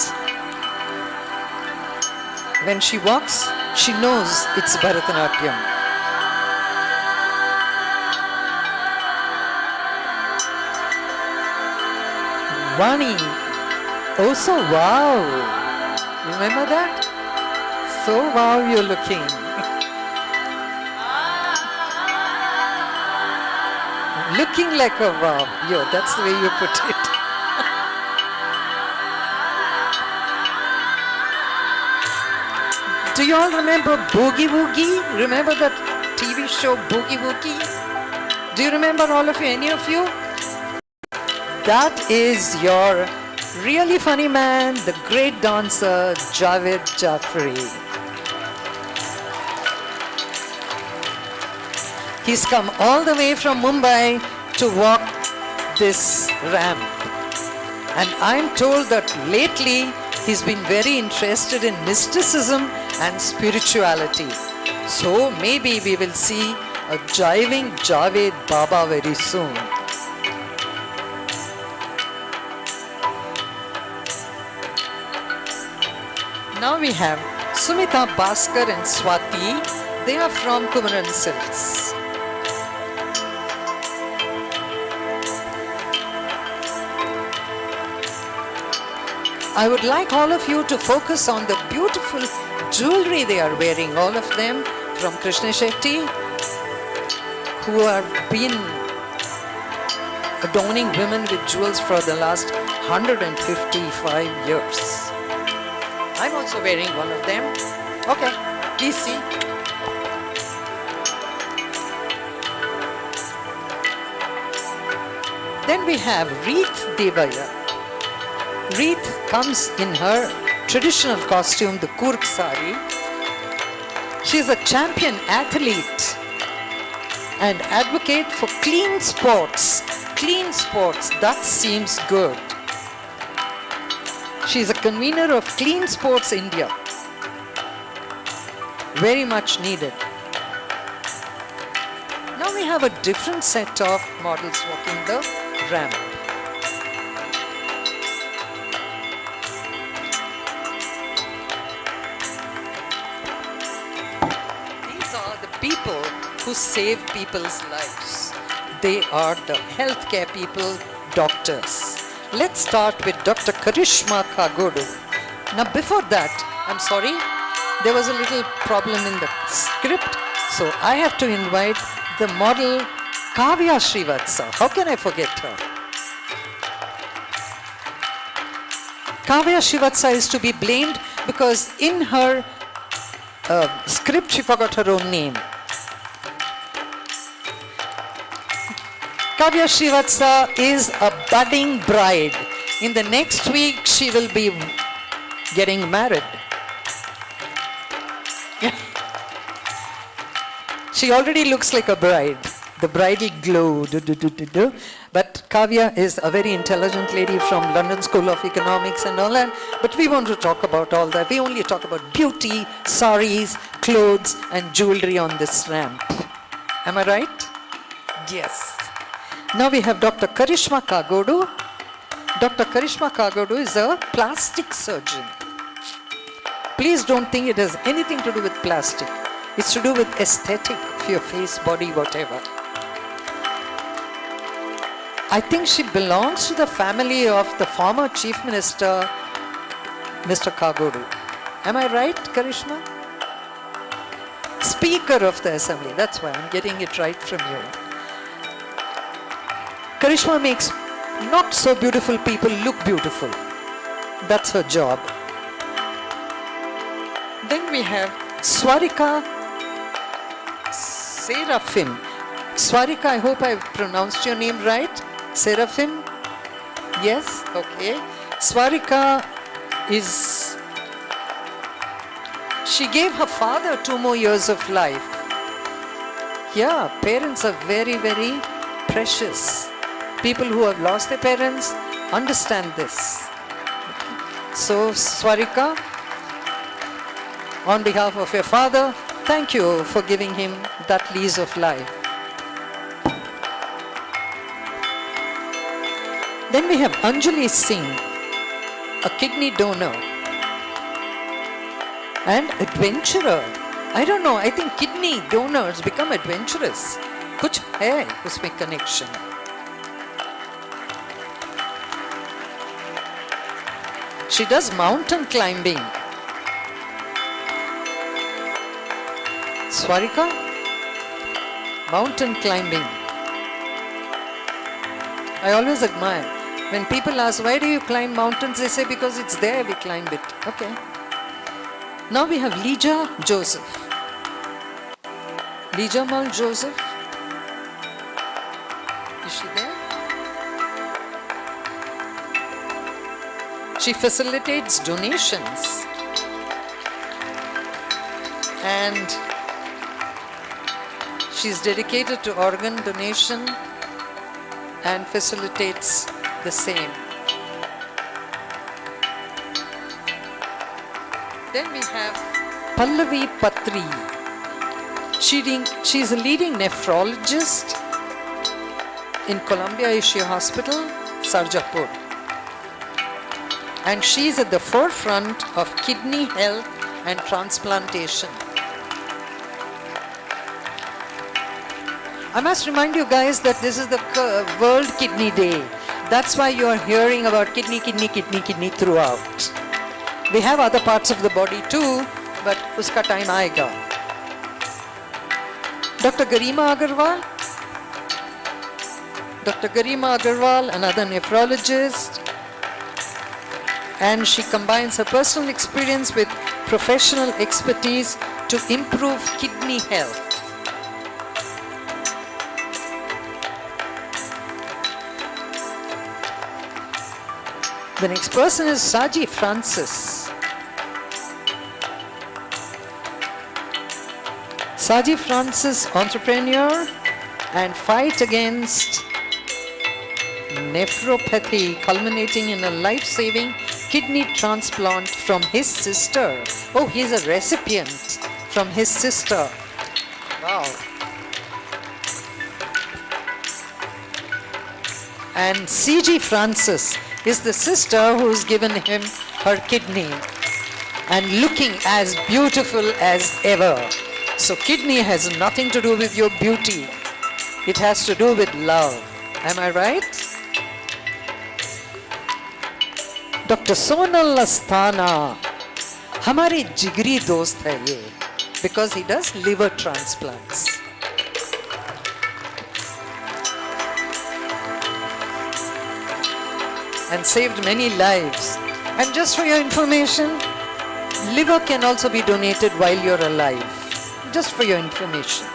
when she walks, she knows it's Bharatanatyam. Vani, oh so wow, remember that? So wow you're looking. Looking like a wow, yo, that's the way you put it. Do you all remember Boogie Woogie? Remember that TV show Boogie Woogie? Do you remember all of you, any of you? That is your really funny man, the great dancer Javed Jafri. He's come all the way from Mumbai to walk this ramp. And I'm told that lately he's been very interested in mysticism and spirituality. So maybe we will see a jiving Javed Baba very soon. Now we have Sumita Bhaskar and Swati. They are from Kumaran Silks. I would like all of you to focus on the beautiful jewelry they are wearing, all of them from Krishna Shetty, who have been adorning women with jewels for the last 155 years. I'm also wearing one of them. Okay, please see. Then we have Reeth Devaya. Reeth comes in her traditional costume, the Kurk sari. She is a champion athlete and advocate for clean sports. Clean sports, that seems good. She is a convener of Clean Sports India. Very much needed. Now we have a different set of models walking the ramp. These are the people who save people's lives. They are the healthcare people, doctors. Let's start with Dr. Karishma Kagodu. Now before that, I'm sorry, there was a little problem in the script, so I have to invite the model Kavya Srivatsa. How can I forget her? Kavya Srivatsa is to be blamed because in her script she forgot her own name. Kavya Srivatsa is a budding bride. In the next week, she will be getting married. She already looks like a bride. The bridal glow. But Kavya is a very intelligent lady from London School of Economics and all that. But we want to talk about all that. We only talk about beauty, saris, clothes, and jewelry on this ramp. Am I right? Yes. Now we have Dr. Karishma Kagodu. Dr. Karishma Kagodu is a plastic surgeon. Please don't think it has anything to do with plastic. It's to do with aesthetic of your face, body, whatever. I think she belongs to the family of the former Chief Minister, Mr. Kagodu. Am I right, Karishma? Speaker of the Assembly. That's why I'm getting it right from you. Karishma makes not so beautiful people look beautiful. That's her job. Then we have Swarika Seraphim. Swarika, I hope I've pronounced your name right. Seraphim? Yes? Okay. Swarika is... She gave her father 2 more years of life. Yeah, parents are very, very precious. People who have lost their parents understand this. So, Swarika, on behalf of your father, thank you for giving him that lease of life. Then we have Anjali Singh, a kidney donor and adventurer. I don't know, I think kidney donors become adventurous. Kuch hai usme connection. She does mountain climbing. Swarika, mountain climbing. I always admire. When people ask, why do you climb mountains? They say, because it's there, we climb it. Okay. Now we have Lija Joseph. Lija Mal Joseph. Is she there? She facilitates donations. And she's dedicated to organ donation and facilitates the same. Then we have Pallavi Patri. She's a leading nephrologist in Columbia Asia Hospital, Sarjapur. And she's at the forefront of kidney health and transplantation. I must remind you guys that this is the World Kidney Day. That's why you are hearing about kidney throughout. We have other parts of the body too, but uska time aayega. Dr. Garima Agarwal. Dr. Garima Agarwal, another nephrologist. And she combines her personal experience with professional expertise to improve kidney health. The next person is Saji Francis. Saji Francis, entrepreneur and fight against nephropathy, culminating in a life-saving kidney transplant from his sister. Oh, he's a recipient from his sister. Wow. And CG Francis is the sister who's given him her kidney and looking as beautiful as ever. So kidney has nothing to do with your beauty. It has to do with love. Am I right? Dr. Sonal Asthana, हमारे जिगरी दोस्त है ये, because he does liver transplants. And saved many lives. And just for your information, liver can also be donated while you're alive. Just for your information.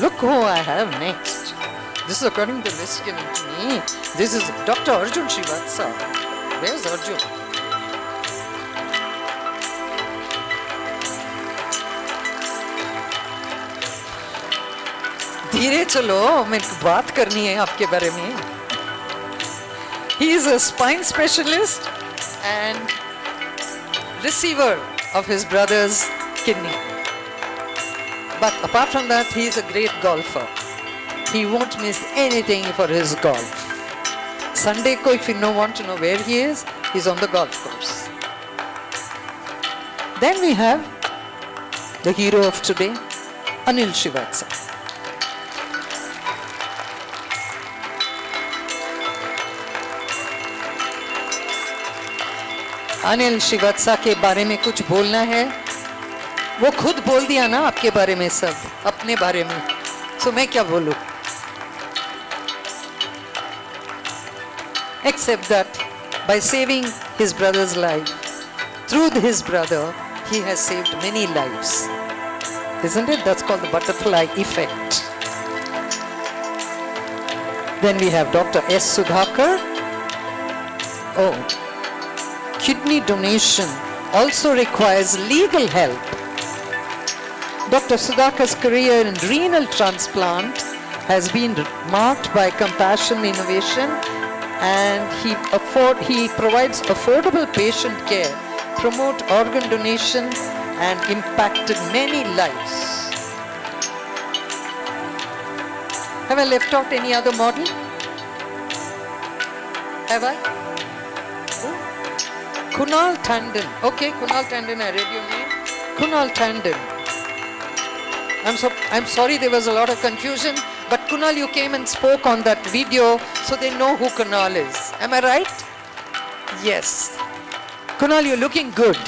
Look who I have next. This is according to the list given to me. This is Dr. Arjun Srivatsa. Where's Arjun? धीरे चलो, मेरे को बात करनी है आपके बारे में. He is a spine specialist and receiver of his brother's kidney. But apart from that, he is a great golfer. He won't miss anything for his golf. Sunday ko, if you want to know where he is, he's on the golf course. Then we have the hero of today, Anil Srivatsa. Anil श्रीवात्सा के बारे में कुछ बोलना है. वो खुद बोल दिया ना आपके बारे में, सब अपने बारे में. सो मैं क्या बोलूं? Except that by saving his brother's life, through his brother, he has saved many lives. Isn't it? That's called the butterfly effect. Then we have Dr. S. Sudhakar. Oh, kidney donation also requires legal help. Dr. Sudhakar's career in renal transplant has been marked by compassion, innovation, and he provides affordable patient care, promote organ donation, and impacted many lives. Have I left out any other model? Have I? Kunal Tandon. Okay, Kunal Tandon, I read your name. Kunal Tandon. I'm sorry there was a lot of confusion, but Kunal, you came and spoke on that video, so they know who Kunal is. Am I right? Yes. Kunal, you're looking good.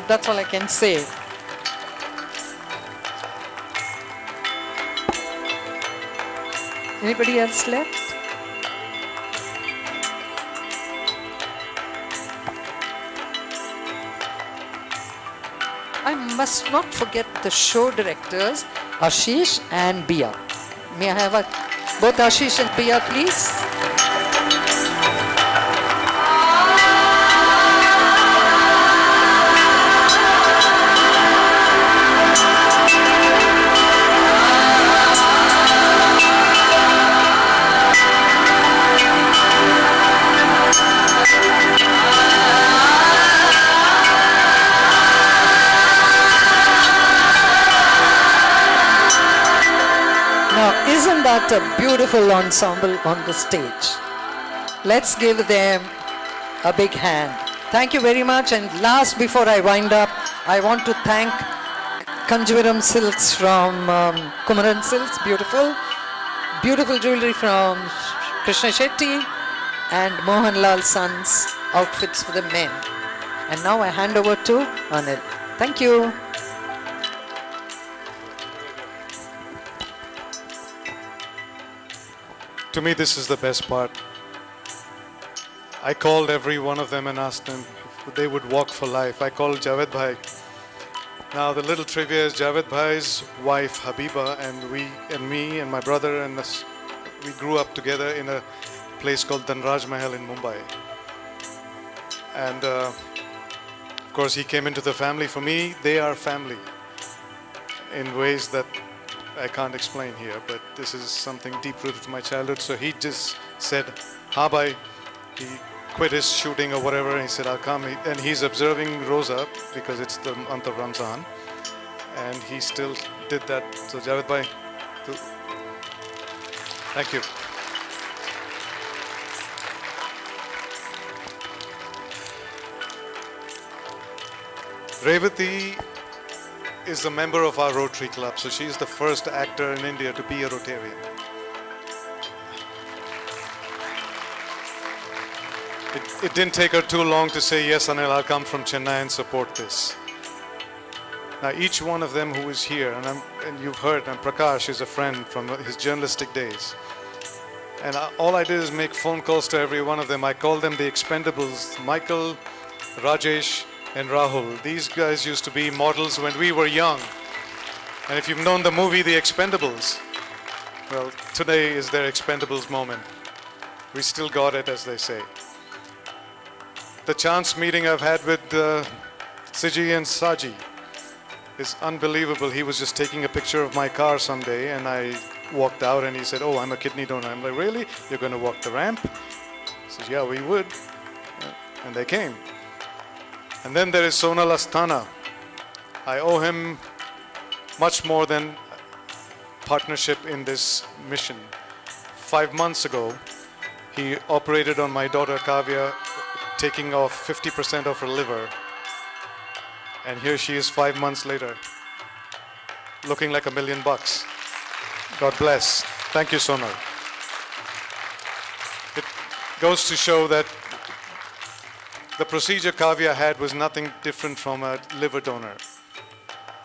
That's all I can say. Anybody else left? I must not forget the show directors, Ashish and Bia. May I have both Ashish and Bia, please? Now, isn't that a beautiful ensemble on the stage? Let's give them a big hand. Thank you very much. And last, before I wind up, I want to thank Kanjivaram Silks from Kumaran Silks, beautiful. Beautiful jewelry from Krishna Shetty and Mohanlal Sons outfits for the men. And now I hand over to Anil. Thank you. To me, this is the best part. I called every one of them and asked them if they would walk for life. I called Javed Bhai. Now, the little trivia is Javed Bhai's wife, Habiba, and me and my brother, and us, we grew up together in a place called Dhanraj Mahal in Mumbai. And of course, he came into the family. For me, they are family in ways that I can't explain here, but this is something deep-rooted to my childhood. So he just said, "Ha bhai." He quit his shooting or whatever, and he said, "I'll come." And he's observing Roza because it's the month of Ramzan, and he still did that. So Javed bhai, thank you. Revati is a member of our Rotary Club, so she is the first actor in India to be a Rotarian. It didn't take her too long to say, "Yes, Anil, I'll come from Chennai and support this." Now, each one of them who is here, and you've heard, and Prakash is a friend from his journalistic days. And all I did is make phone calls to every one of them. I called them the Expendables, Michael, Rajesh, and Rahul. These guys used to be models when we were young. And if you've known the movie The Expendables, well, today is their Expendables moment. We still got it, as they say. The chance meeting I've had with Siji and Saji, is unbelievable. He was just taking a picture of my car someday, and I walked out, and he said, "Oh, I'm a kidney donor." I'm like, "Really? You're going to walk the ramp?" He says, "Yeah, we would." And they came. And then there is Sonal Asthana. I owe him much more than partnership in this mission. 5 months ago, he operated on my daughter Kavya, taking off 50% of her liver. And here she is 5 months later, looking like $1 million. God bless. Thank you, Sonal. It goes to show that the procedure Kavya had was nothing different from a liver donor,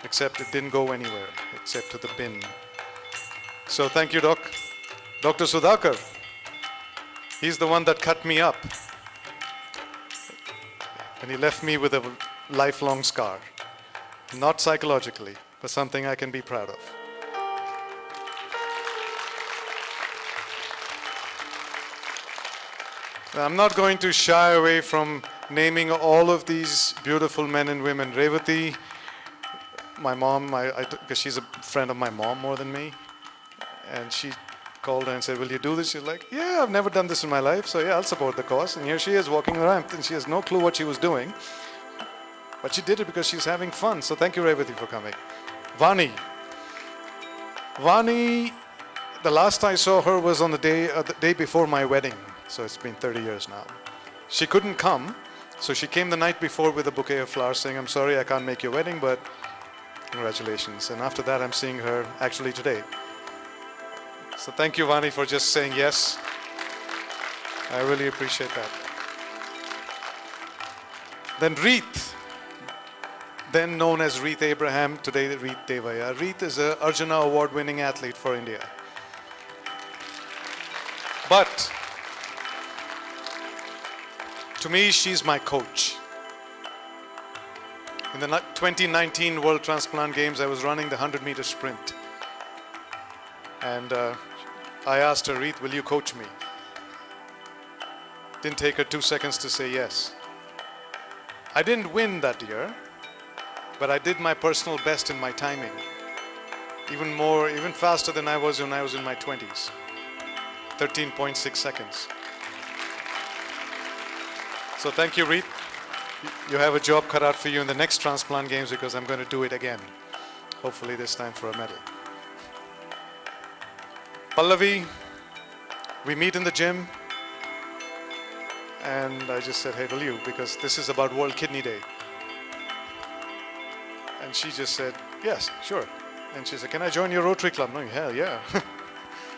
except it didn't go anywhere, except to the bin. So thank you, Doc. Dr. Sudhakar, he's the one that cut me up. And he left me with a lifelong scar. Not psychologically, but something I can be proud of. Now, I'm not going to shy away from naming all of these beautiful men and women. Revati, my mom, because she's a friend of my mom more than me. And she called her and said, "Will you do this?" She's like, "Yeah, I've never done this in my life, so yeah, I'll support the cause." And here she is walking the ramp, and she has no clue what she was doing. But she did it because she's having fun. So thank you, Revati, for coming. Vani. Vani, the last I saw her was on the day before my wedding. So it's been 30 years now. She couldn't come, so she came the night before with a bouquet of flowers saying, "I'm sorry I can't make your wedding, but congratulations." And after that, I'm seeing her actually today. So thank you, Vani, for just saying yes. I really appreciate that. Then Reet, then known as Reet Abraham, today Reet Devaya. Reet is an Arjuna Award-winning athlete for India. But to me, she's my coach. In the 2019 World Transplant Games, I was running the 100-meter sprint. And I asked her, "Reet, will you coach me?" Didn't take her 2 seconds to say yes. I didn't win that year, but I did my personal best in my timing. Even faster than I was when I was in my 20s. 13.6 seconds. So thank you, Reet. You have a job cut out for you in the next transplant games because I'm going to do it again. Hopefully this time for a medal. Pallavi, we meet in the gym. And I just said, "Hey, will you?" Because this is about World Kidney Day. And she just said, "Yes, sure." And she said, "Can I join your Rotary Club?" No, hell yeah.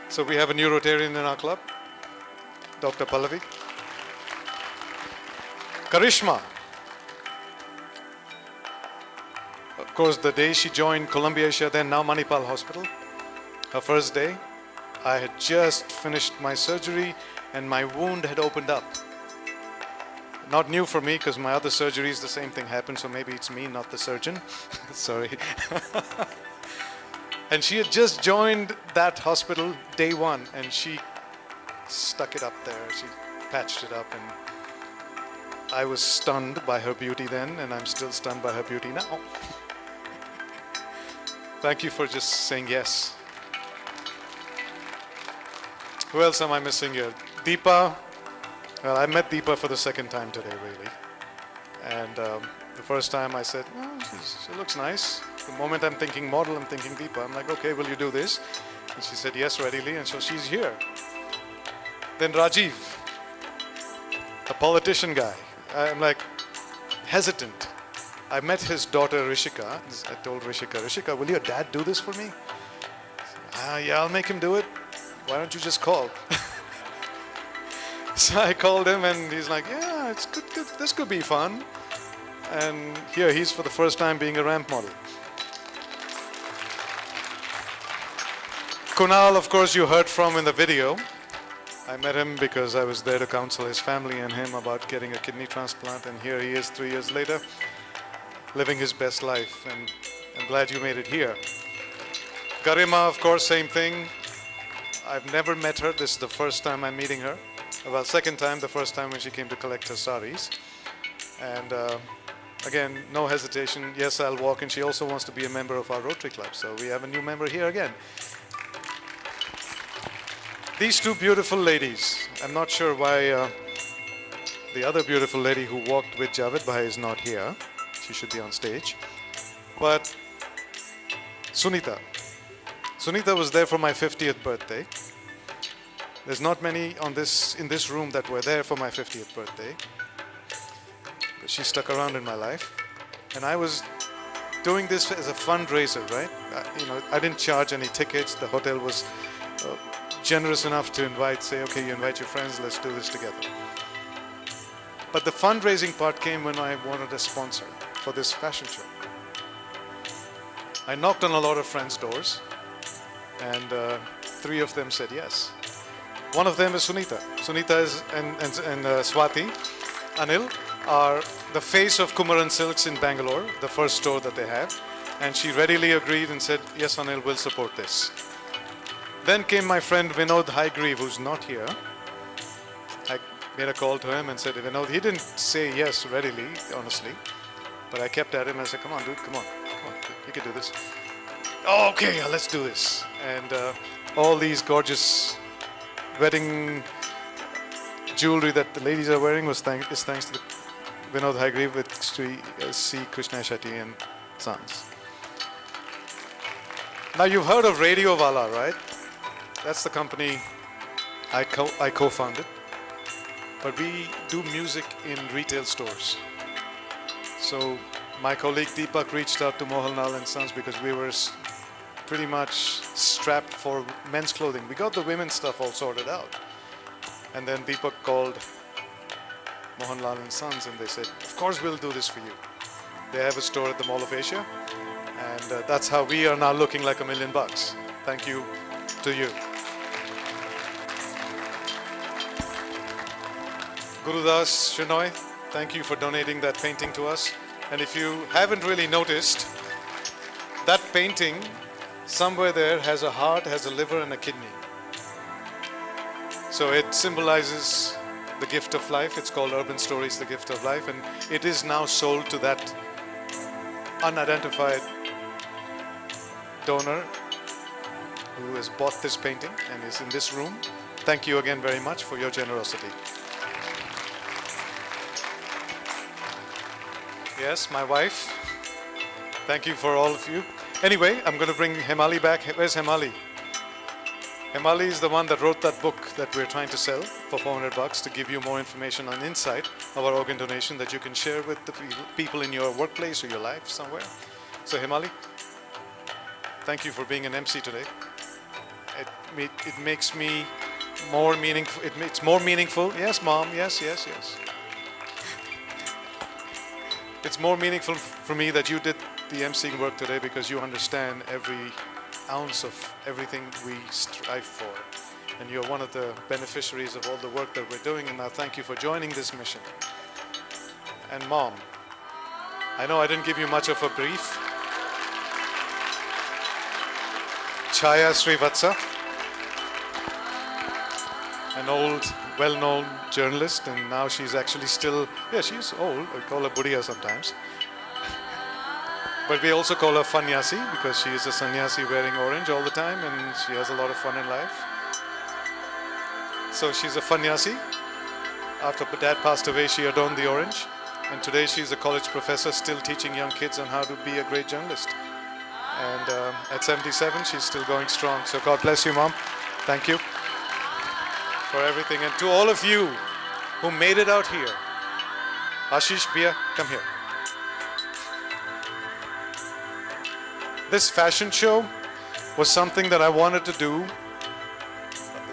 So we have a new Rotarian in our club, Dr. Pallavi. Karishma. Of course, the day she joined Columbia Asia, then now Manipal Hospital, her first day, I had just finished my surgery and my wound had opened up. Not new for me because my other surgeries, the same thing happened, so maybe it's me, not the surgeon. Sorry. And she had just joined that hospital day one and she stuck it up there. She patched it up and I was stunned by her beauty then and I'm still stunned by her beauty now. Thank you for just saying yes. Who else am I missing here? Deepa. Well, I met Deepa for the second time today, really. And the first time I said, "Oh, she looks nice." The moment I'm thinking model, I'm thinking Deepa. I'm like, "Okay, will you do this?" And she said, "Yes, readily." And so she's here. Then Rajiv, the politician guy. I'm like hesitant. I met his daughter Rishika. I told Rishika, "Will your dad do this for me?" Yeah, I'll make him do it. Why don't you just call? So I called him and he's like, "Yeah, it's good. This could be fun." And here he's for the first time being a ramp model. Kunal, of course, you heard from in the video. I met him because I was there to counsel his family and him about getting a kidney transplant. And here he is 3 years later, living his best life. And I'm glad you made it here. Garima, of course, same thing. I've never met her. This is the first time I'm meeting her. Well, second time, the first time when she came to collect her saris. And again, no hesitation. Yes, I'll walk. And she also wants to be a member of our Rotary Club. So we have a new member here again. These two beautiful ladies. I'm not sure why the other beautiful lady who walked with Javed Bhai is not here. She should be on stage. But Sunita. Sunita was there for my 50th birthday. There's not many in this room that were there for my 50th birthday. But she stuck around in my life. And I was doing this as a fundraiser, right? I didn't charge any tickets. The hotel was generous enough to say, okay, you invite your friends, let's do this together. But the fundraising part came when I wanted a sponsor for this fashion show. I knocked on a lot of friends' doors, and 3 of them said yes. One of them is Sunita. Sunita and Swati, Anil, are the face of Kumaran Silks in Bangalore, the first store that they have. And she readily agreed and said, yes, Anil, will support this. Then came my friend Vinod Haigreave, who's not here. I made a call to him and said, Vinod, he didn't say yes readily, honestly. But I kept at him and I said, come on, dude, come on, you can do this. Oh, okay, let's do this. And all these gorgeous wedding jewelry that the ladies are wearing is thanks to Vinod Haigreave with Sri C. Krishna Shetty and Sons. Now you've heard of Radio Wala, right? That's the company I co-founded. But we do music in retail stores. So my colleague Deepak reached out to Mohanlal and Sons because we were pretty much strapped for men's clothing. We got the women's stuff all sorted out. And then Deepak called Mohanlal and Sons and they said, of course we'll do this for you. They have a store at the Mall of Asia. And that's how we are now looking like $1 million. Thank you to you. Gurudas Shinoy, thank you for donating that painting to us. And if you haven't really noticed, that painting somewhere there has a heart, has a liver and a kidney. So it symbolizes the gift of life. It's called Urban Stories, the Gift of Life. And it is now sold to that unidentified donor who has bought this painting and is in this room. Thank you again very much for your generosity. Yes, my wife. Thank you for all of you. Anyway, I'm going to bring Hemali back. Where's Hemali? Hemali is the one that wrote that book that we're trying to sell for $400 to give you more information on insight of our organ donation that you can share with the people in your workplace or your life somewhere. So Hemali, thank you for being an MC today. It makes me more meaningful. It's more meaningful. Yes, Mom. Yes. It's more meaningful for me that you did the emceeing work today because you understand every ounce of everything we strive for. And you're one of the beneficiaries of all the work that we're doing. And now thank you for joining this mission. And Mom, I know I didn't give you much of a brief. Chaya Srivatsa, an old, well-known journalist, and now she's actually still, she's old. We call her Budiya sometimes. But we also call her Fanyasi because she is a sannyasi wearing orange all the time and she has a lot of fun in life. So she's a Fanyasi. After Dad passed away, she adorned the orange. And today she's a college professor still teaching young kids on how to be a great journalist. And at 77, she's still going strong. So God bless you, Mom. Thank you for everything. And to all of you who made it out here, Ashish, Bia, come here. This fashion show was something that I wanted to do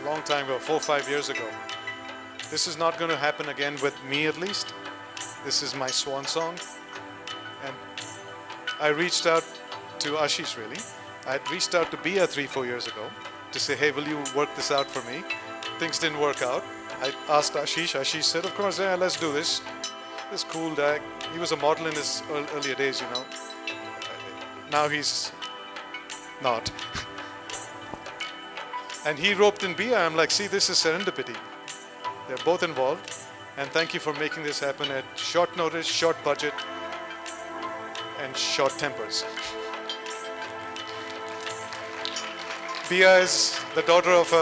a long time ago, 4 or 5 years ago. This is not going to happen again with me at least. This is my swan song. And I reached out to Ashish really. I had reached out to Bia 3-4 years ago to say, hey, will you work this out for me? Things didn't work out. I asked Ashish. Ashish said, of course, yeah, let's do this. This cool guy. He was a model in his earlier days, you know. Now he's not. And he roped in Bia. I'm like, see, this is serendipity. They're both involved. And thank you for making this happen at short notice, short budget. and short tempers. Bia is the daughter of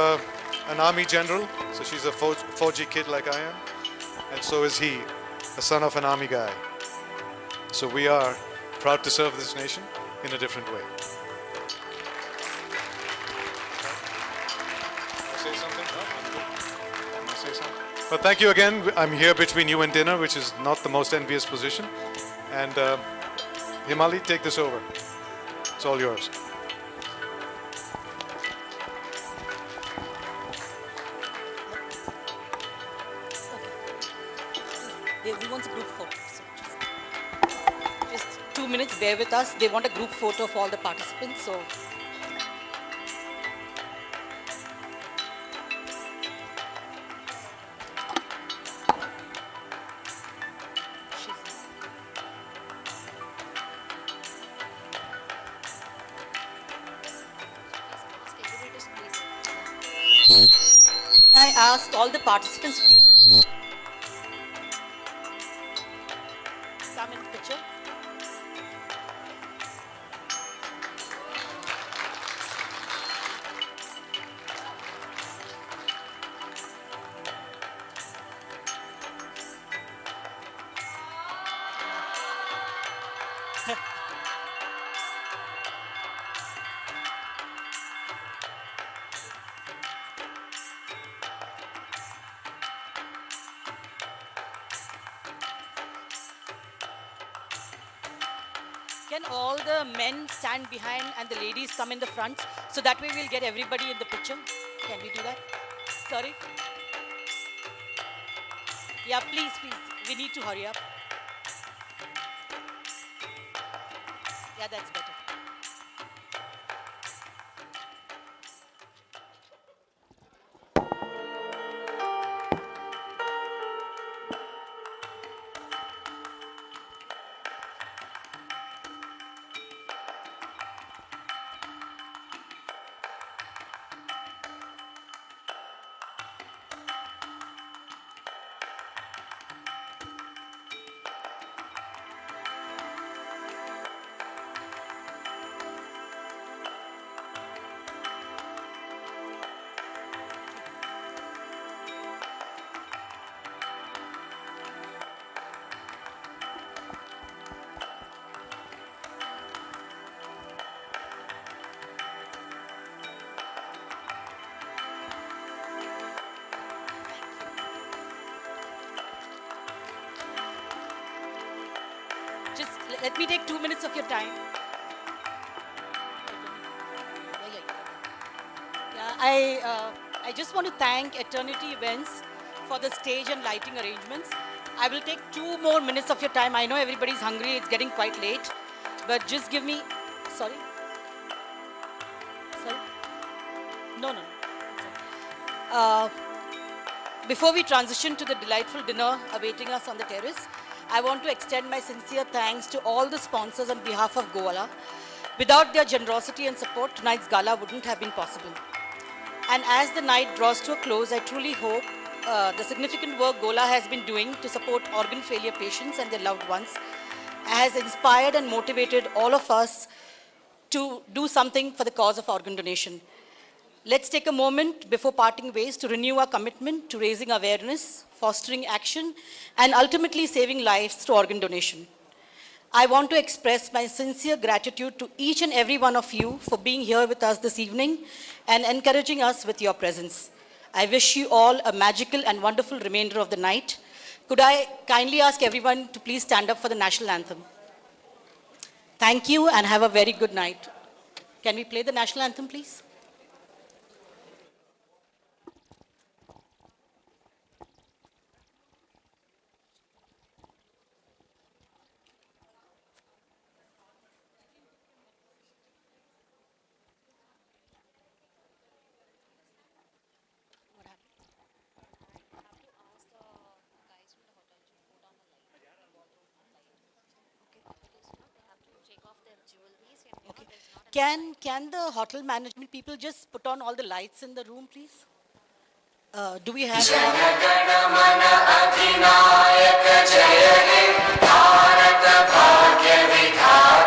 an army general, so she's a Fauji kid like I am, and so is he, the son of an army guy. So we are proud to serve this nation in a different way. Say something? No? I'm good. Say something? But thank you again. I'm here between you and dinner, which is not the most envious position. And Himali, take this over. It's all yours. They want a group photo. So just 2 minutes, bear with us. They want a group photo of all the participants. So. Can I ask all the participants, please? Come in the picture. Can all the men stand behind and the ladies come in the front? So that way we'll get everybody in the picture. Can we do that? Sorry? Yeah, please, please. We need to hurry up. Yeah, that's better. Just let me take 2 minutes of your time. Yeah, I just want to thank Eternity Events for the stage and lighting arrangements. I will take 2 more minutes of your time. I know everybody's hungry. It's getting quite late. But just give me... Sorry? Sorry? No, no, no. Before we transition to the delightful dinner awaiting us on the terrace, I want to extend my sincere thanks to all the sponsors on behalf of Goala. Without their generosity and support, tonight's gala wouldn't have been possible. And as the night draws to a close, I truly hope the significant work Goala has been doing to support organ failure patients and their loved ones has inspired and motivated all of us to do something for the cause of organ donation. Let's take a moment before parting ways to renew our commitment to raising awareness, fostering action, and ultimately saving lives through organ donation. I want to express my sincere gratitude to each and every one of you for being here with us this evening and encouraging us with your presence. I wish you all a magical and wonderful remainder of the night. Could I kindly ask everyone to please stand up for the national anthem? Thank you and have a very good night. Can we play the national anthem, please? Can the hotel management people just put on all the lights in the room, please? Do we have... Bharat भाग्य विधाता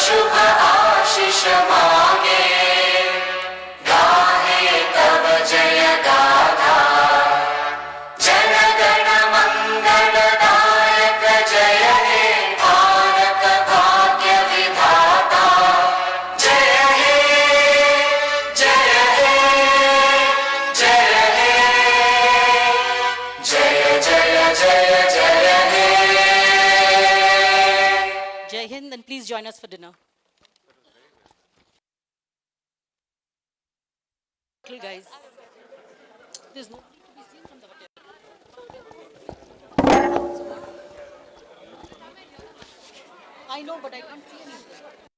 शुभ आशीष मांगे गाहे तब जय गाथा जन गण मंगलदायक जय हे भारत भाग्य विधाता जय हे जय हे जय हे जय जय जय जय हे Jai Hind, and please join us for dinner. Guys, there's no need to be seen from the hotel. I know, but I can't see anything.